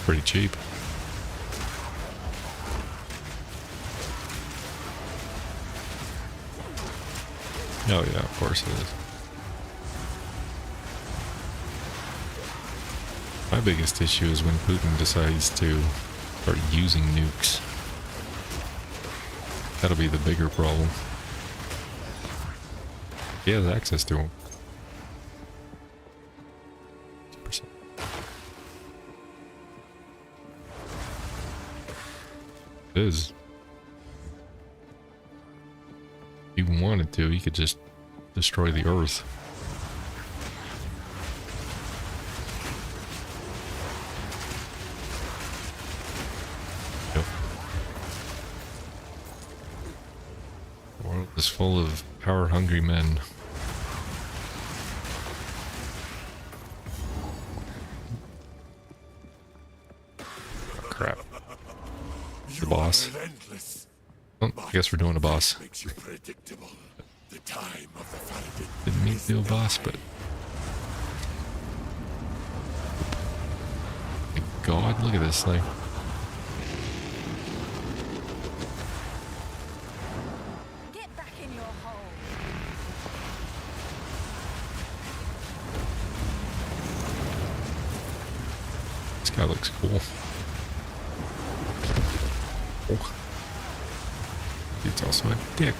Pretty cheap. Oh yeah, of course it is. My biggest issue is when Putin decides to start using nukes. That'll be the bigger problem. He has access to them. It is. If he wanted to, he could just destroy the Earth. Yep. The world is full of power-hungry men. Crap. The boss. Oh, I guess we're doing a boss. Makes you predictable. The time of the Paladin. Didn't mean to do a boss, but... My God, look at this thing. Get back in your hole. This guy looks cool. Oh. It's also a dick.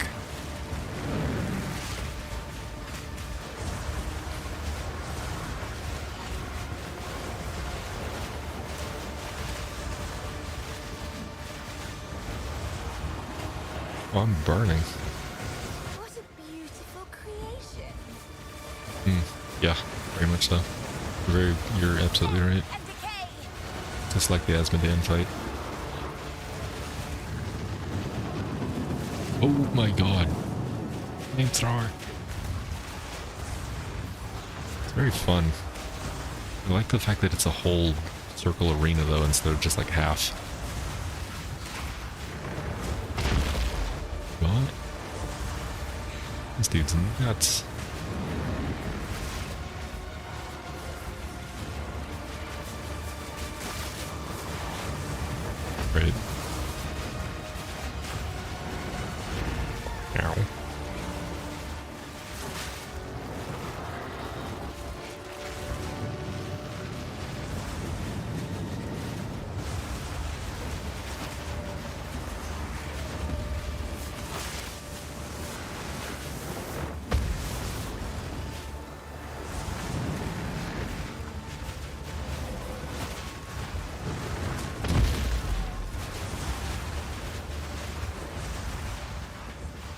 Oh, I'm burning. What a beautiful creation. Yeah, very much so. You're absolutely right. And decay. Just like the Asmodean fight. Oh my God. Flamethrower. It's very fun. I like the fact that it's a whole circle arena though, instead of just like half. What? This dude's nuts. Right. Ow.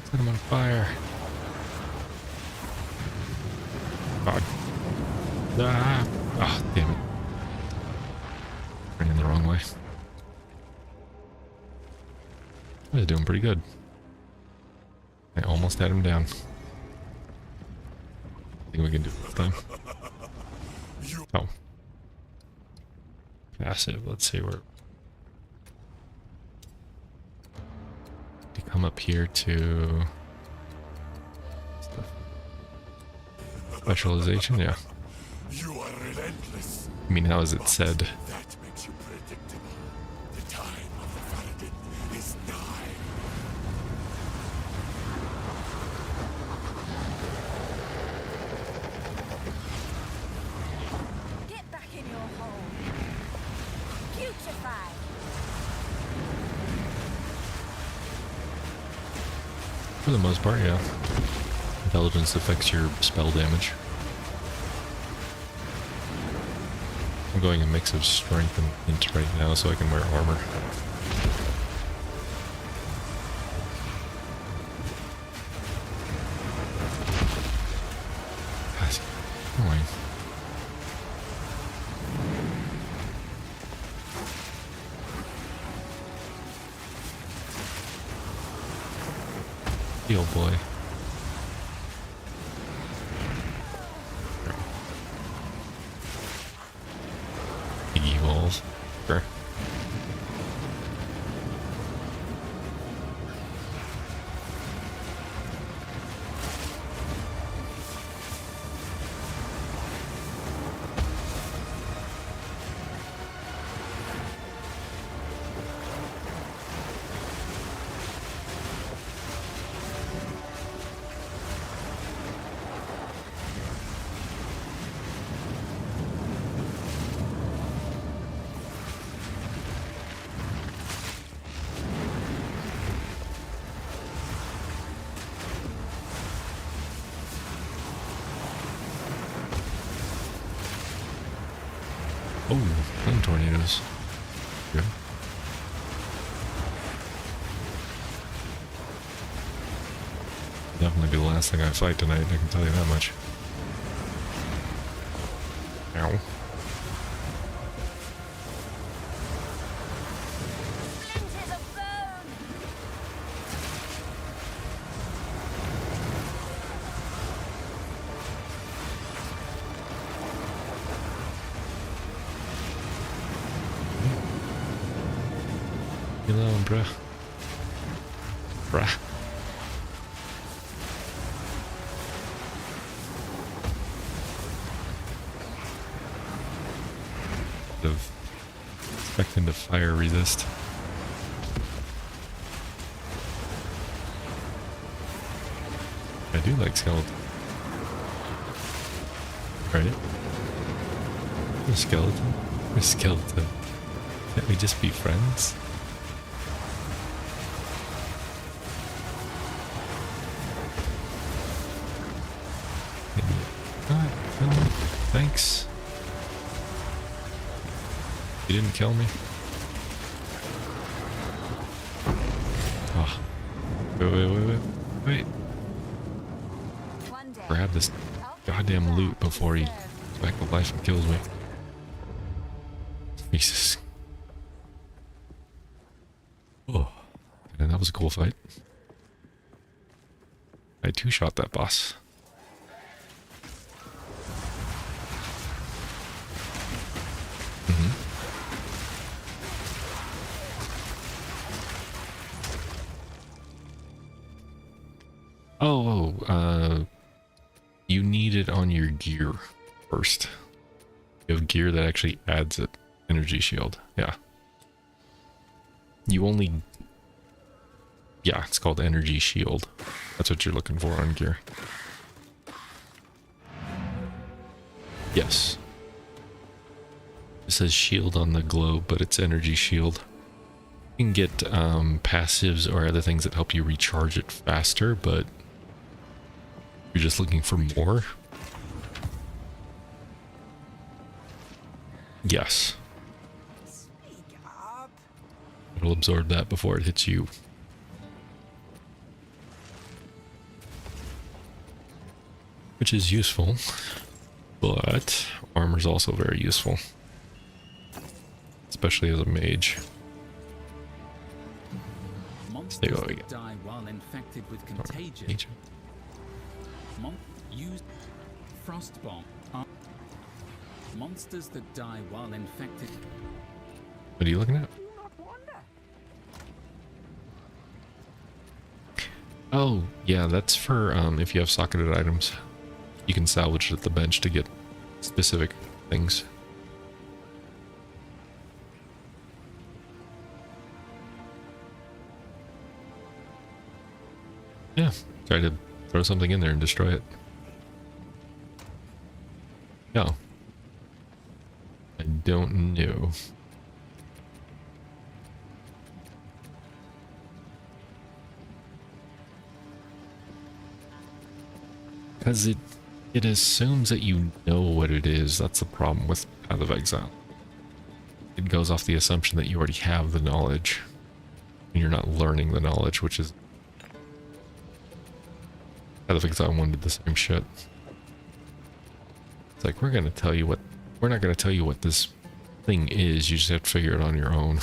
Set him on fire. God. Ah, oh, damn it. Ran the wrong way. I was doing pretty good. I almost had him down. I think we can do it this time. Oh. Passive. Let's see where... You come up here to... Specialization? Yeah. endless. I mean, how is it said? That makes you predictable. The time of the Paladin is nigh. Get back in your hole. Putrefy. For the most part, yeah. Intelligence affects your spell damage. I'm going a mix of strength and int right now so I can wear armor. That's annoying. Oh boy. Piggy balls. Sure. Oh, flame tornadoes. Good. Definitely be the last thing I fight tonight, I can tell you that much. Ow. Splinters of bone. Get alone, bruh. Bruh. Of expecting to fire resist. I do like skeleton. Right? A skeleton? A skeleton. Can't we just be friends? Alright, well, thanks. You didn't kill me? Oh. Wait. One day. Grab this goddamn loot before he comes back to life and kills me. Jesus. Oh. And that was a cool fight. I two-shot that boss. You need it on your gear first. You have gear that actually adds an energy shield. Yeah. You only... Yeah, it's called energy shield. That's what you're looking for on gear. Yes. It says shield on the globe, but it's energy shield. You can get passives or other things that help you recharge it faster, but you're just looking for more. Yes. Speak up. It'll absorb that before it hits you. Which is useful, but armor's also very useful. Especially as a mage. Monsters go that again. die while infected with contagion. Mage. Use frostbomb. Monsters that die while infected. What are you looking at? Do not wonder. Oh, yeah, that's for if you have socketed items. You can salvage at the bench to get specific things. Yeah, try to throw something in there and destroy it. No. I don't know. Because it assumes that you know what it is. That's the problem with Path of Exile. It goes off the assumption that you already have the knowledge. And you're not learning the knowledge, which is... Path of Exile 1 did the same shit. It's like, we're gonna tell you what... We're not gonna tell you what this thing is, you just have to figure it on your own.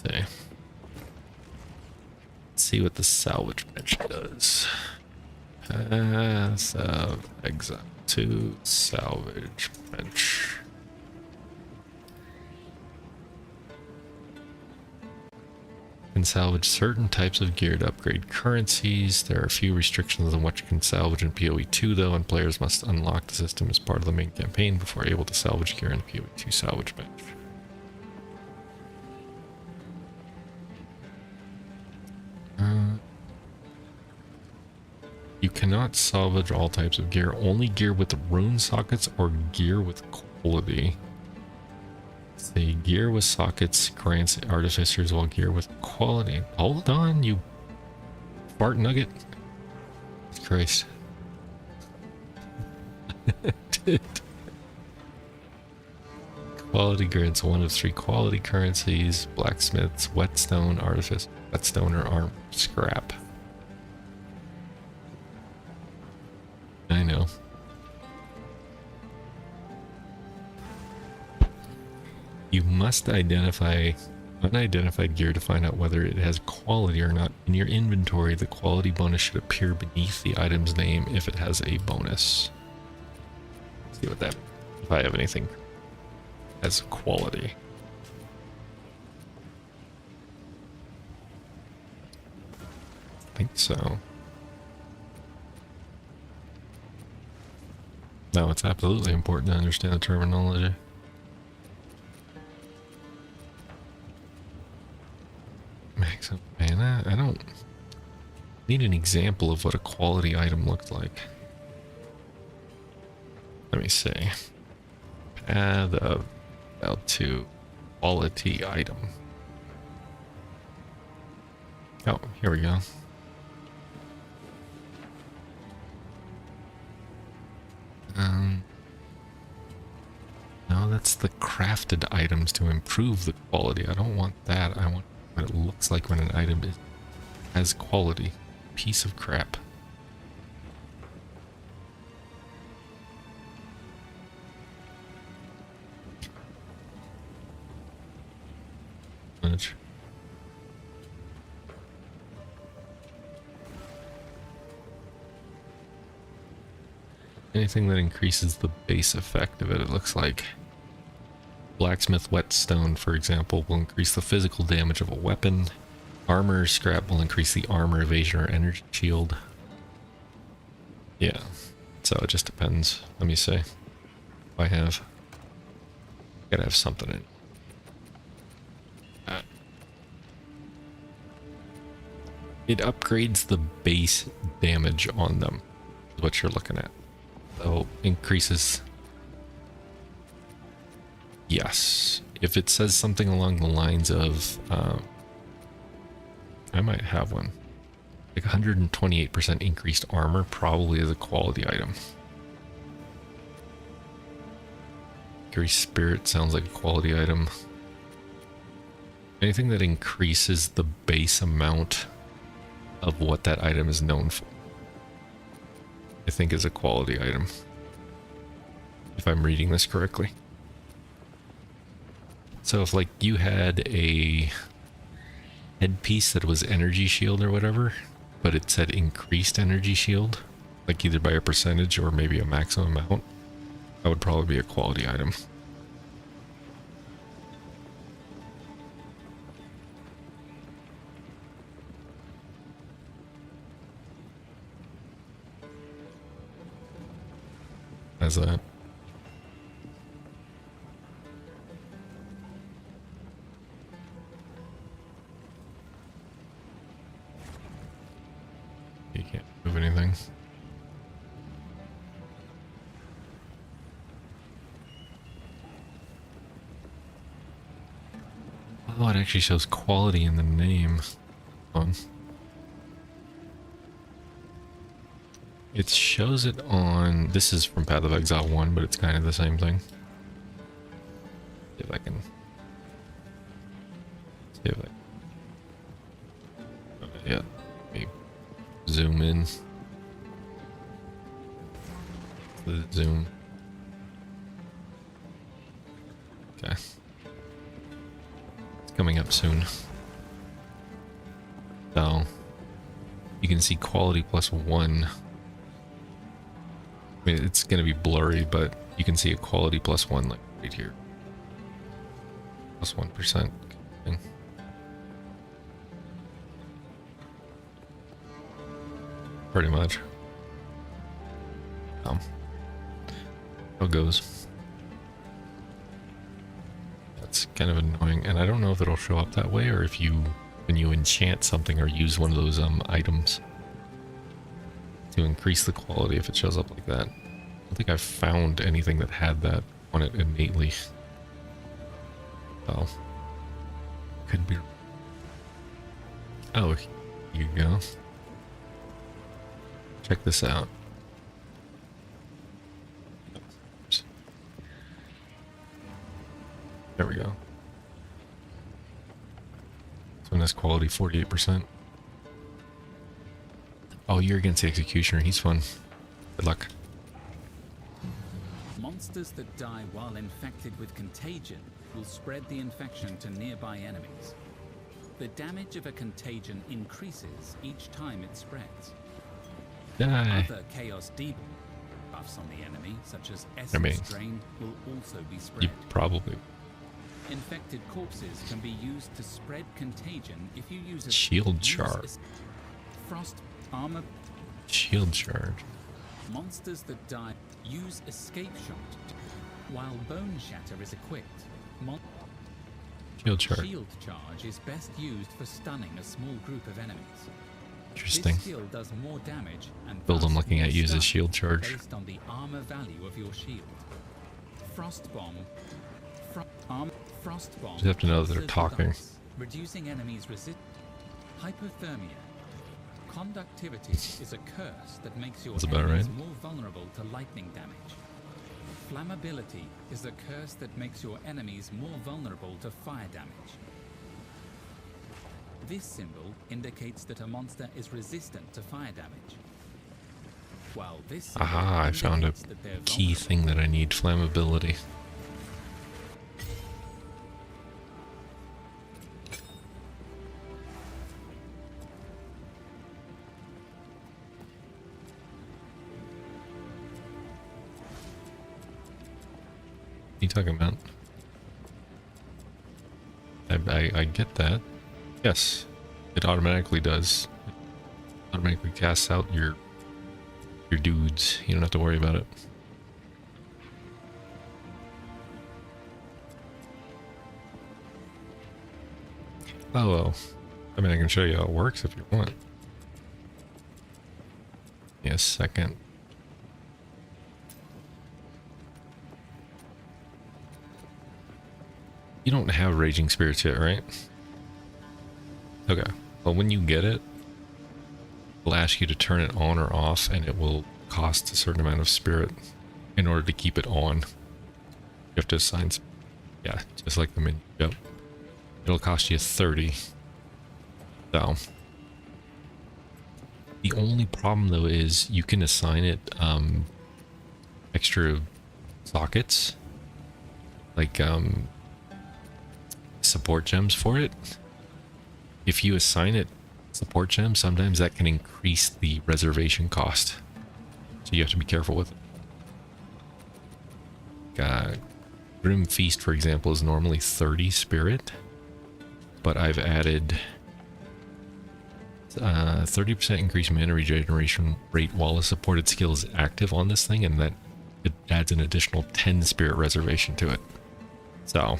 Let's see what the salvage bench does. Path of Exile 2 salvage bench. Can salvage certain types of gear to upgrade currencies. There are a few restrictions on what you can salvage in PoE 2 though, and players must unlock the system as part of the main campaign before able to salvage gear in the PoE 2 salvage bench. You cannot salvage all types of gear, only gear with rune sockets or gear with quality. Say gear with sockets grants artificers, while gear with quality. Hold on, you fart nugget. Christ. Quality grants 1 of 3 quality currencies: blacksmiths, whetstone, artifice, whetstone, or armor, scrap. I know. You must identify unidentified gear to find out whether it has quality or not. In your inventory, the quality bonus should appear beneath the item's name if it has a bonus. Let's see what that, if I have anything as quality. I think so. No, it's absolutely important to understand the terminology. Maximum mana? I don't need an example of what a quality item looks like. Let me see. Path of L2 quality item. Oh, here we go. No, that's the crafted items to improve the quality. I don't want that. I want what it looks like when an item has quality. Piece of crap. Much. Anything that increases the base effect of it, it looks like. Blacksmith whetstone, for example, will increase the physical damage of a weapon. Armor scrap will increase the armor evasion or energy shield. Yeah, so it just depends. Let me see. I have. Gotta have something in. It upgrades the base damage on them, is what you're looking at. So increases. Yes. If it says something along the lines of, I might have one. Like 128% increased armor probably is a quality item. Increased spirit sounds like a quality item. Anything that increases the base amount of what that item is known for, I think is a quality item. If I'm reading this correctly. So if like you had a headpiece that was energy shield or whatever, but it said increased energy shield, like either by a percentage or maybe a maximum amount, that would probably be a quality item. as that. You can't move anything. Oh, it actually shows quality in the name. Hold on. It shows it on... This is from Path of Exile 1, but it's kind of the same thing. See if I can... See if I... Yeah. Let me zoom in. The zoom. Okay. It's coming up soon. So... You can see quality +1. I mean, it's going to be blurry, but you can see a quality +1 like right here. +1%. Thing. Pretty much. How it goes. That's kind of annoying, and I don't know if it'll show up that way or if you, when you enchant something or use one of those items to increase the quality, if it shows up like that. I don't think I've found anything that had that on it innately. Oh. Could be. Oh, here you go. Check this out. There we go. So in this quality, 48%. Oh, you're against the Executioner. He's fun. Good luck. Monsters that die while infected with contagion will spread the infection to nearby enemies. The damage of a contagion increases each time it spreads. Die. Other chaos debuffs on the enemy, such as I mean, Essence Drain, will also be You spread. probably... Infected corpses can be used to spread contagion if you use a Shield charge. Frost armor. Shield charge. Monsters that die use escape shot, while Bone Shatter is equipped. Shield charge. Shield charge is best used for stunning a small group of enemies. Interesting. This skill does more damage and Build I'm thus looking more at uses stun shield charge. based on the armor value of your shield. Frost bomb. Frost bomb. Just have to know that they're answers talking. with ice, reducing enemies' resist. Hypothermia. Conductivity is a curse that makes your That's about enemies right. more vulnerable to lightning damage. Flammability is a curse that makes your enemies more vulnerable to fire damage. This symbol indicates that a monster is resistant to fire damage. While this symbol Aha, I found a indicates that they're key vulnerable. thing that I need. Flammability. What are you talking about? I get that. Yes, it automatically does. It automatically casts out your dudes. You don't have to worry about it. Oh well. I mean, I can show you how it works if you want. Give me a second. You don't have Raging Spirits yet, right? Okay. Well, when you get it, it'll ask you to turn it on or off, and it will cost a certain amount of spirit in order to keep it on. You have to assign... Yeah, just like the menu. Yep. It'll cost you 30. So... The only problem, though, is you can assign it extra sockets. Like, support gems for it. If you assign it support gems, sometimes that can increase the reservation cost. So you have to be careful with it. Grim Feast, for example, is normally 30 spirit, but I've added 30% increased mana regeneration rate while a supported skill is active on this thing, and that it adds an additional 10 spirit reservation to it. So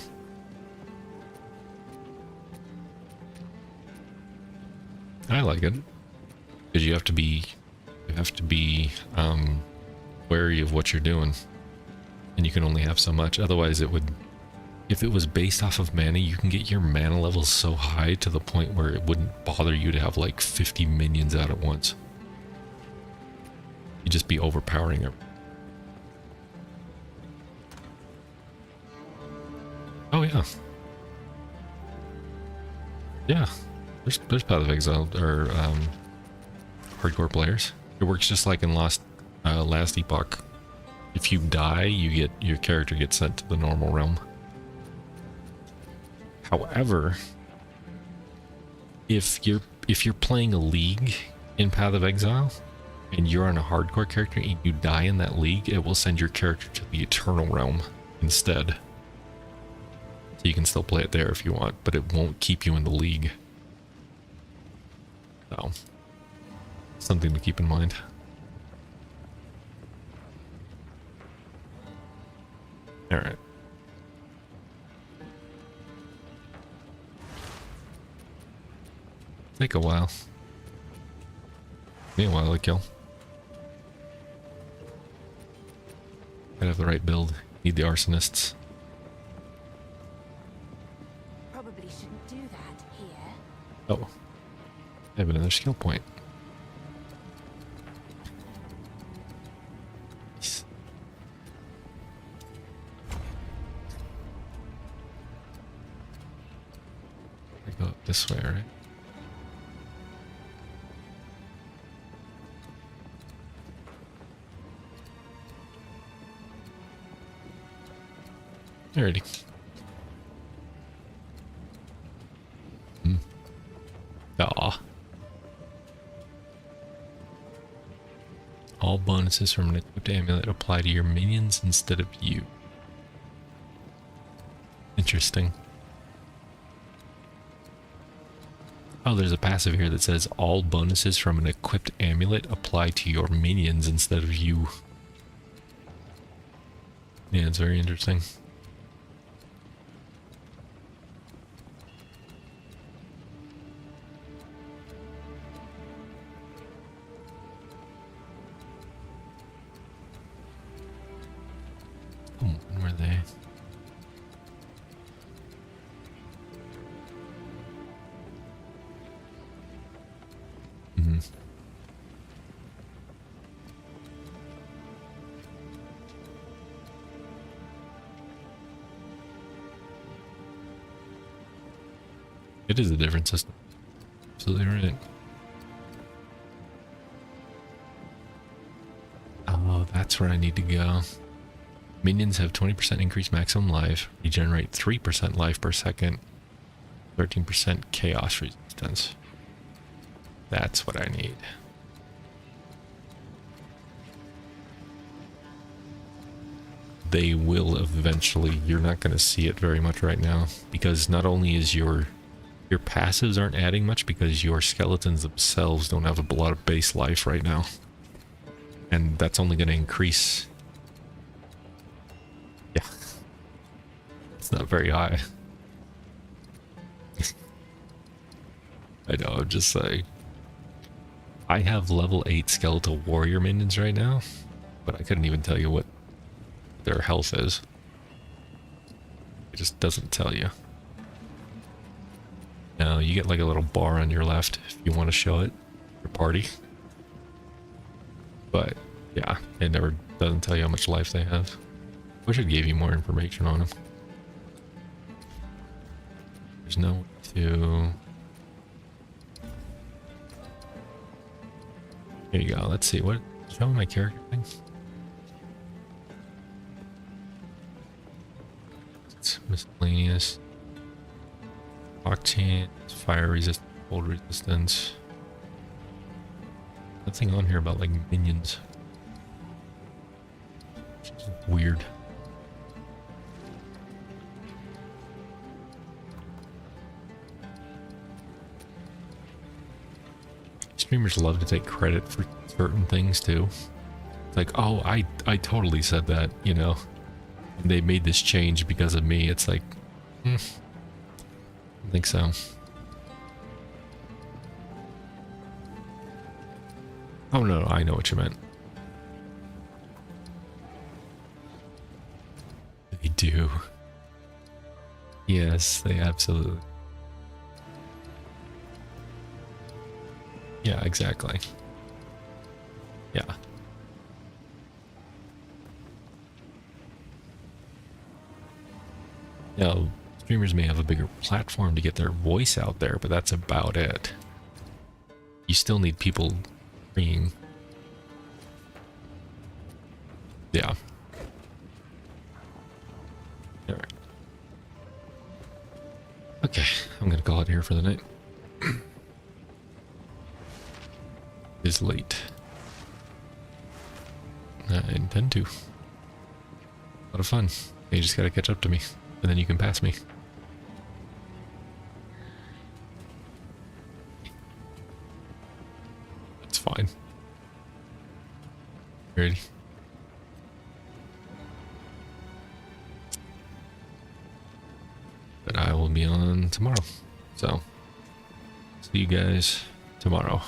I like it because you have to be wary of what you're doing, and you can only have so much. Otherwise, it would, if it was based off of mana, you can get your mana levels so high to the point where it wouldn't bother you to have like 50 minions out at once. You'd just be overpowering it. Oh yeah. Yeah. There's Path of Exile, or hardcore players. It works just like in Last Epoch. If you die, your character gets sent to the normal realm. However, if you're playing a league in Path of Exile and you're on a hardcore character and you die in that league, it will send your character to the Eternal Realm instead. So you can still play it there if you want, but it won't keep you in the league. So, something to keep in mind. All right. Take a while. Me a while to kill. Gotta have the right build. Need the arsonists. Probably shouldn't do that here. Oh. I have another skill point. Nice. I go up this way, right? Alrighty. Aw. All bonuses from an equipped amulet apply to your minions instead of you. Interesting. Oh, there's a passive here that says all bonuses from an equipped amulet apply to your minions instead of you. Yeah, it's very interesting. When were they? It is a different system. Absolutely right. Oh, that's where I need to go. Minions have 20% increased maximum life, regenerate 3% life per second, 13% chaos resistance. That's what I need. They will eventually, you're not going to see it very much right now, because not only is your passives aren't adding much because your skeletons themselves don't have a lot of base life right now. And that's only going to increase. Yeah. It's not very high. I know, I'm just saying. I have level 8 skeletal warrior minions right now, but I couldn't even tell you what their health is. It just doesn't tell you. No, you get like a little bar on your left if you want to show it, your party. But yeah, it never doesn't tell you how much life they have. Wish it gave you more information on them. There's no way to... Here you go, let's see, what, show me my character thing? It's miscellaneous. Lock chance, fire resistance, cold resistance. Nothing on here about like minions. Which is weird. Streamers love to take credit for certain things too. like, oh, I totally said that, you know. They made this change because of me. It's like, I think so. Oh no, I know what you meant. They do. Yes, they absolutely. Yeah, exactly. Yeah. Now, streamers may have a bigger platform to get their voice out there, but that's about it. You still need people agreeing. Yeah. Alright. Okay, I'm gonna call it here for the night. It's late. I intend to. A lot of fun. You just gotta catch up to me, and then you can pass me. That's fine. Ready? But I will be on tomorrow. So, see you guys tomorrow.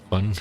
Fun.